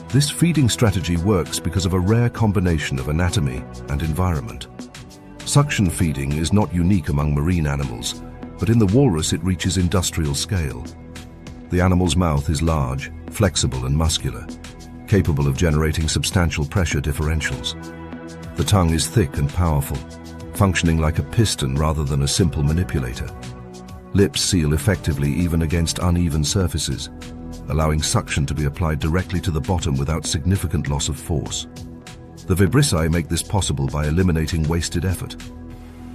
This feeding strategy works because of a rare combination of anatomy and environment. Suction feeding is not unique among marine animals, but in the walrus it reaches industrial scale. The animal's mouth is large, flexible and muscular, capable of generating substantial pressure differentials. The tongue is thick and powerful, functioning like a piston rather than a simple manipulator. Lips seal effectively even against uneven surfaces, allowing suction to be applied directly to the bottom without significant loss of force. The vibrissae make this possible by eliminating wasted effort.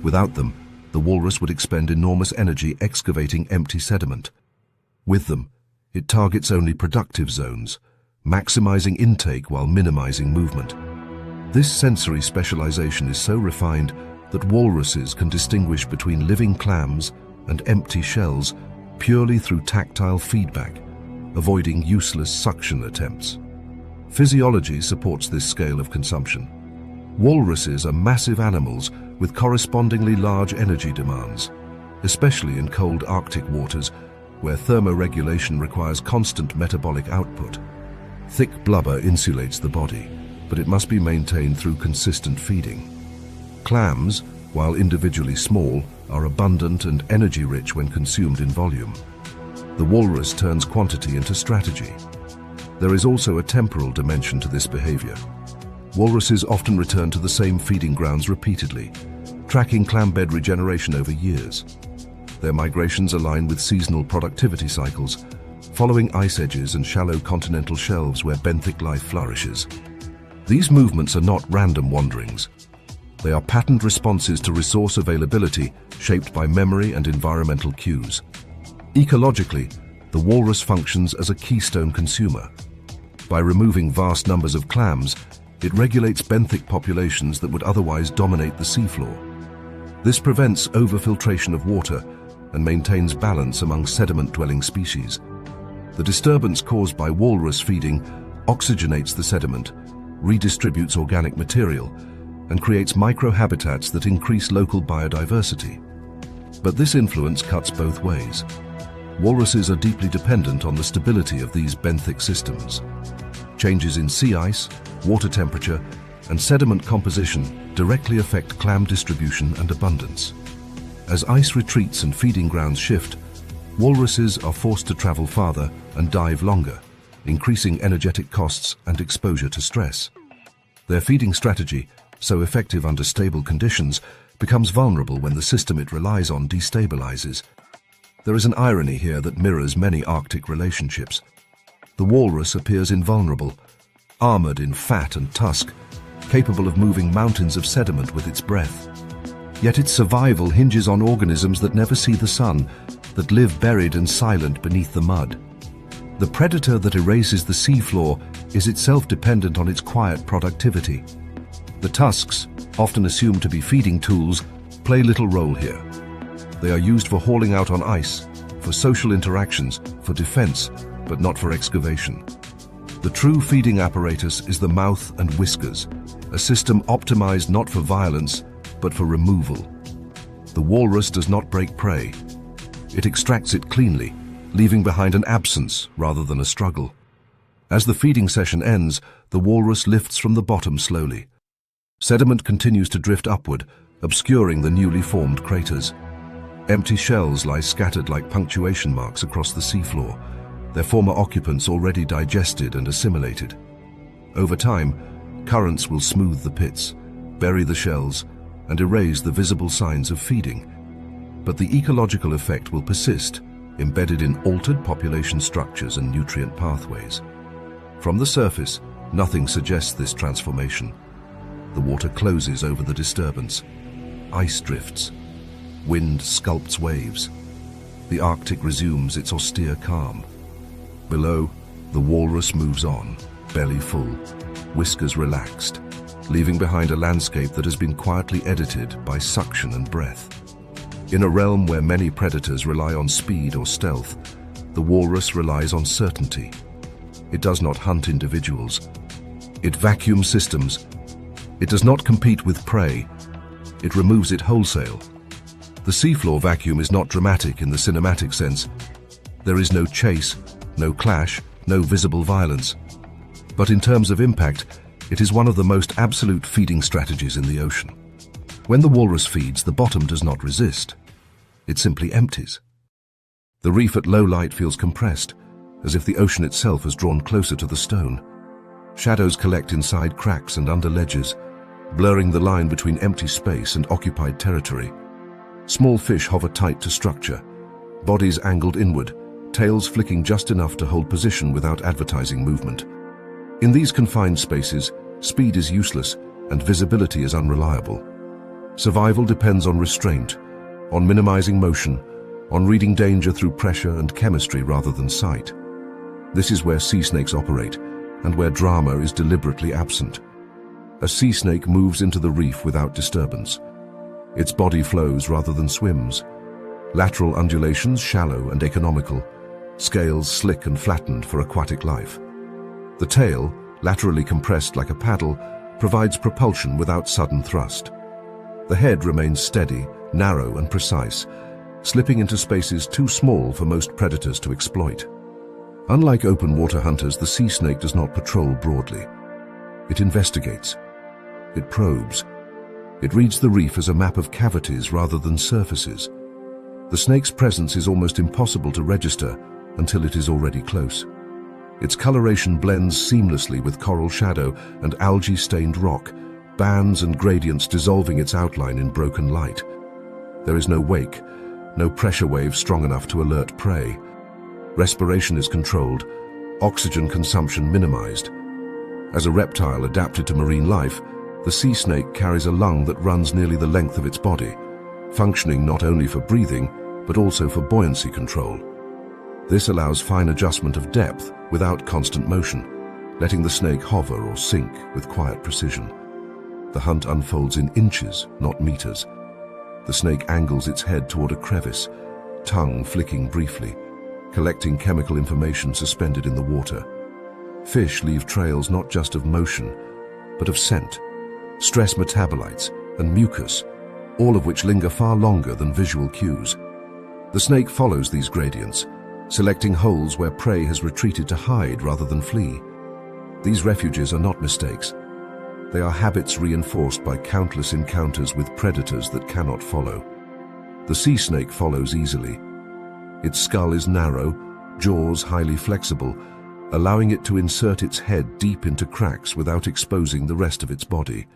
Without them, the walrus would expend enormous energy excavating empty sediment. With them, it targets only productive zones, maximizing intake while minimizing movement. This sensory specialization is so refined that walruses can distinguish between living clams and empty shells purely through tactile feedback, avoiding useless suction attempts. Physiology supports this scale of consumption. Walruses are massive animals with correspondingly large energy demands, especially in cold Arctic waters where thermoregulation requires constant metabolic output. Thick blubber insulates the body, but it must be maintained through consistent feeding. Clams, while individually small, are abundant and energy-rich when consumed in volume. The walrus turns quantity into strategy. There is also a temporal dimension to this behavior. Walruses often return to the same feeding grounds repeatedly, tracking clam bed regeneration over years. Their migrations align with seasonal productivity cycles, following ice edges and shallow continental shelves where benthic life flourishes. These movements are not random wanderings. They are patterned responses to resource availability shaped by memory and environmental cues. Ecologically, the walrus functions as a keystone consumer. By removing vast numbers of clams, it regulates benthic populations that would otherwise dominate the seafloor. This prevents overfiltration of water and maintains balance among sediment-dwelling species. The disturbance caused by walrus feeding oxygenates the sediment, redistributes organic material, and creates microhabitats that increase local biodiversity. But this influence cuts both ways. Walruses are deeply dependent on the stability of these benthic systems. Changes in sea ice, water temperature, and sediment composition directly affect clam distribution and abundance. As ice retreats and feeding grounds shift, walruses are forced to travel farther and dive longer, increasing energetic costs and exposure to stress. Their feeding strategy, so effective under stable conditions, becomes vulnerable when the system it relies on destabilizes. There is an irony here that mirrors many Arctic relationships. The walrus appears invulnerable, armored in fat and tusk, capable of moving mountains of sediment with its breath. Yet its survival hinges on organisms that never see the sun, that live buried and silent beneath the mud. The predator that erases the seafloor is itself dependent on its quiet productivity. The tusks, often assumed to be feeding tools, play little role here. They are used for hauling out on ice, for social interactions, for defense, but not for excavation. The true feeding apparatus is the mouth and whiskers, a system optimized not for violence, but for removal. The walrus does not break prey. It extracts it cleanly, leaving behind an absence rather than a struggle. As the feeding session ends, the walrus lifts from the bottom slowly. Sediment continues to drift upward, obscuring the newly formed craters. Empty shells lie scattered like punctuation marks across the seafloor, their former occupants already digested and assimilated. Over time, currents will smooth the pits, bury the shells, and erase the visible signs of feeding. but the ecological effect will persist, embedded in altered population structures and nutrient pathways. From the surface, nothing suggests this transformation. The water closes over the disturbance. Ice drifts. Wind sculpts waves. The Arctic resumes its austere calm. Below, the walrus moves on, belly full, whiskers relaxed, leaving behind a landscape that has been quietly edited by suction and breath. In a realm where many predators rely on speed or stealth, the walrus relies on certainty. It does not hunt individuals. It vacuums systems. It does not compete with prey. It removes it wholesale. The seafloor vacuum is not dramatic in the cinematic sense. There is no chase, no clash, no visible violence. But in terms of impact, it is one of the most absolute feeding strategies in the ocean. When the walrus feeds, the bottom does not resist. It simply empties. The reef at low light feels compressed, as if the ocean itself has drawn closer to the stone. Shadows collect inside cracks and under ledges, blurring the line between empty space and occupied territory. Small fish hover tight to structure, bodies angled inward, tails flicking just enough to hold position without advertising movement. In these confined spaces, speed is useless and visibility is unreliable. Survival depends on restraint, on minimizing motion, on reading danger through pressure and chemistry rather than sight. This is where sea snakes operate, and where drama is deliberately absent. A sea snake moves into the reef without disturbance. Its body flows rather than swims. Lateral undulations shallow and economical, scales slick and flattened for aquatic life. The tail, laterally compressed like a paddle, provides propulsion without sudden thrust. The head remains steady, narrow and precise, slipping into spaces too small for most predators to exploit. Unlike open water hunters, the sea snake does not patrol broadly. It investigates. It probes. It reads the reef as a map of cavities rather than surfaces. The snake's presence is almost impossible to register until it is already close. Its coloration blends seamlessly with coral shadow and algae-stained rock, bands and gradients dissolving its outline in broken light. There is no wake, no pressure wave strong enough to alert prey. Respiration is controlled, oxygen consumption minimized. As a reptile adapted to marine life, the sea snake carries a lung that runs nearly the length of its body, functioning not only for breathing, but also for buoyancy control. This allows fine adjustment of depth without constant motion, letting the snake hover or sink with quiet precision. The hunt unfolds in inches, not meters. The snake angles its head toward a crevice, tongue flicking briefly, collecting chemical information suspended in the water. Fish leave trails not just of motion, but of scent, stress metabolites, and mucus, all of which linger far longer than visual cues. The snake follows these gradients, selecting holes where prey has retreated to hide rather than flee. These refuges are not mistakes. They are habits reinforced by countless encounters with predators that cannot follow. The sea snake follows easily. Its skull is narrow, jaws highly flexible, allowing it to insert its head deep into cracks without exposing the rest of its body.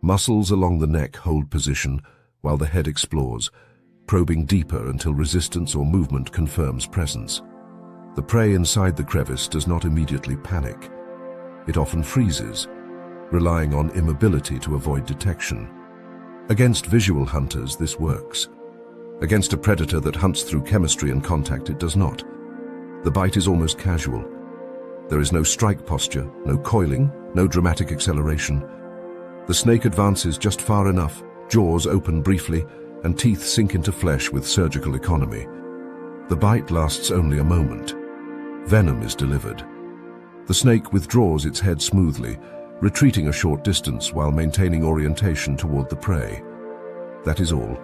Muscles along the neck hold position while the head explores, probing deeper until resistance or movement confirms presence. The prey inside the crevice does not immediately panic. It often freezes, relying on immobility to avoid detection. Against visual hunters, this works. Against a predator that hunts through chemistry and contact, it does not. The bite is almost casual. There is no strike posture, no coiling, no dramatic acceleration. The snake advances just far enough, jaws open briefly, and teeth sink into flesh with surgical economy. The bite lasts only a moment. Venom is delivered. The snake withdraws its head smoothly, retreating a short distance while maintaining orientation toward the prey. That is all.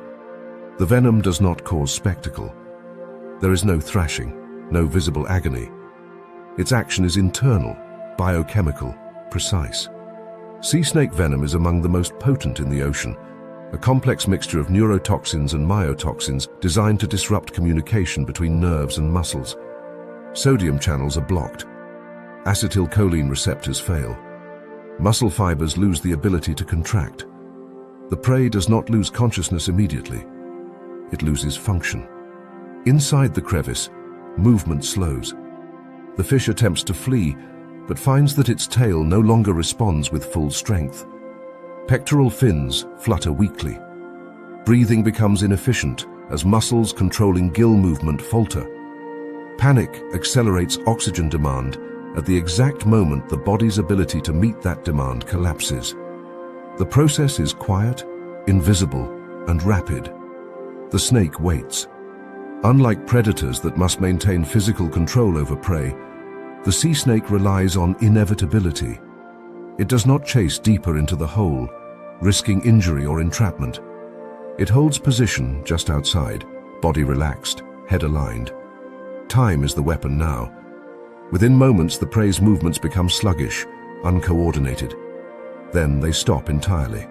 The venom does not cause spectacle. There is no thrashing, no visible agony. Its action is internal, biochemical, precise. Sea snake venom is among the most potent in the ocean, a complex mixture of neurotoxins and myotoxins designed to disrupt communication between nerves and muscles. Sodium channels are blocked. Acetylcholine receptors fail. Muscle fibers lose the ability to contract. The prey does not lose consciousness immediately. it loses function. Inside the crevice, movement slows. The fish attempts to flee, but finds that its tail no longer responds with full strength. Pectoral fins flutter weakly. Breathing becomes inefficient as muscles controlling gill movement falter. Panic accelerates oxygen demand at the exact moment the body's ability to meet that demand collapses. The process is quiet, invisible, and rapid. The snake waits. Unlike predators that must maintain physical control over prey, the sea snake relies on inevitability. It does not chase deeper into the hole, risking injury or entrapment. It holds position just outside, body relaxed, head aligned. Time is the weapon now. Within moments, the prey's movements become sluggish, uncoordinated. Then they stop entirely.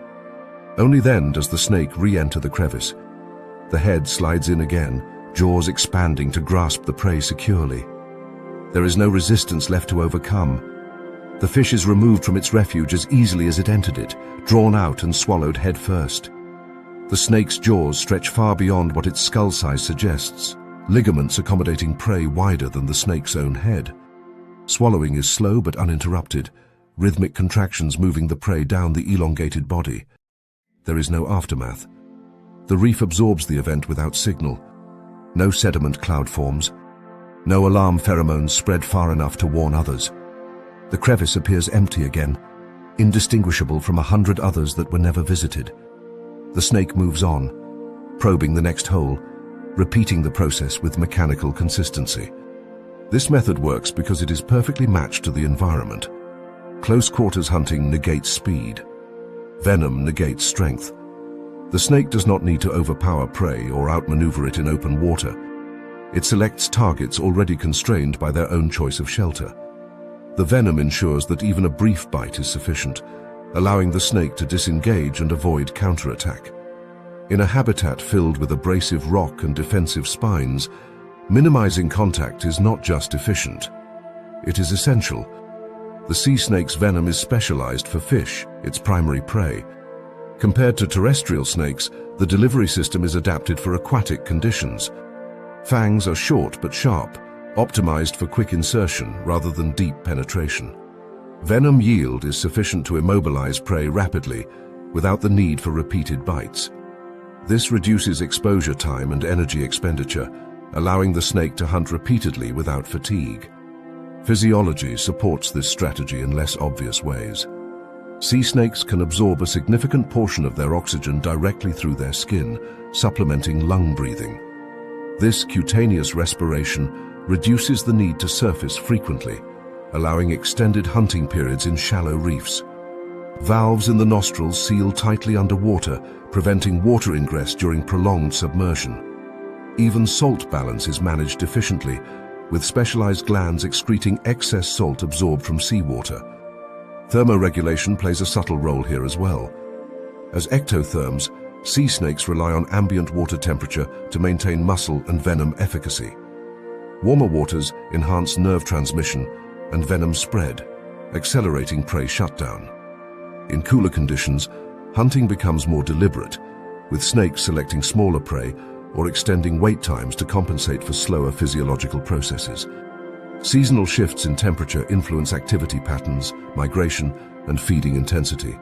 Only then does the snake re-enter the crevice. The head slides in again, jaws expanding to grasp the prey securely. There is no resistance left to overcome. The fish is removed from its refuge as easily as it entered it, drawn out and swallowed head first. The snake's jaws stretch far beyond what its skull size suggests, ligaments accommodating prey wider than the snake's own head. Swallowing is slow but uninterrupted, rhythmic contractions moving the prey down the elongated body. There is no aftermath. The reef absorbs the event without signal. No sediment cloud forms. No alarm pheromones spread far enough to warn others. The crevice appears empty again, indistinguishable from 100 others that were never visited. The snake moves on, probing the next hole, repeating the process with mechanical consistency. This method works because it is perfectly matched to the environment. Close quarters hunting negates speed. Venom negates strength. The snake does not need to overpower prey or outmaneuver it in open water. It selects targets already constrained by their own choice of shelter. The venom ensures that even a brief bite is sufficient, allowing the snake to disengage and avoid counterattack. In a habitat filled with abrasive rock and defensive spines, minimizing contact is not just efficient. It is essential. The sea snake's venom is specialized for fish, its primary prey. Compared to terrestrial snakes, the delivery system is adapted for aquatic conditions. Fangs are short but sharp, optimized for quick insertion rather than deep penetration. Venom yield is sufficient to immobilize prey rapidly, without the need for repeated bites. This reduces exposure time and energy expenditure, allowing the snake to hunt repeatedly without fatigue. Physiology supports this strategy in less obvious ways. Sea snakes can absorb a significant portion of their oxygen directly through their skin, supplementing lung breathing. This cutaneous respiration reduces the need to surface frequently, allowing extended hunting periods in shallow reefs. Valves in the nostrils seal tightly underwater, preventing water ingress during prolonged submersion. Even salt balance is managed efficiently, with specialized glands excreting excess salt absorbed from seawater. Thermoregulation plays a subtle role here as well. As ectotherms, sea snakes rely on ambient water temperature to maintain muscle and venom efficacy. Warmer waters enhance nerve transmission and venom spread, accelerating prey shutdown. In cooler conditions, hunting becomes more deliberate, with snakes selecting smaller prey or extending wait times to compensate for slower physiological processes. Seasonal shifts in temperature influence activity patterns, migration, and feeding intensity.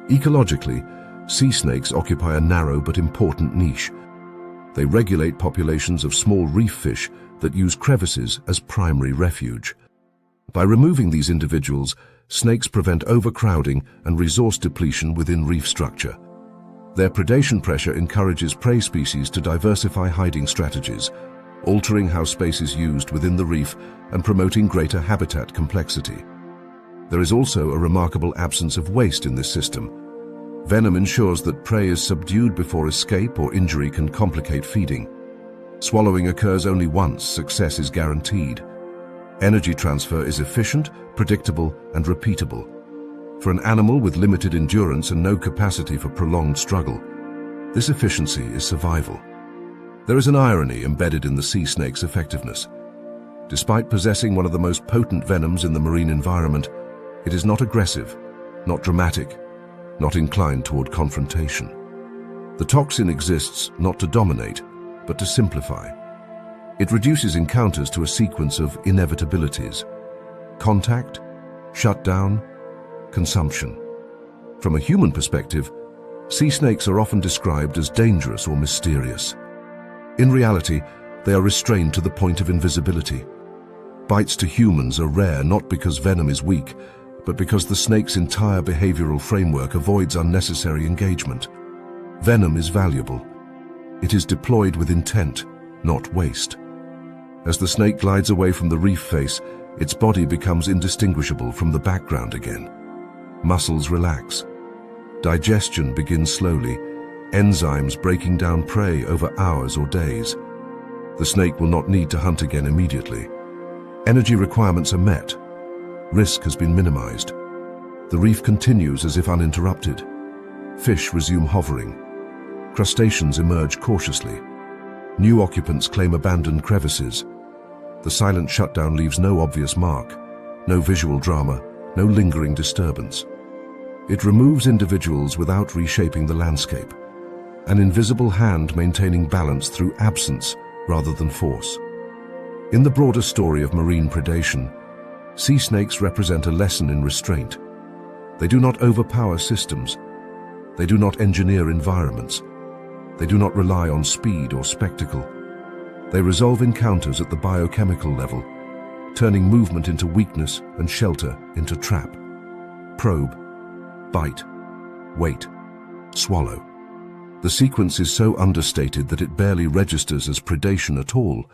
Ecologically, sea snakes occupy a narrow but important niche. They regulate populations of small reef fish that use crevices as primary refuge. By removing these individuals, snakes prevent overcrowding and resource depletion within reef structure. Their predation pressure encourages prey species to diversify hiding strategies, altering how space is used within the reef and promoting greater habitat complexity. There is also a remarkable absence of waste in this system. Venom ensures that prey is subdued before escape or injury can complicate feeding. Swallowing occurs only once, success is guaranteed. Energy transfer is efficient, predictable, and repeatable. For an animal with limited endurance and no capacity for prolonged struggle, this efficiency is survival. There is an irony embedded in the sea snake's effectiveness. Despite possessing one of the most potent venoms in the marine environment, it is not aggressive, not dramatic, not inclined toward confrontation. The toxin exists not to dominate, but to simplify. It reduces encounters to a sequence of inevitabilities: contact, shutdown, consumption. From a human perspective, sea snakes are often described as dangerous or mysterious. In reality, they are restrained to the point of invisibility. Bites to humans are rare not because venom is weak, but because the snake's entire behavioral framework avoids unnecessary engagement. Venom is valuable. It is deployed with intent, not waste. As the snake glides away from the reef face, its body becomes indistinguishable from the background again. Muscles relax. Digestion begins slowly, enzymes breaking down prey over hours or days. The snake will not need to hunt again immediately. Energy requirements are met. Risk has been minimized. The reef continues as if uninterrupted. Fish resume hovering. Crustaceans emerge cautiously. New occupants claim abandoned crevices. The silent shutdown leaves no obvious mark, no visual drama, no lingering disturbance. It removes individuals without reshaping the landscape. An invisible hand maintaining balance through absence rather than force. In the broader story of marine predation, sea snakes represent a lesson in restraint. They do not overpower systems. They do not engineer environments. They do not rely on speed or spectacle. They resolve encounters at the biochemical level, turning movement into weakness and shelter into trap. Probe, bite, wait, swallow. The sequence is so understated that it barely registers as predation at all,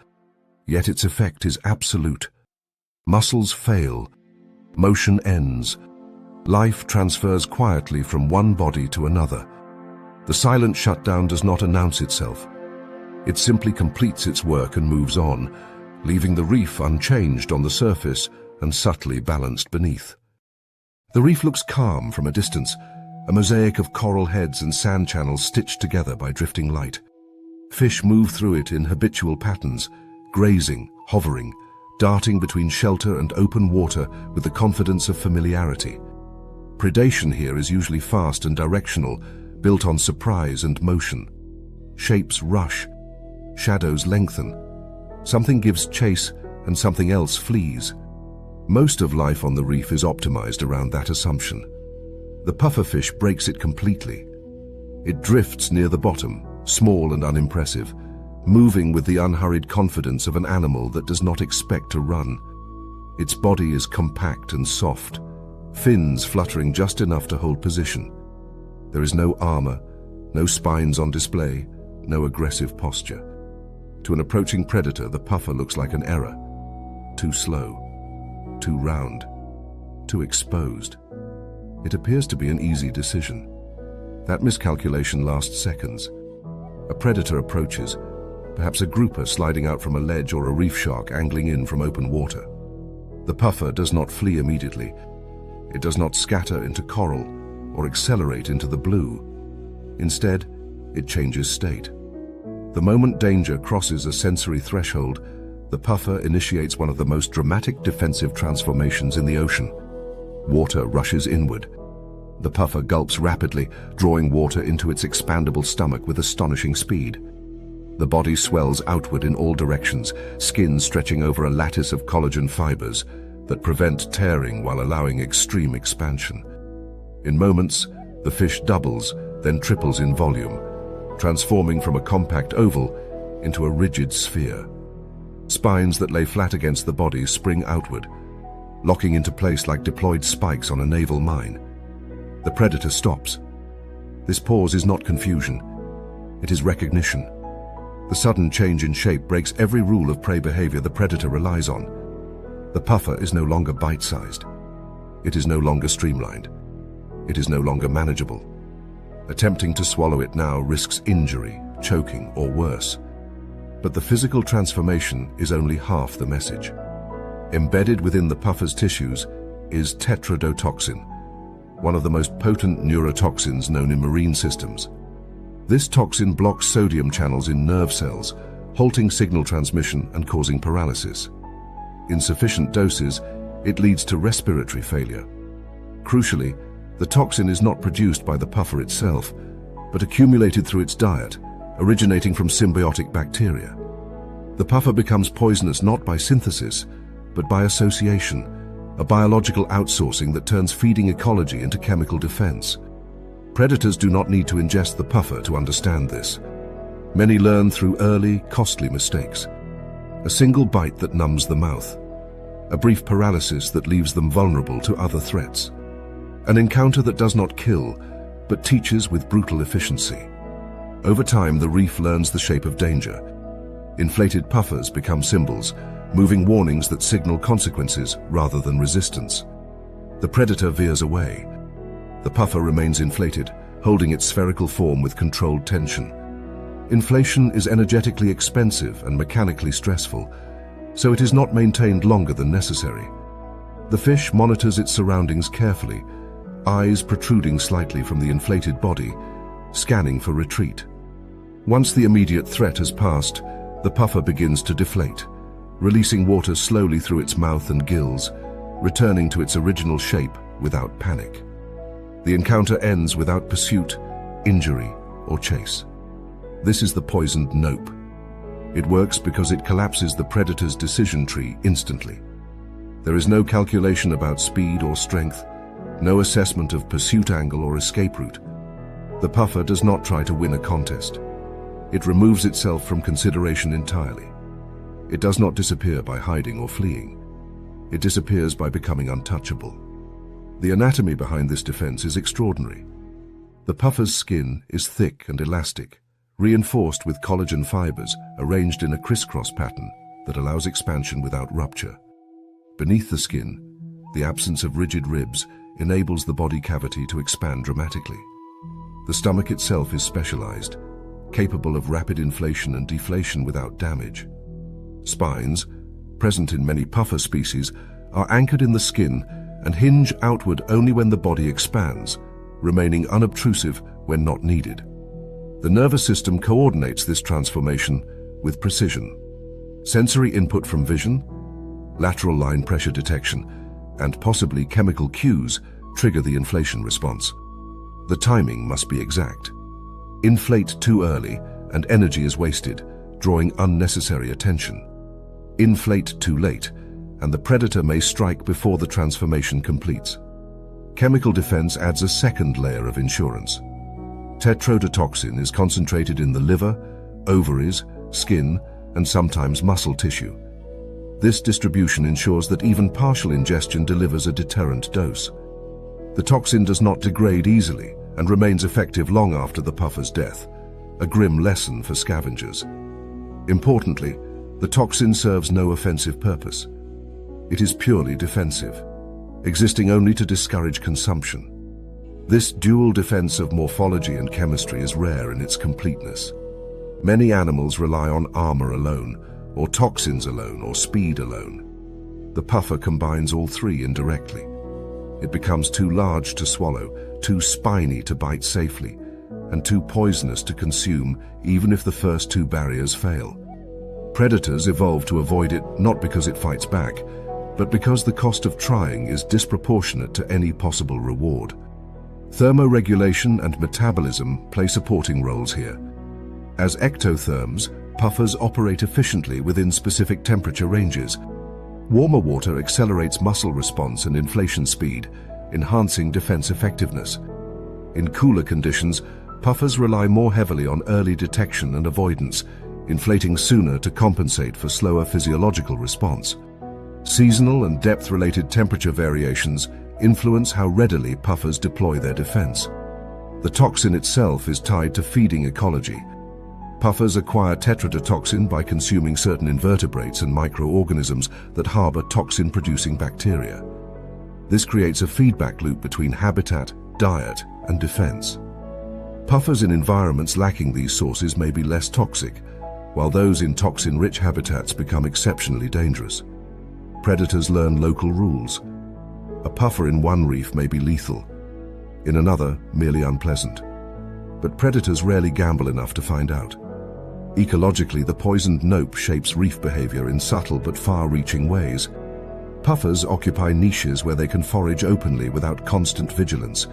yet its effect is absolute. Muscles fail, motion ends, life transfers quietly from one body to another. The silent shutdown does not announce itself. It simply completes its work and moves on, leaving the reef unchanged on the surface and subtly balanced beneath. The reef looks calm from a distance, a mosaic of coral heads and sand channels stitched together by drifting light. Fish move through it in habitual patterns, grazing, hovering, darting between shelter and open water with the confidence of familiarity. Predation here is usually fast and directional, built on surprise and motion. Shapes rush, shadows lengthen. Something gives chase and something else flees. Most of life on the reef is optimized around that assumption. The pufferfish breaks it completely. It drifts near the bottom, small and unimpressive, moving with the unhurried confidence of an animal that does not expect to run. Its body is compact and soft, fins fluttering just enough to hold position. There is no armor, no spines on display, no aggressive posture. To an approaching predator, the puffer looks like an error. Too slow, too round, too exposed. It appears to be an easy decision. That miscalculation lasts seconds. A predator approaches, perhaps a grouper sliding out from a ledge or a reef shark angling in from open water. The puffer does not flee immediately. It does not scatter into coral or accelerate into the blue. Instead, it changes state. The moment danger crosses a sensory threshold, the puffer initiates one of the most dramatic defensive transformations in the ocean. Water rushes inward. The puffer gulps rapidly, drawing water into its expandable stomach with astonishing speed. The body swells outward in all directions, skin stretching over a lattice of collagen fibers that prevent tearing while allowing extreme expansion. In moments, the fish doubles, then triples in volume, transforming from a compact oval into a rigid sphere. Spines that lay flat against the body spring outward, locking into place like deployed spikes on a naval mine. The predator stops. This pause is not confusion. It is recognition. The sudden change in shape breaks every rule of prey behavior the predator relies on. The puffer is no longer bite-sized. It is no longer streamlined. It is no longer manageable. Attempting to swallow it now risks injury, choking, or worse. But the physical transformation is only half the message. Embedded within the puffer's tissues is tetrodotoxin, one of the most potent neurotoxins known in marine systems. This toxin blocks sodium channels in nerve cells, halting signal transmission and causing paralysis. In sufficient doses, it leads to respiratory failure. Crucially, the toxin is not produced by the puffer itself, but accumulated through its diet, originating from symbiotic bacteria. The puffer becomes poisonous not by synthesis, but by association, a biological outsourcing that turns feeding ecology into chemical defense. Predators do not need to ingest the puffer to understand this. Many learn through early, costly mistakes. A single bite that numbs the mouth. A brief paralysis that leaves them vulnerable to other threats. An encounter that does not kill, but teaches with brutal efficiency. Over time, the reef learns the shape of danger. Inflated puffers become symbols, moving warnings that signal consequences rather than resistance. The predator veers away. The puffer remains inflated, holding its spherical form with controlled tension. Inflation is energetically expensive and mechanically stressful, so it is not maintained longer than necessary. The fish monitors its surroundings carefully, eyes protruding slightly from the inflated body, scanning for retreat. Once the immediate threat has passed, the puffer begins to deflate, releasing water slowly through its mouth and gills, returning to its original shape without panic. The encounter ends without pursuit, injury, or chase. This is the poisoned nope. It works because it collapses the predator's decision tree instantly. There is no calculation about speed or strength, no assessment of pursuit angle or escape route. The puffer does not try to win a contest. It removes itself from consideration entirely. It does not disappear by hiding or fleeing. It disappears by becoming untouchable. The anatomy behind this defense is extraordinary. The puffer's skin is thick and elastic, reinforced with collagen fibers arranged in a crisscross pattern that allows expansion without rupture. Beneath the skin, the absence of rigid ribs enables the body cavity to expand dramatically. The stomach itself is specialized, capable of rapid inflation and deflation without damage. Spines, present in many puffer species, are anchored in the skin and hinge outward only when the body expands, remaining unobtrusive when not needed. The nervous system coordinates this transformation with precision. Sensory input from vision, lateral line pressure detection, and possibly chemical cues trigger the inflation response. The timing must be exact. Inflate too early and energy is wasted, drawing unnecessary attention. Inflate too late, and the predator may strike before the transformation completes. Chemical defense adds a second layer of insurance. Tetrodotoxin is concentrated in the liver, ovaries, skin, and sometimes muscle tissue. This distribution ensures that even partial ingestion delivers a deterrent dose. The toxin does not degrade easily and remains effective long after the puffer's death, a grim lesson for scavengers. Importantly, the toxin serves no offensive purpose. It is purely defensive, existing only to discourage consumption. This dual defense of morphology and chemistry is rare in its completeness. Many animals rely on armor alone, or toxins alone, or speed alone. The puffer combines all three indirectly. It becomes too large to swallow, too spiny to bite safely, and too poisonous to consume even if the first two barriers fail. Predators evolve to avoid it not because it fights back, but because the cost of trying is disproportionate to any possible reward. Thermoregulation and metabolism play supporting roles here. As ectotherms, puffers operate efficiently within specific temperature ranges. Warmer water accelerates muscle response and inflation speed, enhancing defense effectiveness. In cooler conditions, puffers rely more heavily on early detection and avoidance, inflating sooner to compensate for slower physiological response. Seasonal and depth-related temperature variations influence how readily puffers deploy their defense. The toxin itself is tied to feeding ecology. Puffers acquire tetrodotoxin by consuming certain invertebrates and microorganisms that harbor toxin-producing bacteria. This creates a feedback loop between habitat, diet, and defense. Puffers in environments lacking these sources may be less toxic, while those in toxin-rich habitats become exceptionally dangerous. Predators learn local rules. A puffer in one reef may be lethal, in another merely unpleasant. But predators rarely gamble enough to find out. Ecologically, the poisoned nope shapes reef behavior in subtle but far-reaching ways. Puffers occupy niches where they can forage openly without constant vigilance.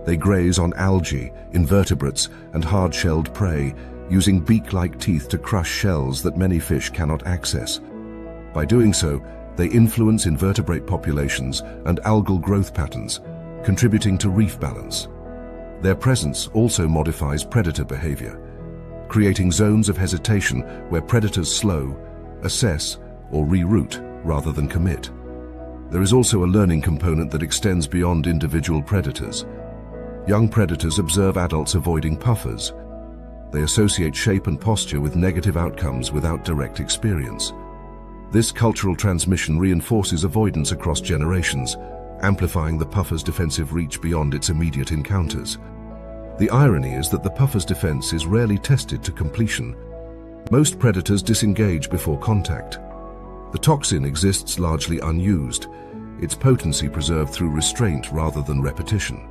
They graze on algae, invertebrates, and hard-shelled prey, using beak-like teeth to crush shells that many fish cannot access. By doing so, they influence invertebrate populations and algal growth patterns, contributing to reef balance. Their presence also modifies predator behavior, creating zones of hesitation where predators slow, assess, or reroute rather than commit. There is also a learning component that extends beyond individual predators. Young predators observe adults avoiding puffers. They associate shape and posture with negative outcomes without direct experience. This cultural transmission reinforces avoidance across generations, amplifying the puffer's defensive reach beyond its immediate encounters. The irony is that the puffer's defense is rarely tested to completion. Most predators disengage before contact. The toxin exists largely unused, its potency preserved through restraint rather than repetition.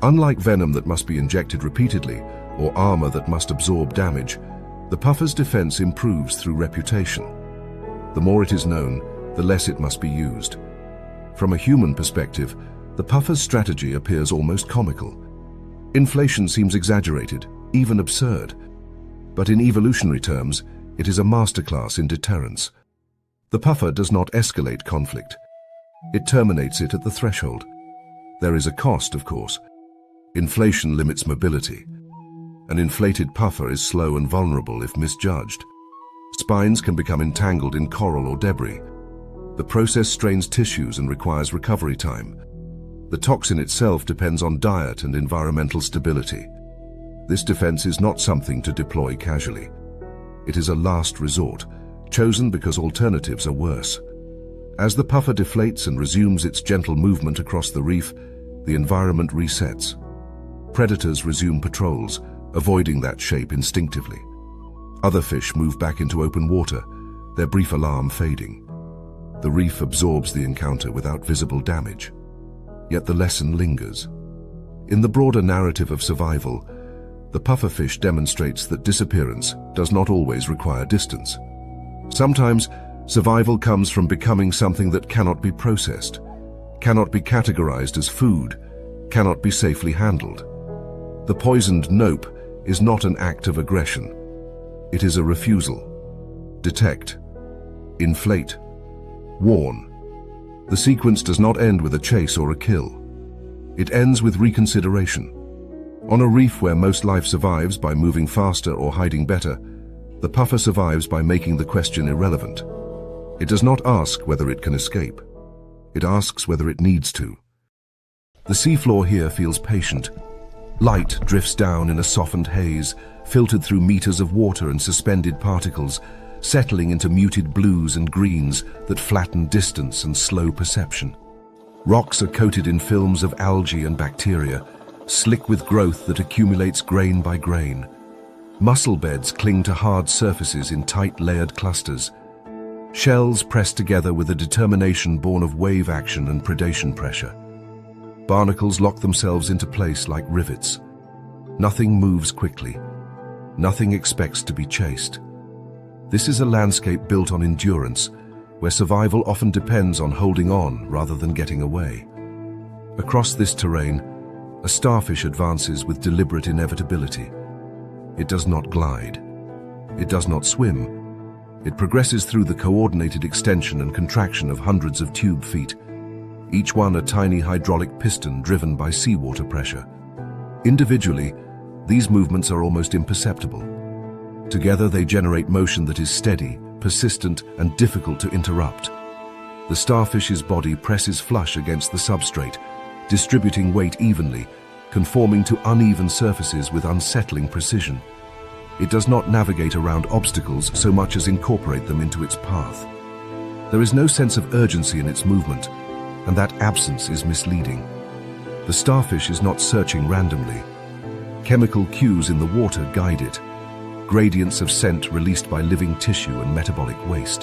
Unlike venom that must be injected repeatedly, or armor that must absorb damage, the puffer's defense improves through reputation. The more it is known, the less it must be used. From a human perspective, the puffer's strategy appears almost comical. Inflation seems exaggerated, even absurd. But in evolutionary terms, it is a masterclass in deterrence. The puffer does not escalate conflict. It terminates it at the threshold. There is a cost, of course. Inflation limits mobility. An inflated puffer is slow and vulnerable if misjudged. Spines can become entangled in coral or debris. The process strains tissues and requires recovery time. The toxin itself depends on diet and environmental stability. This defense is not something to deploy casually. It is a last resort, chosen because alternatives are worse. As the puffer deflates and resumes its gentle movement across the reef, the environment resets. Predators resume patrols, avoiding that shape instinctively. Other fish move back into open water, their brief alarm fading. The reef absorbs the encounter without visible damage. Yet the lesson lingers. In the broader narrative of survival, the pufferfish demonstrates that disappearance does not always require distance. Sometimes, survival comes from becoming something that cannot be processed, cannot be categorized as food, cannot be safely handled. The poisoned nope is not an act of aggression. It is a refusal. Detect. Inflate. Warn. The sequence does not end with a chase or a kill. It ends with reconsideration. On a reef where most life survives by moving faster or hiding better, the puffer survives by making the question irrelevant. It does not ask whether it can escape. It asks whether it needs to. The seafloor here feels patient. Light drifts down in a softened haze, filtered through meters of water and suspended particles, settling into muted blues and greens that flatten distance and slow perception. Rocks are coated in films of algae and bacteria, slick with growth that accumulates grain by grain. Mussel beds cling to hard surfaces in tight layered clusters. Shells press together with a determination born of wave action and predation pressure. Barnacles lock themselves into place like rivets. Nothing moves quickly. Nothing expects to be chased. This is a landscape built on endurance, where survival often depends on holding on rather than getting away. Across this terrain, a starfish advances with deliberate inevitability. It does not glide. It does not swim. It progresses through the coordinated extension and contraction of hundreds of tube feet, each one a tiny hydraulic piston driven by seawater pressure. Individually, these movements are almost imperceptible. Together they generate motion that is steady, persistent, and difficult to interrupt. The starfish's body presses flush against the substrate, distributing weight evenly, conforming to uneven surfaces with unsettling precision. It does not navigate around obstacles so much as incorporate them into its path. There is no sense of urgency in its movement, and that absence is misleading. The starfish is not searching randomly. Chemical cues in the water guide it, gradients of scent released by living tissue and metabolic waste.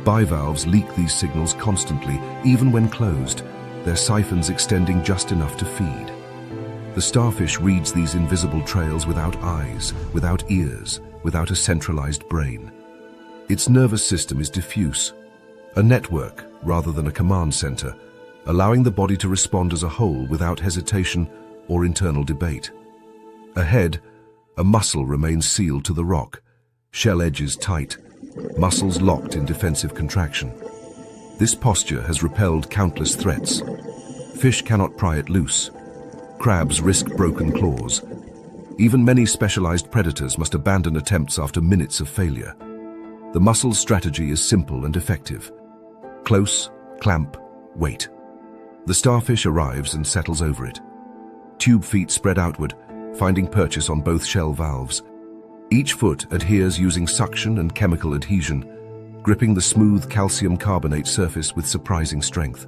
Bivalves leak these signals constantly, even when closed, their siphons extending just enough to feed. The starfish reads these invisible trails without eyes, without ears, without a centralized brain. Its nervous system is diffuse, a network rather than a command center, allowing the body to respond as a whole without hesitation or internal debate. Ahead, a muscle remains sealed to the rock, shell edges tight, muscles locked in defensive contraction. This posture has repelled countless threats. Fish cannot pry it loose. Crabs risk broken claws. Even many specialized predators must abandon attempts after minutes of failure. The muscle's strategy is simple and effective. Close, clamp, wait. The starfish arrives and settles over it. Tube feet spread outward, finding purchase on both shell valves. Each foot adheres using suction and chemical adhesion, gripping the smooth calcium carbonate surface with surprising strength.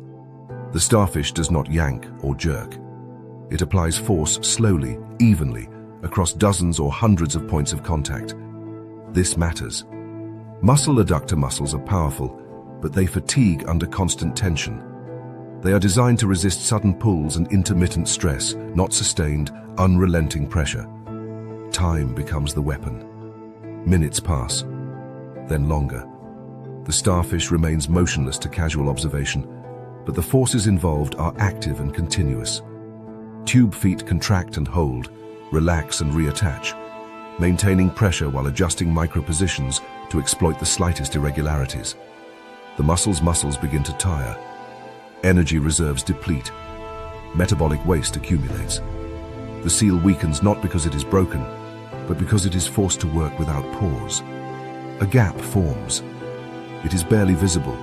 The starfish does not yank or jerk. It applies force slowly, evenly, across dozens or hundreds of points of contact. This matters. Muscle adductor muscles are powerful, but they fatigue under constant tension. They are designed to resist sudden pulls and intermittent stress, not sustained, unrelenting pressure. Time becomes the weapon. Minutes pass, then longer. The starfish remains motionless to casual observation, but the forces involved are active and continuous. Tube feet contract and hold, relax and reattach, maintaining pressure while adjusting micropositions to exploit the slightest irregularities. The muscles begin to tire. Energy reserves deplete. Metabolic waste accumulates. The seal weakens not because it is broken, but because it is forced to work without pause. A gap forms. It is barely visible,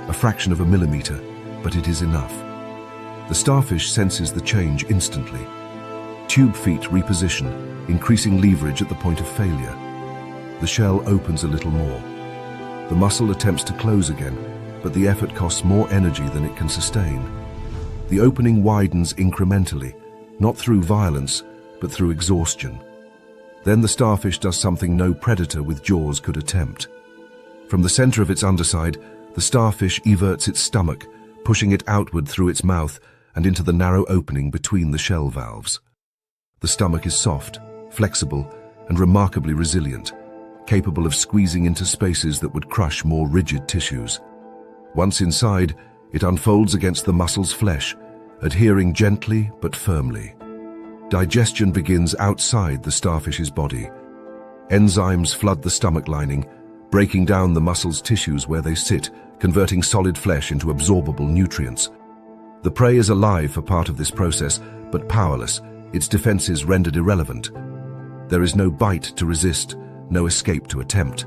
a fraction of a millimeter, but it is enough. The starfish senses the change instantly. Tube feet reposition, increasing leverage at the point of failure. The shell opens a little more. The muscle attempts to close again, but the effort costs more energy than it can sustain. The opening widens incrementally, not through violence, but through exhaustion. Then the starfish does something no predator with jaws could attempt. From the center of its underside, the starfish everts its stomach, pushing it outward through its mouth and into the narrow opening between the shell valves. The stomach is soft, flexible, and remarkably resilient, capable of squeezing into spaces that would crush more rigid tissues. Once inside, it unfolds against the muscle's flesh, adhering gently but firmly. Digestion begins outside the starfish's body. Enzymes flood the stomach lining, breaking down the muscle's tissues where they sit, converting solid flesh into absorbable nutrients. The prey is alive for part of this process, but powerless, its defenses rendered irrelevant. There is no bite to resist, no escape to attempt.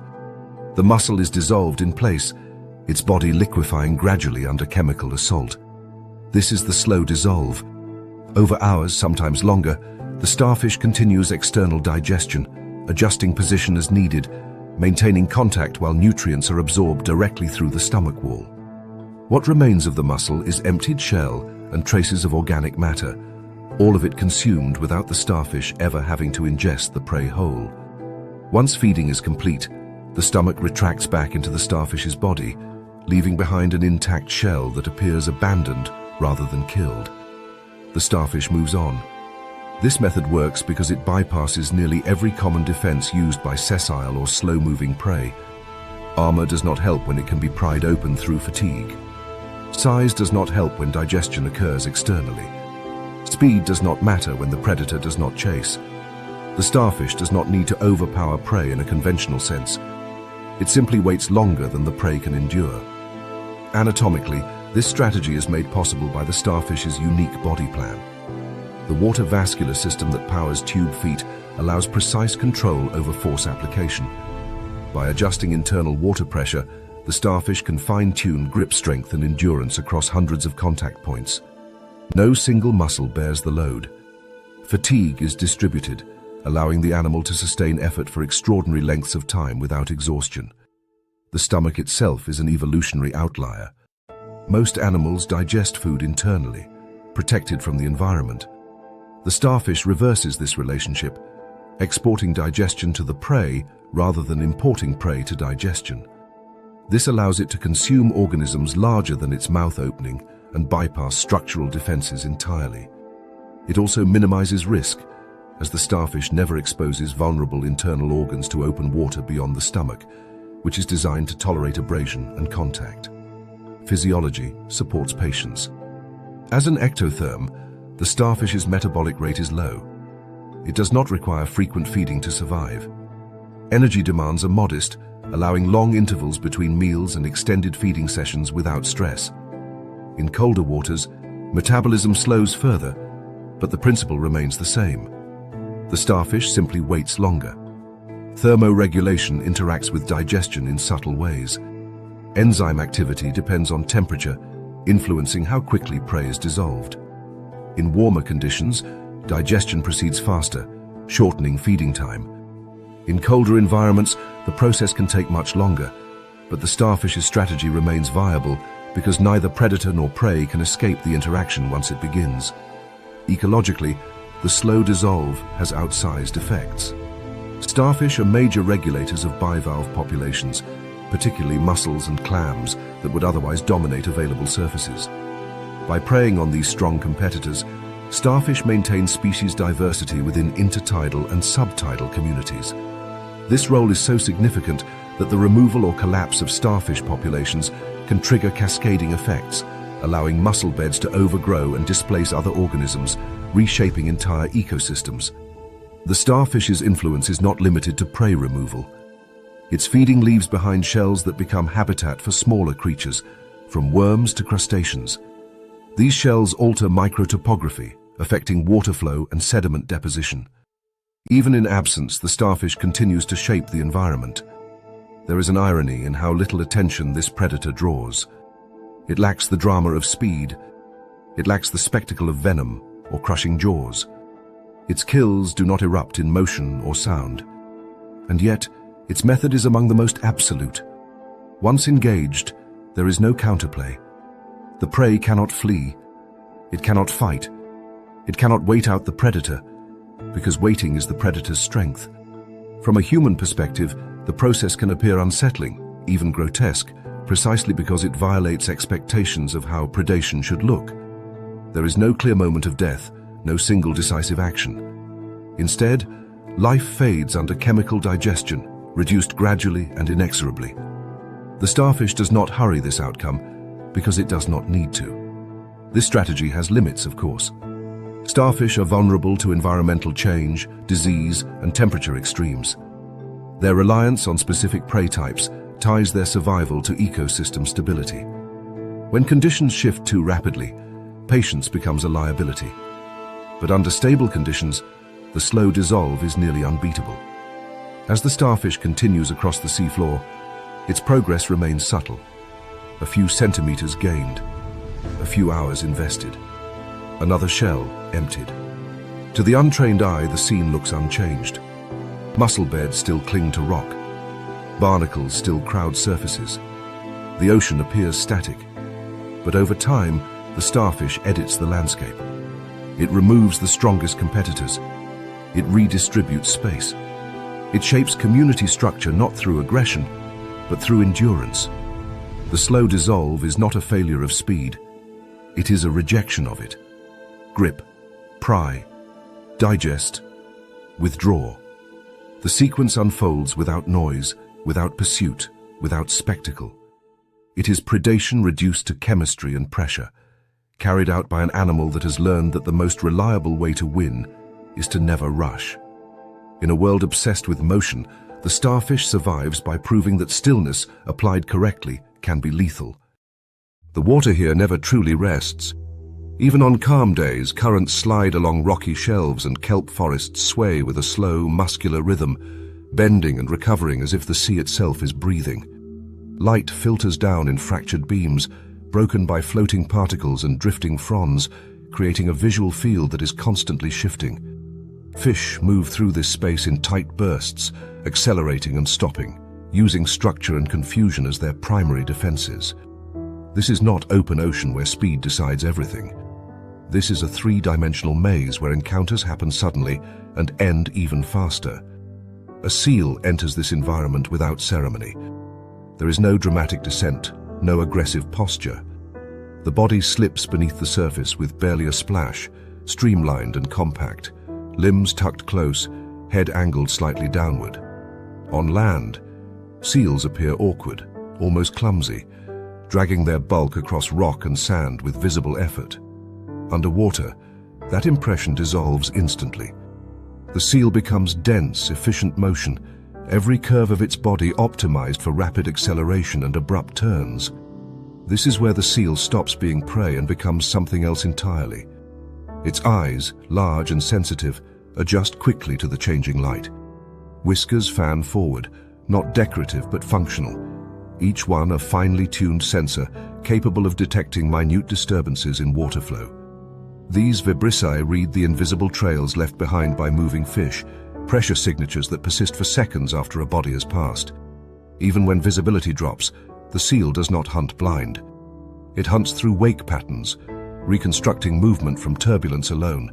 The muscle is dissolved in place, its body liquefying gradually under chemical assault. This is the slow dissolve. Over hours, sometimes longer, the starfish continues external digestion, adjusting position as needed, maintaining contact while nutrients are absorbed directly through the stomach wall. What remains of the muscle is emptied shell and traces of organic matter, all of it consumed without the starfish ever having to ingest the prey whole. Once feeding is complete, the stomach retracts back into the starfish's body, leaving behind an intact shell that appears abandoned rather than killed. The starfish moves on. This method works because it bypasses nearly every common defense used by sessile or slow-moving prey. Armor does not help when it can be pried open through fatigue. Size does not help when digestion occurs externally. Speed does not matter when the predator does not chase. The starfish does not need to overpower prey in a conventional sense. It simply waits longer than the prey can endure. Anatomically, this strategy is made possible by the starfish's unique body plan. The water vascular system that powers tube feet allows precise control over force application. By adjusting internal water pressure, the starfish can fine-tune grip strength and endurance across hundreds of contact points. No single muscle bears the load. Fatigue is distributed, allowing the animal to sustain effort for extraordinary lengths of time without exhaustion. The stomach itself is an evolutionary outlier. Most animals digest food internally, protected from the environment. The starfish reverses this relationship, exporting digestion to the prey rather than importing prey to digestion. This allows it to consume organisms larger than its mouth opening and bypass structural defenses entirely. It also minimizes risk, as the starfish never exposes vulnerable internal organs to open water beyond the stomach, which is designed to tolerate abrasion and contact. Physiology supports patience. As an ectotherm, The starfish's metabolic rate is low. It does not require frequent feeding to survive. Energy demands are modest, allowing long intervals between meals and extended feeding sessions without stress. In colder waters, metabolism slows further, but the principle remains the same. The starfish simply waits longer. Thermoregulation interacts with digestion in subtle ways. Enzyme activity depends on temperature, influencing how quickly prey is dissolved. In warmer conditions, digestion proceeds faster, shortening feeding time. In colder environments, the process can take much longer, but the starfish's strategy remains viable because neither predator nor prey can escape the interaction once it begins. Ecologically, the slow dissolve has outsized effects. Starfish are major regulators of bivalve populations, particularly mussels and clams that would otherwise dominate available surfaces. By preying on these strong competitors, starfish maintain species diversity within intertidal and subtidal communities. This role is so significant that the removal or collapse of starfish populations can trigger cascading effects, allowing mussel beds to overgrow and displace other organisms, reshaping entire ecosystems. The starfish's influence is not limited to prey removal. Its feeding leaves behind shells that become habitat for smaller creatures, from worms to crustaceans. These shells alter microtopography, affecting water flow and sediment deposition. Even in absence, the starfish continues to shape the environment. There is an irony in how little attention this predator draws. It lacks the drama of speed. It lacks the spectacle of venom or crushing jaws. Its kills do not erupt in motion or sound. And yet, its method is among the most absolute. Once engaged, there is no counterplay. The prey cannot flee. It cannot fight. It cannot wait out the predator, because waiting is the predator's strength. From a human perspective, the process can appear unsettling, even grotesque, precisely because it violates expectations of how predation should look. There is no clear moment of death, no single decisive action. Instead, life fades under chemical digestion, reduced gradually and inexorably. The starfish does not hurry this outcome because it does not need to. This strategy has limits, of course. Starfish are vulnerable to environmental change, disease, and temperature extremes. Their reliance on specific prey types ties their survival to ecosystem stability. When conditions shift too rapidly, patience becomes a liability. But under stable conditions, the slow dissolve is nearly unbeatable. As the starfish continues across the seafloor, its progress remains subtle. A few centimeters gained, a few hours invested. Another shell emptied. To the untrained eye, the scene looks unchanged. Mussel beds still cling to rock. Barnacles still crowd surfaces. The ocean appears static. But over time, the starfish edits the landscape. It removes the strongest competitors. It redistributes space. It shapes community structure not through aggression, but through endurance. The slow dissolve is not a failure of speed. It is a rejection of it. Grip, pry, digest, withdraw. The sequence unfolds without noise, without pursuit, without spectacle. It is predation reduced to chemistry and pressure, carried out by an animal that has learned that the most reliable way to win is to never rush. In a world obsessed with motion, the starfish survives by proving that stillness, applied correctly, can be lethal. The water here never truly rests. Even on calm days, currents slide along rocky shelves and kelp forests sway with a slow, muscular rhythm, bending and recovering as if the sea itself is breathing. Light filters down in fractured beams, broken by floating particles and drifting fronds, creating a visual field that is constantly shifting. Fish move through this space in tight bursts, accelerating and stopping, using structure and confusion as their primary defenses. This is not open ocean where speed decides everything. This is a three-dimensional maze where encounters happen suddenly and end even faster. A seal enters this environment without ceremony. There is no dramatic descent, no aggressive posture. The body slips beneath the surface with barely a splash, streamlined and compact, limbs tucked close, head angled slightly downward. On land, seals appear awkward, almost clumsy, dragging their bulk across rock and sand with visible effort. Underwater, That impression dissolves instantly. The seal becomes dense, efficient motion, every curve of its body optimized for rapid acceleration and abrupt turns. This is where the seal stops being prey and becomes something else entirely. Its eyes, large and sensitive, adjust quickly to the changing light. Whiskers fan forward, not decorative but functional, each one a finely tuned sensor capable of detecting minute disturbances in water flow. These vibrissae read the invisible trails left behind by moving fish, pressure signatures that persist for seconds after a body has passed. Even when visibility drops, the seal does not hunt blind. It hunts through wake patterns, reconstructing movement from turbulence alone.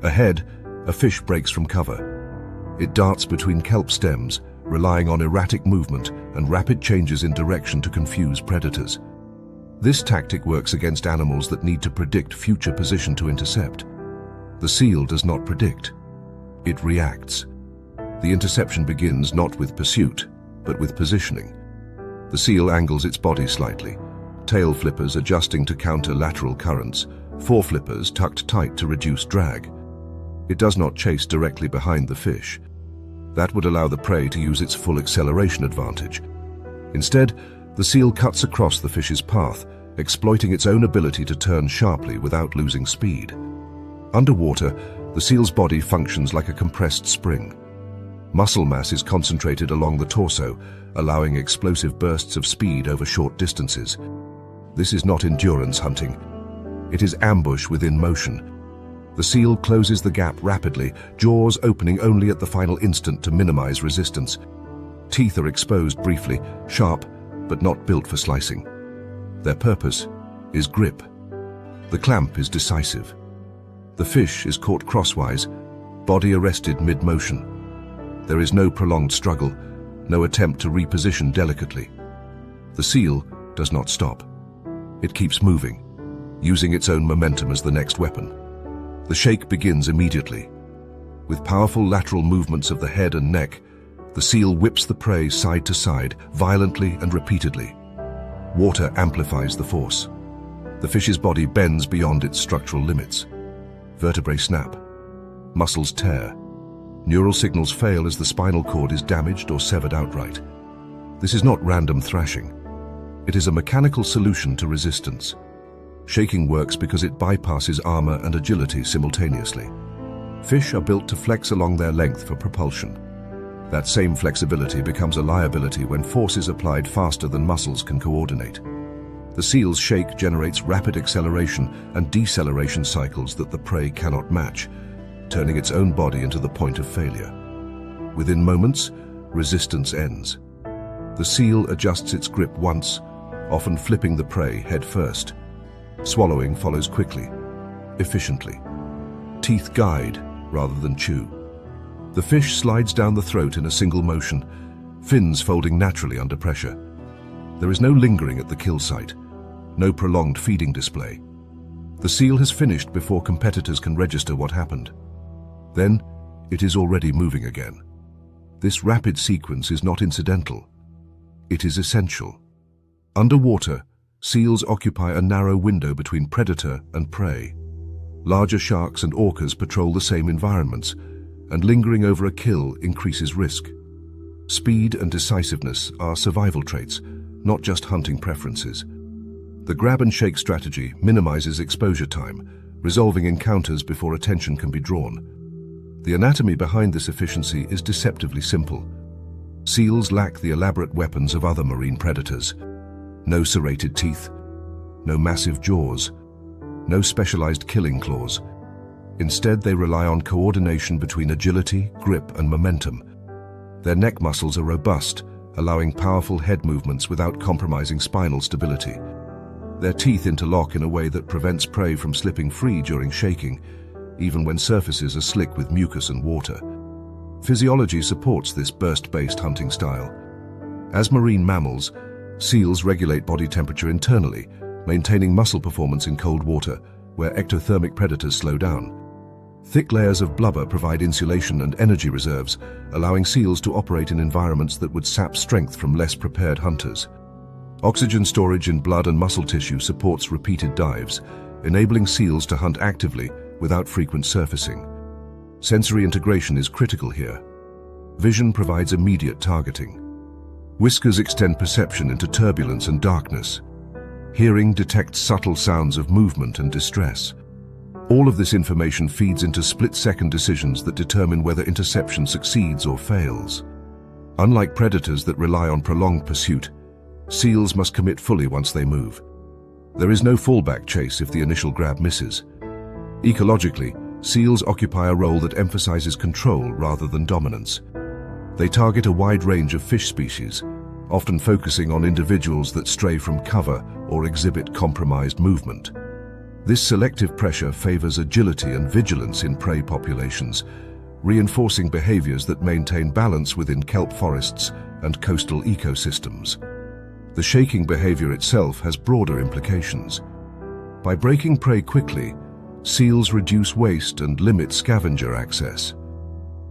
Ahead, a fish breaks from cover. It darts between kelp stems, relying on erratic movement and rapid changes in direction to confuse predators. This tactic works against animals that need to predict future position to intercept. The seal does not predict. It reacts. The interception begins not with pursuit, but with positioning. The seal angles its body slightly, tail flippers adjusting to counter lateral currents, foreflippers tucked tight to reduce drag. It does not chase directly behind the fish. That would allow the prey to use its full acceleration advantage. Instead, the seal cuts across the fish's path, exploiting its own ability to turn sharply without losing speed. Underwater, the seal's body functions like a compressed spring. Muscle mass is concentrated along the torso, allowing explosive bursts of speed over short distances. This is not endurance hunting. It is ambush within motion. The seal closes the gap rapidly, jaws opening only at the final instant to minimize resistance. Teeth are exposed briefly, sharp, but not built for slicing. Their purpose is grip. The clamp is decisive. The fish is caught crosswise, body arrested mid-motion. There is no prolonged struggle, no attempt to reposition delicately. The seal does not stop. It keeps moving, using its own momentum as the next weapon. The shake begins immediately. With powerful lateral movements of the head and neck, the seal whips the prey side to side, violently and repeatedly. Water amplifies the force. The fish's body bends beyond its structural limits. Vertebrae snap. Muscles tear. Neural signals fail as the spinal cord is damaged or severed outright. This is not random thrashing. It is a mechanical solution to resistance. Shaking works because it bypasses armor and agility simultaneously. Fish are built to flex along their length for propulsion. That same flexibility becomes a liability when force is applied faster than muscles can coordinate. The seal's shake generates rapid acceleration and deceleration cycles that the prey cannot match, turning its own body into the point of failure. Within moments, resistance ends. The seal adjusts its grip once, often flipping the prey head first. Swallowing follows quickly, efficiently. Teeth guide rather than chew. The fish slides down the throat in a single motion, fins folding naturally under pressure. There is no lingering at the kill site, no prolonged feeding display. The seal has finished before competitors can register what happened. Then, it is already moving again. This rapid sequence is not incidental. It is essential. Underwater, seals occupy a narrow window between predator and prey. Larger sharks and orcas patrol the same environments, and lingering over a kill increases risk. Speed and decisiveness are survival traits, not just hunting preferences. The grab and shake strategy minimizes exposure time, resolving encounters before attention can be drawn. The anatomy behind this efficiency is deceptively simple. Seals lack the elaborate weapons of other marine predators. No serrated teeth, no massive jaws, no specialized killing claws. Instead, they rely on coordination between agility, grip, and momentum. Their neck muscles are robust, allowing powerful head movements without compromising spinal stability. Their teeth interlock in a way that prevents prey from slipping free during shaking, even when surfaces are slick with mucus and water. Physiology supports this burst-based hunting style. As marine mammals, seals regulate body temperature internally, maintaining muscle performance in cold water, where ectothermic predators slow down. Thick layers of blubber provide insulation and energy reserves, allowing seals to operate in environments that would sap strength from less prepared hunters. Oxygen storage in blood and muscle tissue supports repeated dives, enabling seals to hunt actively without frequent surfacing. Sensory integration is critical here. Vision provides immediate targeting. Whiskers extend perception into turbulence and darkness. Hearing detects subtle sounds of movement and distress. All of this information feeds into split-second decisions that determine whether interception succeeds or fails. Unlike predators that rely on prolonged pursuit, seals must commit fully once they move. There is no fallback chase if the initial grab misses. Ecologically, seals occupy a role that emphasizes control rather than dominance. They target a wide range of fish species, often focusing on individuals that stray from cover or exhibit compromised movement. This selective pressure favors agility and vigilance in prey populations, reinforcing behaviors that maintain balance within kelp forests and coastal ecosystems. The shaking behavior itself has broader implications. By breaking prey quickly, seals reduce waste and limit scavenger access.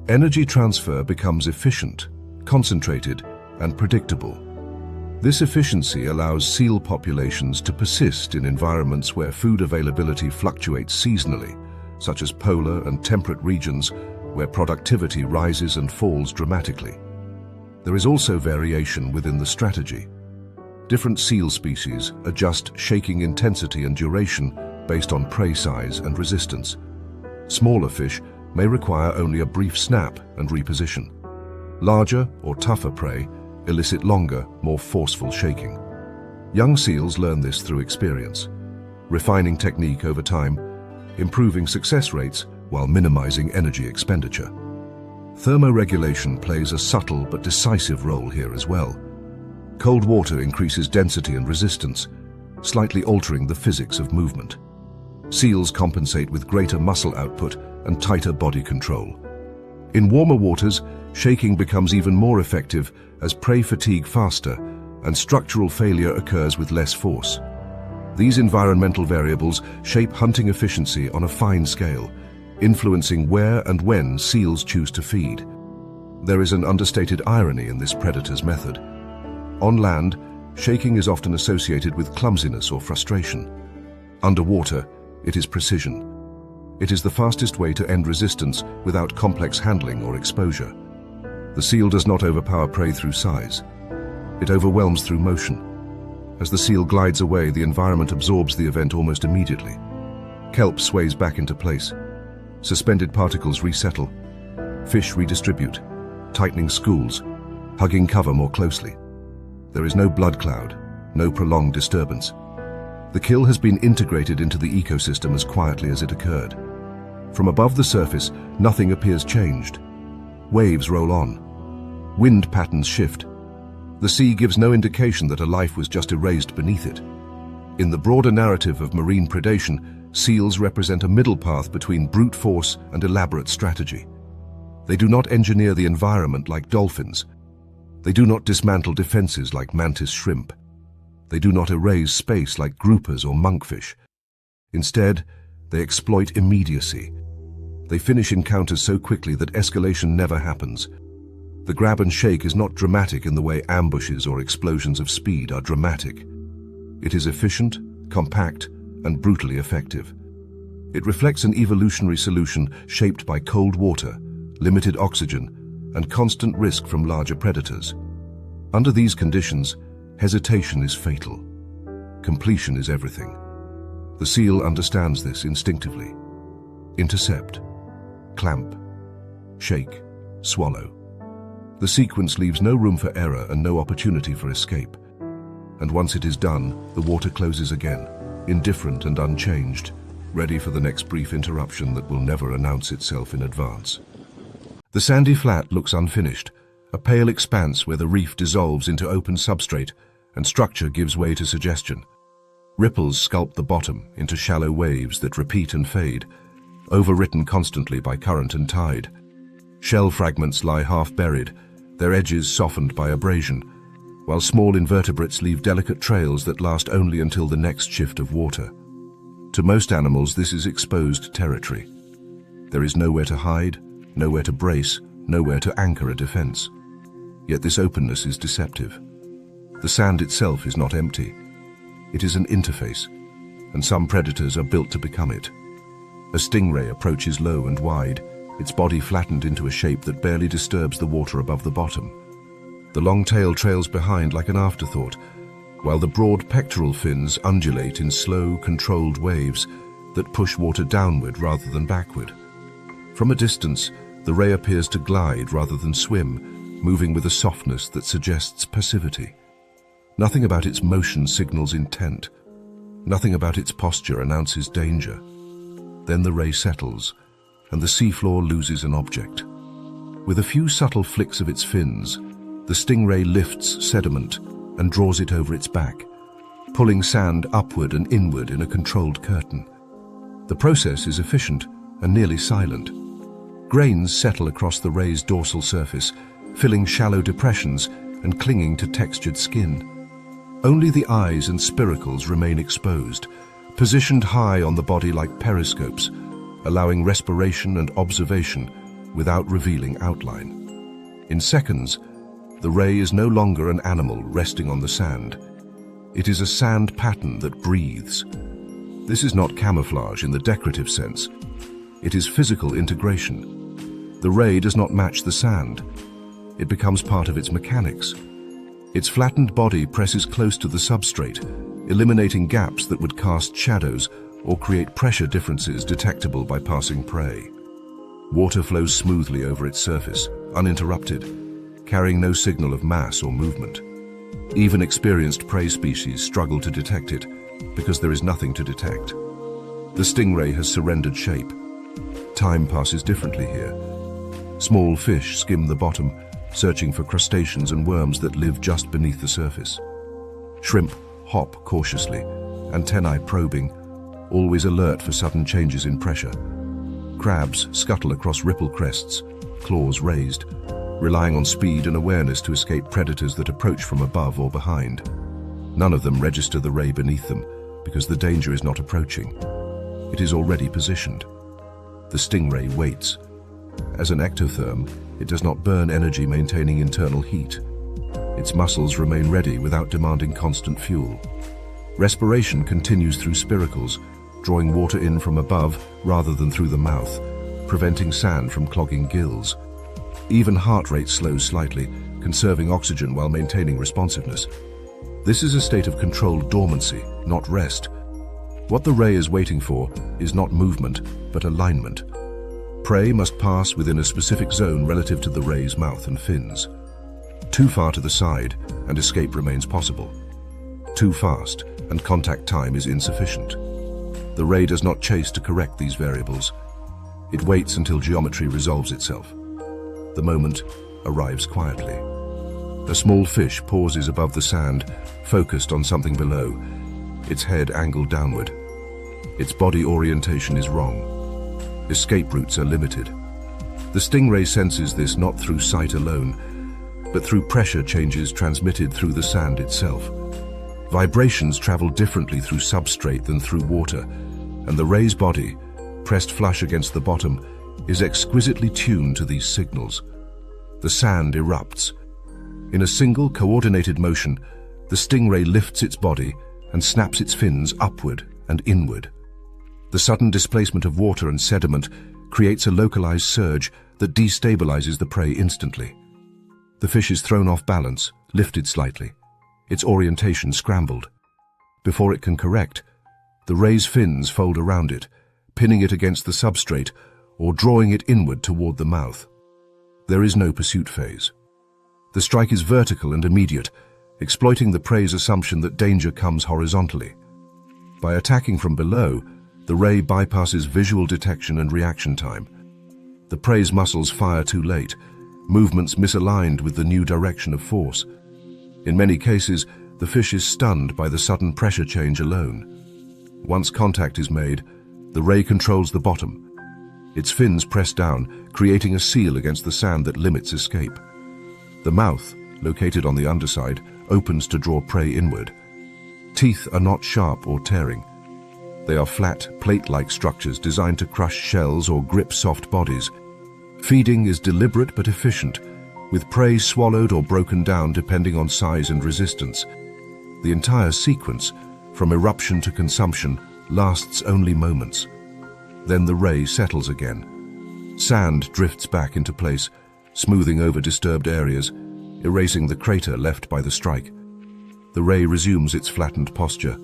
Energy transfer becomes efficient, concentrated, and predictable. This efficiency allows seal populations to persist in environments where food availability fluctuates seasonally, such as polar and temperate regions where productivity rises and falls dramatically. There is also variation within the strategy. Different seal species adjust shaking intensity and duration based on prey size and resistance. Smaller fish may require only a brief snap and reposition. Larger or tougher prey elicit longer, more forceful shaking. Young seals learn this through experience, refining technique over time, improving success rates while minimizing energy expenditure. Thermoregulation plays a subtle but decisive role here as well. Cold water increases density and resistance, slightly altering the physics of movement. Seals compensate with greater muscle output and tighter body control. In warmer waters, shaking becomes even more effective as prey fatigue faster and structural failure occurs with less force. These environmental variables shape hunting efficiency on a fine scale, influencing where and when seals choose to feed. There is an understated irony in this predator's method. On land, shaking is often associated with clumsiness or frustration. Underwater, it is precision. It is the fastest way to end resistance without complex handling or exposure. The seal does not overpower prey through size. It overwhelms through motion. As the seal glides away, the environment absorbs the event almost immediately. Kelp sways back into place. Suspended particles resettle. Fish redistribute, tightening schools, hugging cover more closely. There is no blood cloud, no prolonged disturbance. The kill has been integrated into the ecosystem as quietly as it occurred. From above the surface, nothing appears changed. Waves roll on. Wind patterns shift. The sea gives no indication that a life was just erased beneath it. In the broader narrative of marine predation, seals represent a middle path between brute force and elaborate strategy. They do not engineer the environment like dolphins. They do not dismantle defenses like Mantis shrimp. They do not erase space like groupers or monkfish. Instead, they exploit immediacy. They finish encounters so quickly that escalation never happens. The grab and shake is not dramatic in the way ambushes or explosions of speed are dramatic. It is efficient, compact, and brutally effective. It reflects an evolutionary solution shaped by cold water, limited oxygen, and constant risk from larger predators. Under these conditions, hesitation is fatal. Completion is everything. The seal understands this instinctively. Intercept, clamp, shake, swallow. The sequence leaves no room for error and no opportunity for escape. And once it is done, the water closes again, indifferent and unchanged, ready for the next brief interruption that will never announce itself in advance. The sandy flat looks unfinished, a pale expanse where the reef dissolves into open substrate and structure gives way to suggestion. Ripples sculpt the bottom into shallow waves that repeat and fade, overwritten constantly by current and tide. Shell fragments lie half-buried, their edges softened by abrasion, while small invertebrates leave delicate trails that last only until the next shift of water. To most animals, this is exposed territory. There is nowhere to hide, nowhere to brace, nowhere to anchor a defense. Yet this openness is deceptive. The sand itself is not empty. It is an interface, and some predators are built to become it. A stingray approaches low and wide, its body flattened into a shape that barely disturbs the water above the bottom. The long tail trails behind like an afterthought, while the broad pectoral fins undulate in slow, controlled waves that push water downward rather than backward. From a distance, the ray appears to glide rather than swim, moving with a softness that suggests passivity. Nothing about its motion signals intent. Nothing about its posture announces danger. Then the ray settles, and the seafloor loses an object. With a few subtle flicks of its fins, the stingray lifts sediment and draws it over its back, pulling sand upward and inward in a controlled curtain. The process is efficient and nearly silent. Grains settle across the ray's dorsal surface, filling shallow depressions and clinging to textured skin. Only the eyes and spiracles remain exposed, positioned high on the body like periscopes, allowing respiration and observation without revealing outline. In seconds, the ray is no longer an animal resting on the sand. It is a sand pattern that breathes. This is not camouflage in the decorative sense. It is physical integration. The ray does not match the sand. It becomes part of its mechanics. Its flattened body presses close to the substrate, eliminating gaps that would cast shadows or create pressure differences detectable by passing prey. Water flows smoothly over its surface, uninterrupted, carrying no signal of mass or movement. Even experienced prey species struggle to detect it because there is nothing to detect. The stingray has surrendered shape. Time passes differently here. Small fish skim the bottom, searching for crustaceans and worms that live just beneath the surface. Shrimp hop cautiously, antennae probing, always alert for sudden changes in pressure. Crabs scuttle across ripple crests, claws raised, relying on speed and awareness to escape predators that approach from above or behind. None of them register the ray beneath them because the danger is not approaching. It is already positioned. The stingray waits. As an ectotherm, it does not burn energy maintaining internal heat. Its muscles remain ready without demanding constant fuel. Respiration continues through spiracles, drawing water in from above rather than through the mouth, preventing sand from clogging gills. Even heart rate slows slightly, conserving oxygen while maintaining responsiveness. This is a state of controlled dormancy, not rest. What the ray is waiting for is not movement, but alignment. Prey must pass within a specific zone relative to the ray's mouth and fins. Too far to the side, and escape remains possible. Too fast, and contact time is insufficient. The ray does not chase to correct these variables. It waits until geometry resolves itself. The moment arrives quietly. A small fish pauses above the sand, focused on something below, its head angled downward. Its body orientation is wrong. Escape routes are limited. The stingray senses this not through sight alone, but through pressure changes transmitted through the sand itself. Vibrations travel differently through substrate than through water, and the ray's body, pressed flush against the bottom, is exquisitely tuned to these signals. The sand erupts. In a single coordinated motion, the stingray lifts its body and snaps its fins upward and inward. The sudden displacement of water and sediment creates a localized surge that destabilizes the prey instantly. The fish is thrown off balance, lifted slightly, its orientation scrambled. Before it can correct, the ray's fins fold around it, pinning it against the substrate or drawing it inward toward the mouth. There is no pursuit phase. The strike is vertical and immediate, exploiting the prey's assumption that danger comes horizontally. By attacking from below, the ray bypasses visual detection and reaction time. The prey's muscles fire too late, movements misaligned with the new direction of force. In many cases, the fish is stunned by the sudden pressure change alone. Once contact is made, the ray controls the bottom. Its fins press down, creating a seal against the sand that limits escape. The mouth, located on the underside, opens to draw prey inward. Teeth are not sharp or tearing. They are flat, plate-like structures designed to crush shells or grip soft bodies. Feeding is deliberate but efficient, with prey swallowed or broken down depending on size and resistance. The entire sequence, from eruption to consumption, lasts only moments. Then the ray settles again. Sand drifts back into place, smoothing over disturbed areas, erasing the crater left by the strike. The ray resumes its flattened posture,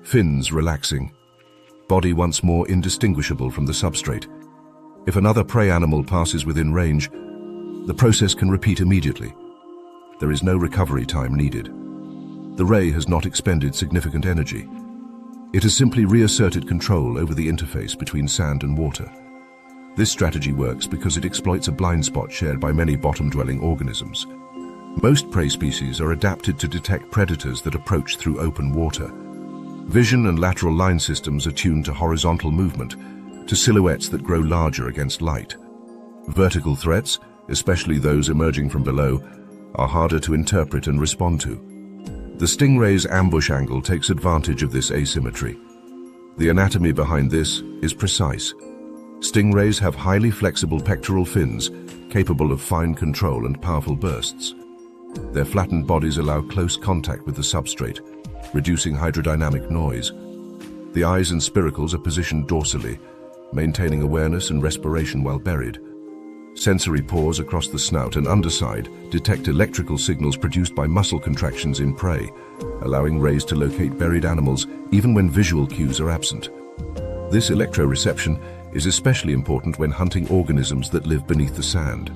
fins relaxing, body once more indistinguishable from the substrate. If another prey animal passes within range, the process can repeat immediately. There is no recovery time needed. The ray has not expended significant energy. It has simply reasserted control over the interface between sand and water. This strategy works because it exploits a blind spot shared by many bottom-dwelling organisms. Most prey species are adapted to detect predators that approach through open water. Vision and lateral line systems are tuned to horizontal movement, to silhouettes that grow larger against light. Vertical threats, especially those emerging from below, are harder to interpret and respond to. The stingray's ambush angle takes advantage of this asymmetry. The anatomy behind this is precise. Stingrays have highly flexible pectoral fins, capable of fine control and powerful bursts. Their flattened bodies allow close contact with the substrate, reducing hydrodynamic noise. The eyes and spiracles are positioned dorsally, maintaining awareness and respiration while buried. Sensory pores across the snout and underside detect electrical signals produced by muscle contractions in prey, allowing rays to locate buried animals even when visual cues are absent. This electroreception is especially important when hunting organisms that live beneath the sand.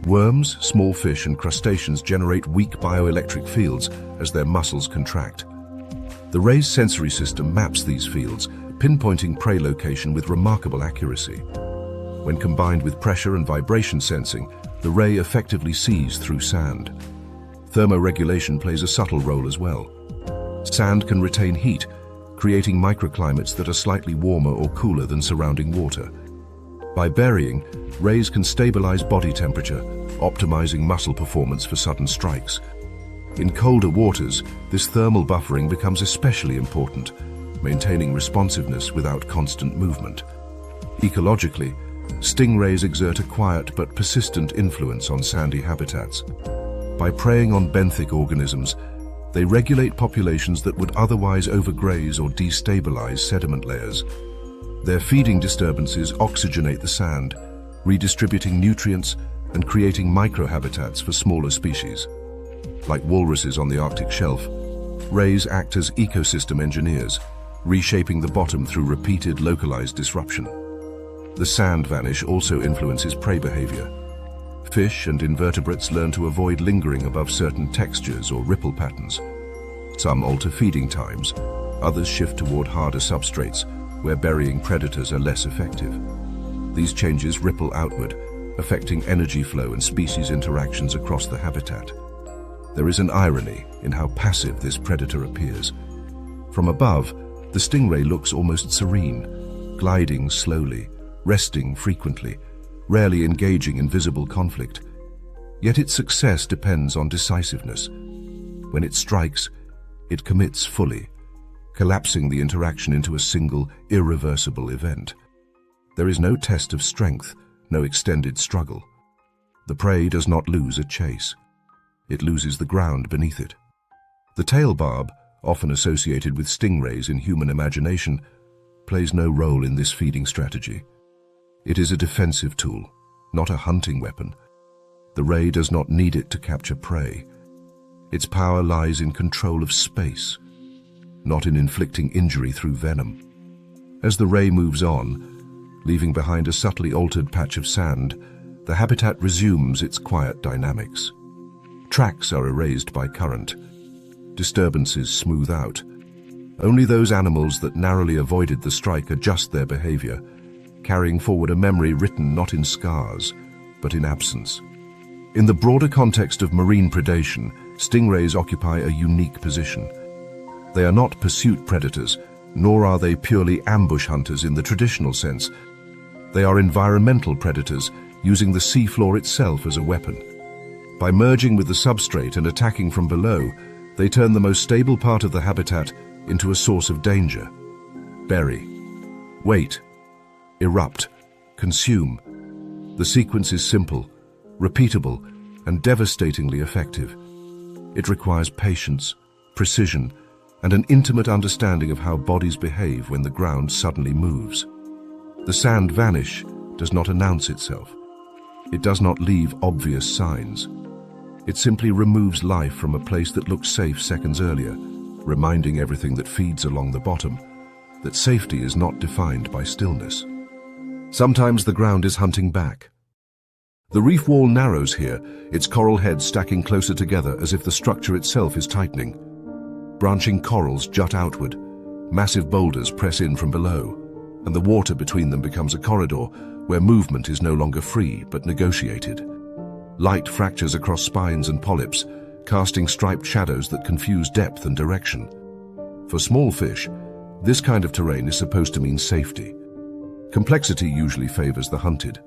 Worms, small fish, and crustaceans generate weak bioelectric fields as their muscles contract. The ray's sensory system maps these fields, pinpointing prey location with remarkable accuracy. When combined with pressure and vibration sensing, the ray effectively sees through sand. Thermoregulation plays a subtle role as well. Sand can retain heat, creating microclimates that are slightly warmer or cooler than surrounding water. By burying, rays can stabilize body temperature, optimizing muscle performance for sudden strikes. In colder waters, this thermal buffering becomes especially important, maintaining responsiveness without constant movement. Ecologically, stingrays exert a quiet but persistent influence on sandy habitats. By preying on benthic organisms, they regulate populations that would otherwise overgraze or destabilize sediment layers. Their feeding disturbances oxygenate the sand, redistributing nutrients and creating microhabitats for smaller species. Like walruses on the Arctic shelf, rays act as ecosystem engineers, reshaping the bottom through repeated localized disruption. The sand vanish also influences prey behavior. Fish and invertebrates learn to avoid lingering above certain textures or ripple patterns. Some alter feeding times, others shift toward harder substrates, where burying predators are less effective. These changes ripple outward, affecting energy flow and species interactions across the habitat. There is an irony in how passive this predator appears. From above, the stingray looks almost serene, gliding slowly, resting frequently, rarely engaging in visible conflict. Yet its success depends on decisiveness. When it strikes, it commits fully, collapsing the interaction into a single, irreversible event. There is no test of strength, no extended struggle. The prey does not lose a chase. It loses the ground beneath it. The tail barb, often associated with stingrays in human imagination, plays no role in this feeding strategy. It is a defensive tool, not a hunting weapon. The ray does not need it to capture prey. Its power lies in control of space, not in inflicting injury through venom. As the ray moves on, leaving behind a subtly altered patch of sand, the habitat resumes its quiet dynamics. Tracks are erased by current. Disturbances smooth out. Only those animals that narrowly avoided the strike adjust their behavior, carrying forward a memory written not in scars, but in absence. In the broader context of marine predation, stingrays occupy a unique position. They are not pursuit predators, nor are they purely ambush hunters in the traditional sense. They are environmental predators, using the seafloor itself as a weapon. By merging with the substrate and attacking from below, they turn the most stable part of the habitat into a source of danger. Bury, wait, erupt, consume. The sequence is simple, repeatable, and devastatingly effective. It requires patience, precision, and an intimate understanding of how bodies behave when the ground suddenly moves. The sand vanish does not announce itself. It does not leave obvious signs. It simply removes life from a place that looked safe seconds earlier, reminding everything that feeds along the bottom that safety is not defined by stillness. Sometimes the ground is hunting back. The reef wall narrows here, its coral heads stacking closer together as if the structure itself is tightening. Branching corals jut outward, massive boulders press in from below, and the water between them becomes a corridor where movement is no longer free but negotiated. Light fractures across spines and polyps, casting striped shadows that confuse depth and direction. For small fish, this kind of terrain is supposed to mean safety. Complexity usually favors the hunted.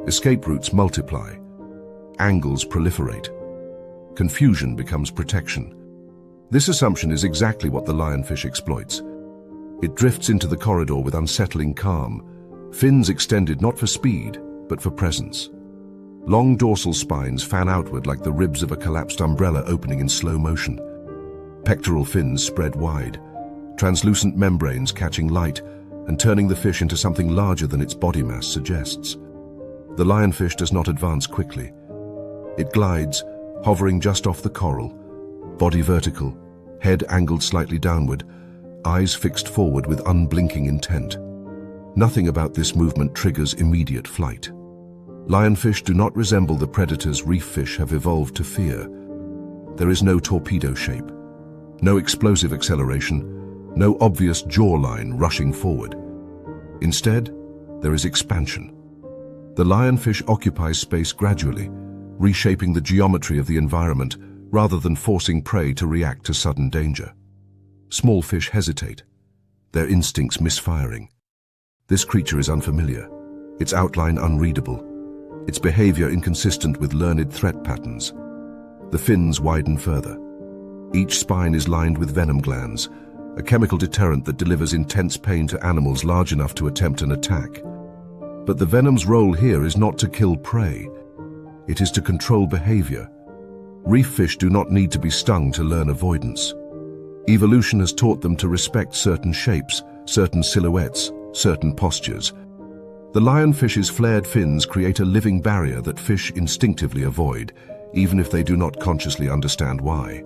Escape routes multiply. Angles proliferate. Confusion becomes protection. This assumption is exactly what the lionfish exploits. It drifts into the corridor with unsettling calm, fins extended not for speed, but for presence. Long dorsal spines fan outward like the ribs of a collapsed umbrella opening in slow motion. Pectoral fins spread wide, translucent membranes catching light and turning the fish into something larger than its body mass suggests. The lionfish does not advance quickly. It glides, hovering just off the coral, body vertical, head angled slightly downward, eyes fixed forward with unblinking intent. Nothing about this movement triggers immediate flight. Lionfish do not resemble the predators reef fish have evolved to fear. There is no torpedo shape, no explosive acceleration, no obvious jawline rushing forward. Instead, there is expansion. The lionfish occupies space gradually, reshaping the geometry of the environment rather than forcing prey to react to sudden danger. Small fish hesitate, their instincts misfiring. This creature is unfamiliar, its outline unreadable, its behavior inconsistent with learned threat patterns. The fins widen further. Each spine is lined with venom glands, a chemical deterrent that delivers intense pain to animals large enough to attempt an attack. But the venom's role here is not to kill prey. It is to control behavior. Reef fish do not need to be stung to learn avoidance. Evolution has taught them to respect certain shapes, certain silhouettes, certain postures. The lionfish's flared fins create a living barrier that fish instinctively avoid, even if they do not consciously understand why.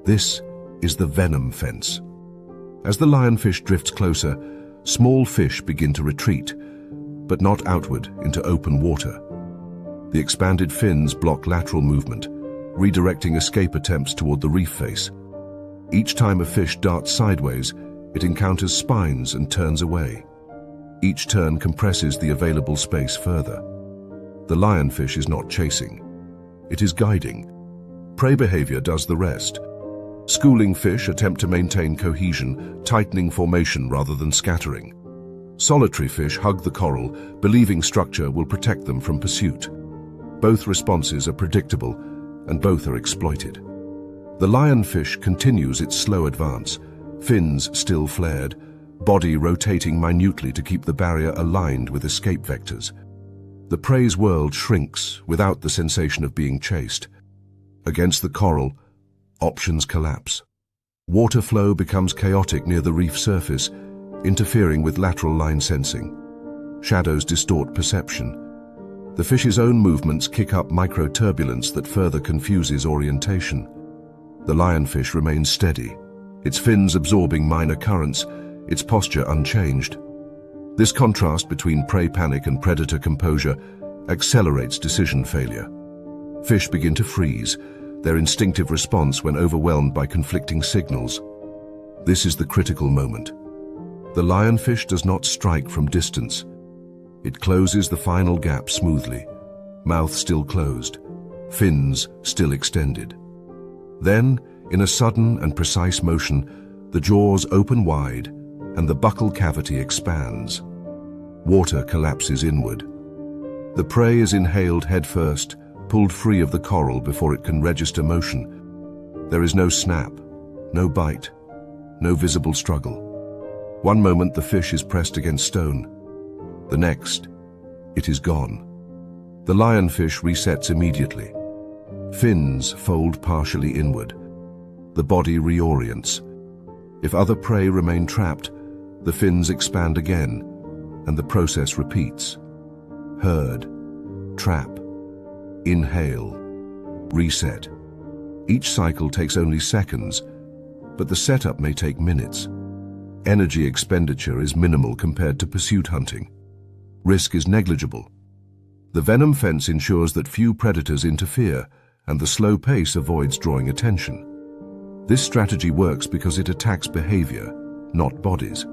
This is the venom fence. As the lionfish drifts closer, small fish begin to retreat, but not outward into open water. The expanded fins block lateral movement, redirecting escape attempts toward the reef face. Each time a fish darts sideways, it encounters spines and turns away. Each turn compresses the available space further. The lionfish is not chasing. It is guiding. Prey behavior does the rest. Schooling fish attempt to maintain cohesion, tightening formation rather than scattering. Solitary fish hug the coral, believing structure will protect them from pursuit. Both responses are predictable, and both are exploited. The lionfish continues its slow advance, fins still flared, body rotating minutely to keep the barrier aligned with escape vectors. The prey's world shrinks without the sensation of being chased. Against the coral, options collapse. Water flow becomes chaotic near the reef surface, interfering with lateral line sensing. Shadows distort perception. The fish's own movements kick up micro-turbulence that further confuses orientation. The lionfish remains steady, its fins absorbing minor currents, its posture unchanged. This contrast between prey panic and predator composure accelerates decision failure. Fish begin to freeze, their instinctive response when overwhelmed by conflicting signals. This is the critical moment. The lionfish does not strike from distance. It closes the final gap smoothly, mouth still closed, fins still extended. Then, in a sudden and precise motion, the jaws open wide and the buccal cavity expands. Water collapses inward. The prey is inhaled headfirst, pulled free of the coral before it can register motion. There is no snap, no bite, no visible struggle. One moment the fish is pressed against stone. The next, it is gone. The lionfish resets immediately. Fins fold partially inward. The body reorients. If other prey remain trapped, the fins expand again, and the process repeats. Herd, trap, inhale, reset. Each cycle takes only seconds, but the setup may take minutes. Energy expenditure is minimal compared to pursuit hunting. Risk is negligible. The venom fence ensures that few predators interfere, and the slow pace avoids drawing attention. This strategy works because it attacks behavior, not bodies.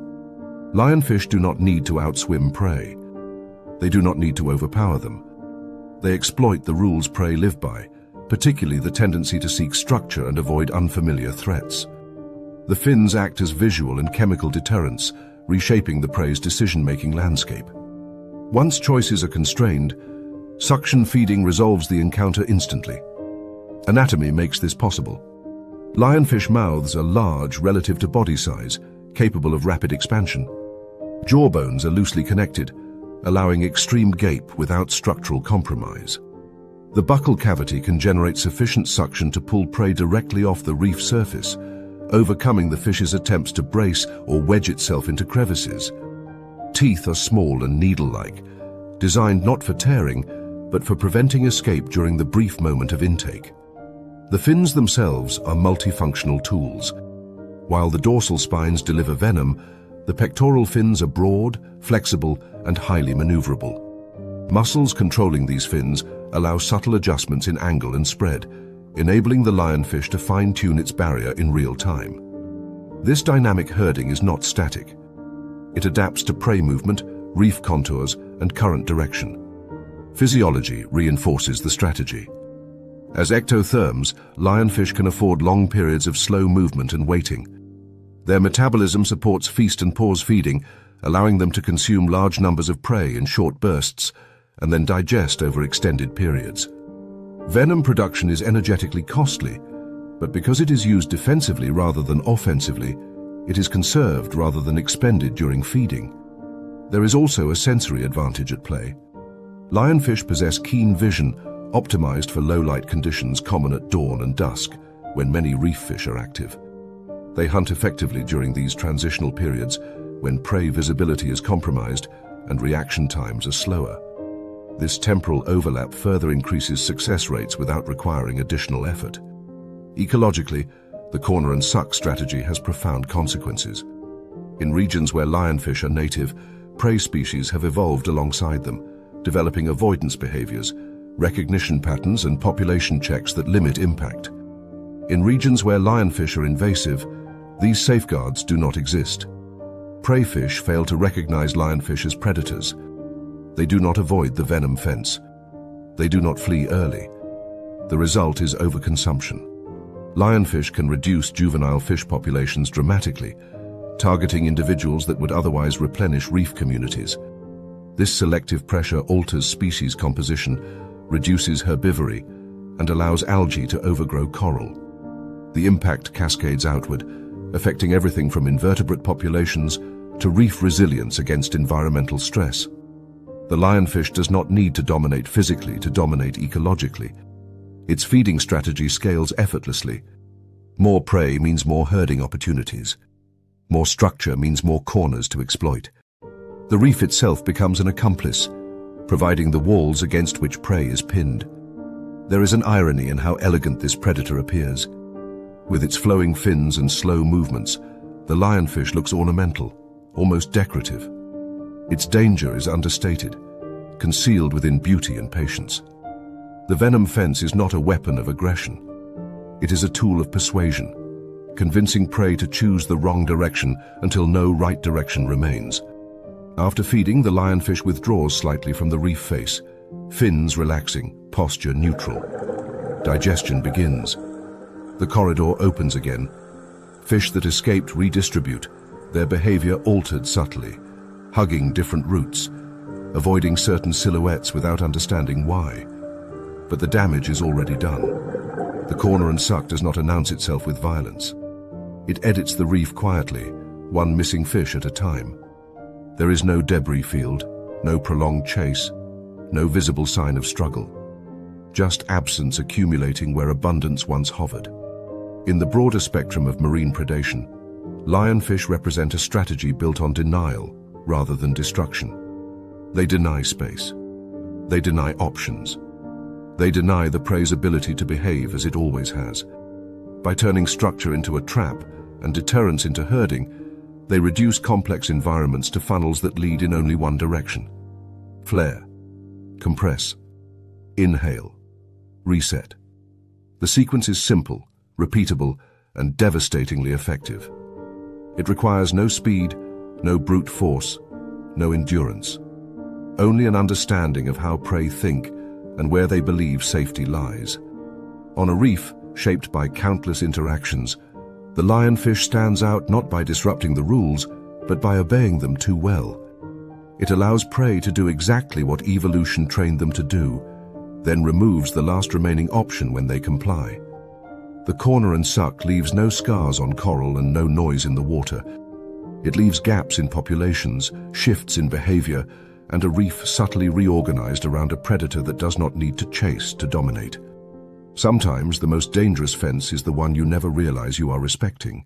Lionfish do not need to outswim prey. They do not need to overpower them. They exploit the rules prey live by, particularly the tendency to seek structure and avoid unfamiliar threats. The fins act as visual and chemical deterrents, reshaping the prey's decision-making landscape. Once choices are constrained, suction feeding resolves the encounter instantly. Anatomy makes this possible. Lionfish mouths are large relative to body size, capable of rapid expansion. Jawbones are loosely connected, allowing extreme gape without structural compromise. The buccal cavity can generate sufficient suction to pull prey directly off the reef surface, overcoming the fish's attempts to brace or wedge itself into crevices. Teeth are small and needle-like, designed not for tearing, but for preventing escape during the brief moment of intake. The fins themselves are multifunctional tools. While the dorsal spines deliver venom, the pectoral fins are broad, flexible, and highly maneuverable. Muscles controlling these fins allow subtle adjustments in angle and spread, enabling the lionfish to fine-tune its barrier in real time. This dynamic herding is not static. It adapts to prey movement, reef contours, and current direction. Physiology reinforces the strategy. As ectotherms, lionfish can afford long periods of slow movement and waiting. Their metabolism supports feast and pause feeding, allowing them to consume large numbers of prey in short bursts and then digest over extended periods. Venom production is energetically costly, but because it is used defensively rather than offensively, it is conserved rather than expended during feeding. There is also a sensory advantage at play. Lionfish possess keen vision, optimized for low-light conditions common at dawn and dusk, when many reef fish are active. They hunt effectively during these transitional periods, when prey visibility is compromised and reaction times are slower. This temporal overlap further increases success rates without requiring additional effort. Ecologically, the corner and suck strategy has profound consequences. In regions where lionfish are native, prey species have evolved alongside them, developing avoidance behaviors, recognition patterns, and population checks that limit impact. In regions where lionfish are invasive, these safeguards do not exist. Prey fish fail to recognize lionfish as predators. They do not avoid the venom fence. They do not flee early. The result is overconsumption. Lionfish can reduce juvenile fish populations dramatically, targeting individuals that would otherwise replenish reef communities. This selective pressure alters species composition, reduces herbivory, and allows algae to overgrow coral. The impact cascades outward, affecting everything from invertebrate populations to reef resilience against environmental stress. The lionfish does not need to dominate physically to dominate ecologically. Its feeding strategy scales effortlessly. More prey means more herding opportunities. More structure means more corners to exploit. The reef itself becomes an accomplice, providing the walls against which prey is pinned. There is an irony in how elegant this predator appears. With its flowing fins and slow movements, the lionfish looks ornamental, almost decorative. Its danger is understated, concealed within beauty and patience. The venom fence is not a weapon of aggression. It is a tool of persuasion, convincing prey to choose the wrong direction until no right direction remains. After feeding, the lionfish withdraws slightly from the reef face, fins relaxing, posture neutral. Digestion begins. The corridor opens again. Fish that escaped redistribute, their behavior altered subtly, hugging different routes, avoiding certain silhouettes without understanding why. But the damage is already done. The corner and suck does not announce itself with violence. It edits the reef quietly, one missing fish at a time. There is no debris field, no prolonged chase, no visible sign of struggle. Just absence accumulating where abundance once hovered. In the broader spectrum of marine predation, lionfish represent a strategy built on denial, rather than destruction. They deny space. They deny options. They deny the prey's ability to behave as it always has. By turning structure into a trap and deterrence into herding, they reduce complex environments to funnels that lead in only one direction. Flare, compress, inhale, reset. The sequence is simple, repeatable, and devastatingly effective. It requires no speed, no brute force, no endurance. Only an understanding of how prey think and where they believe safety lies. On a reef shaped by countless interactions, the lionfish stands out not by disrupting the rules, but by obeying them too well. It allows prey to do exactly what evolution trained them to do, then removes the last remaining option when they comply. The corner and suck leaves no scars on coral and no noise in the water. It leaves gaps in populations, shifts in behavior, and a reef subtly reorganized around a predator that does not need to chase to dominate. Sometimes the most dangerous fence is the one you never realize you are respecting.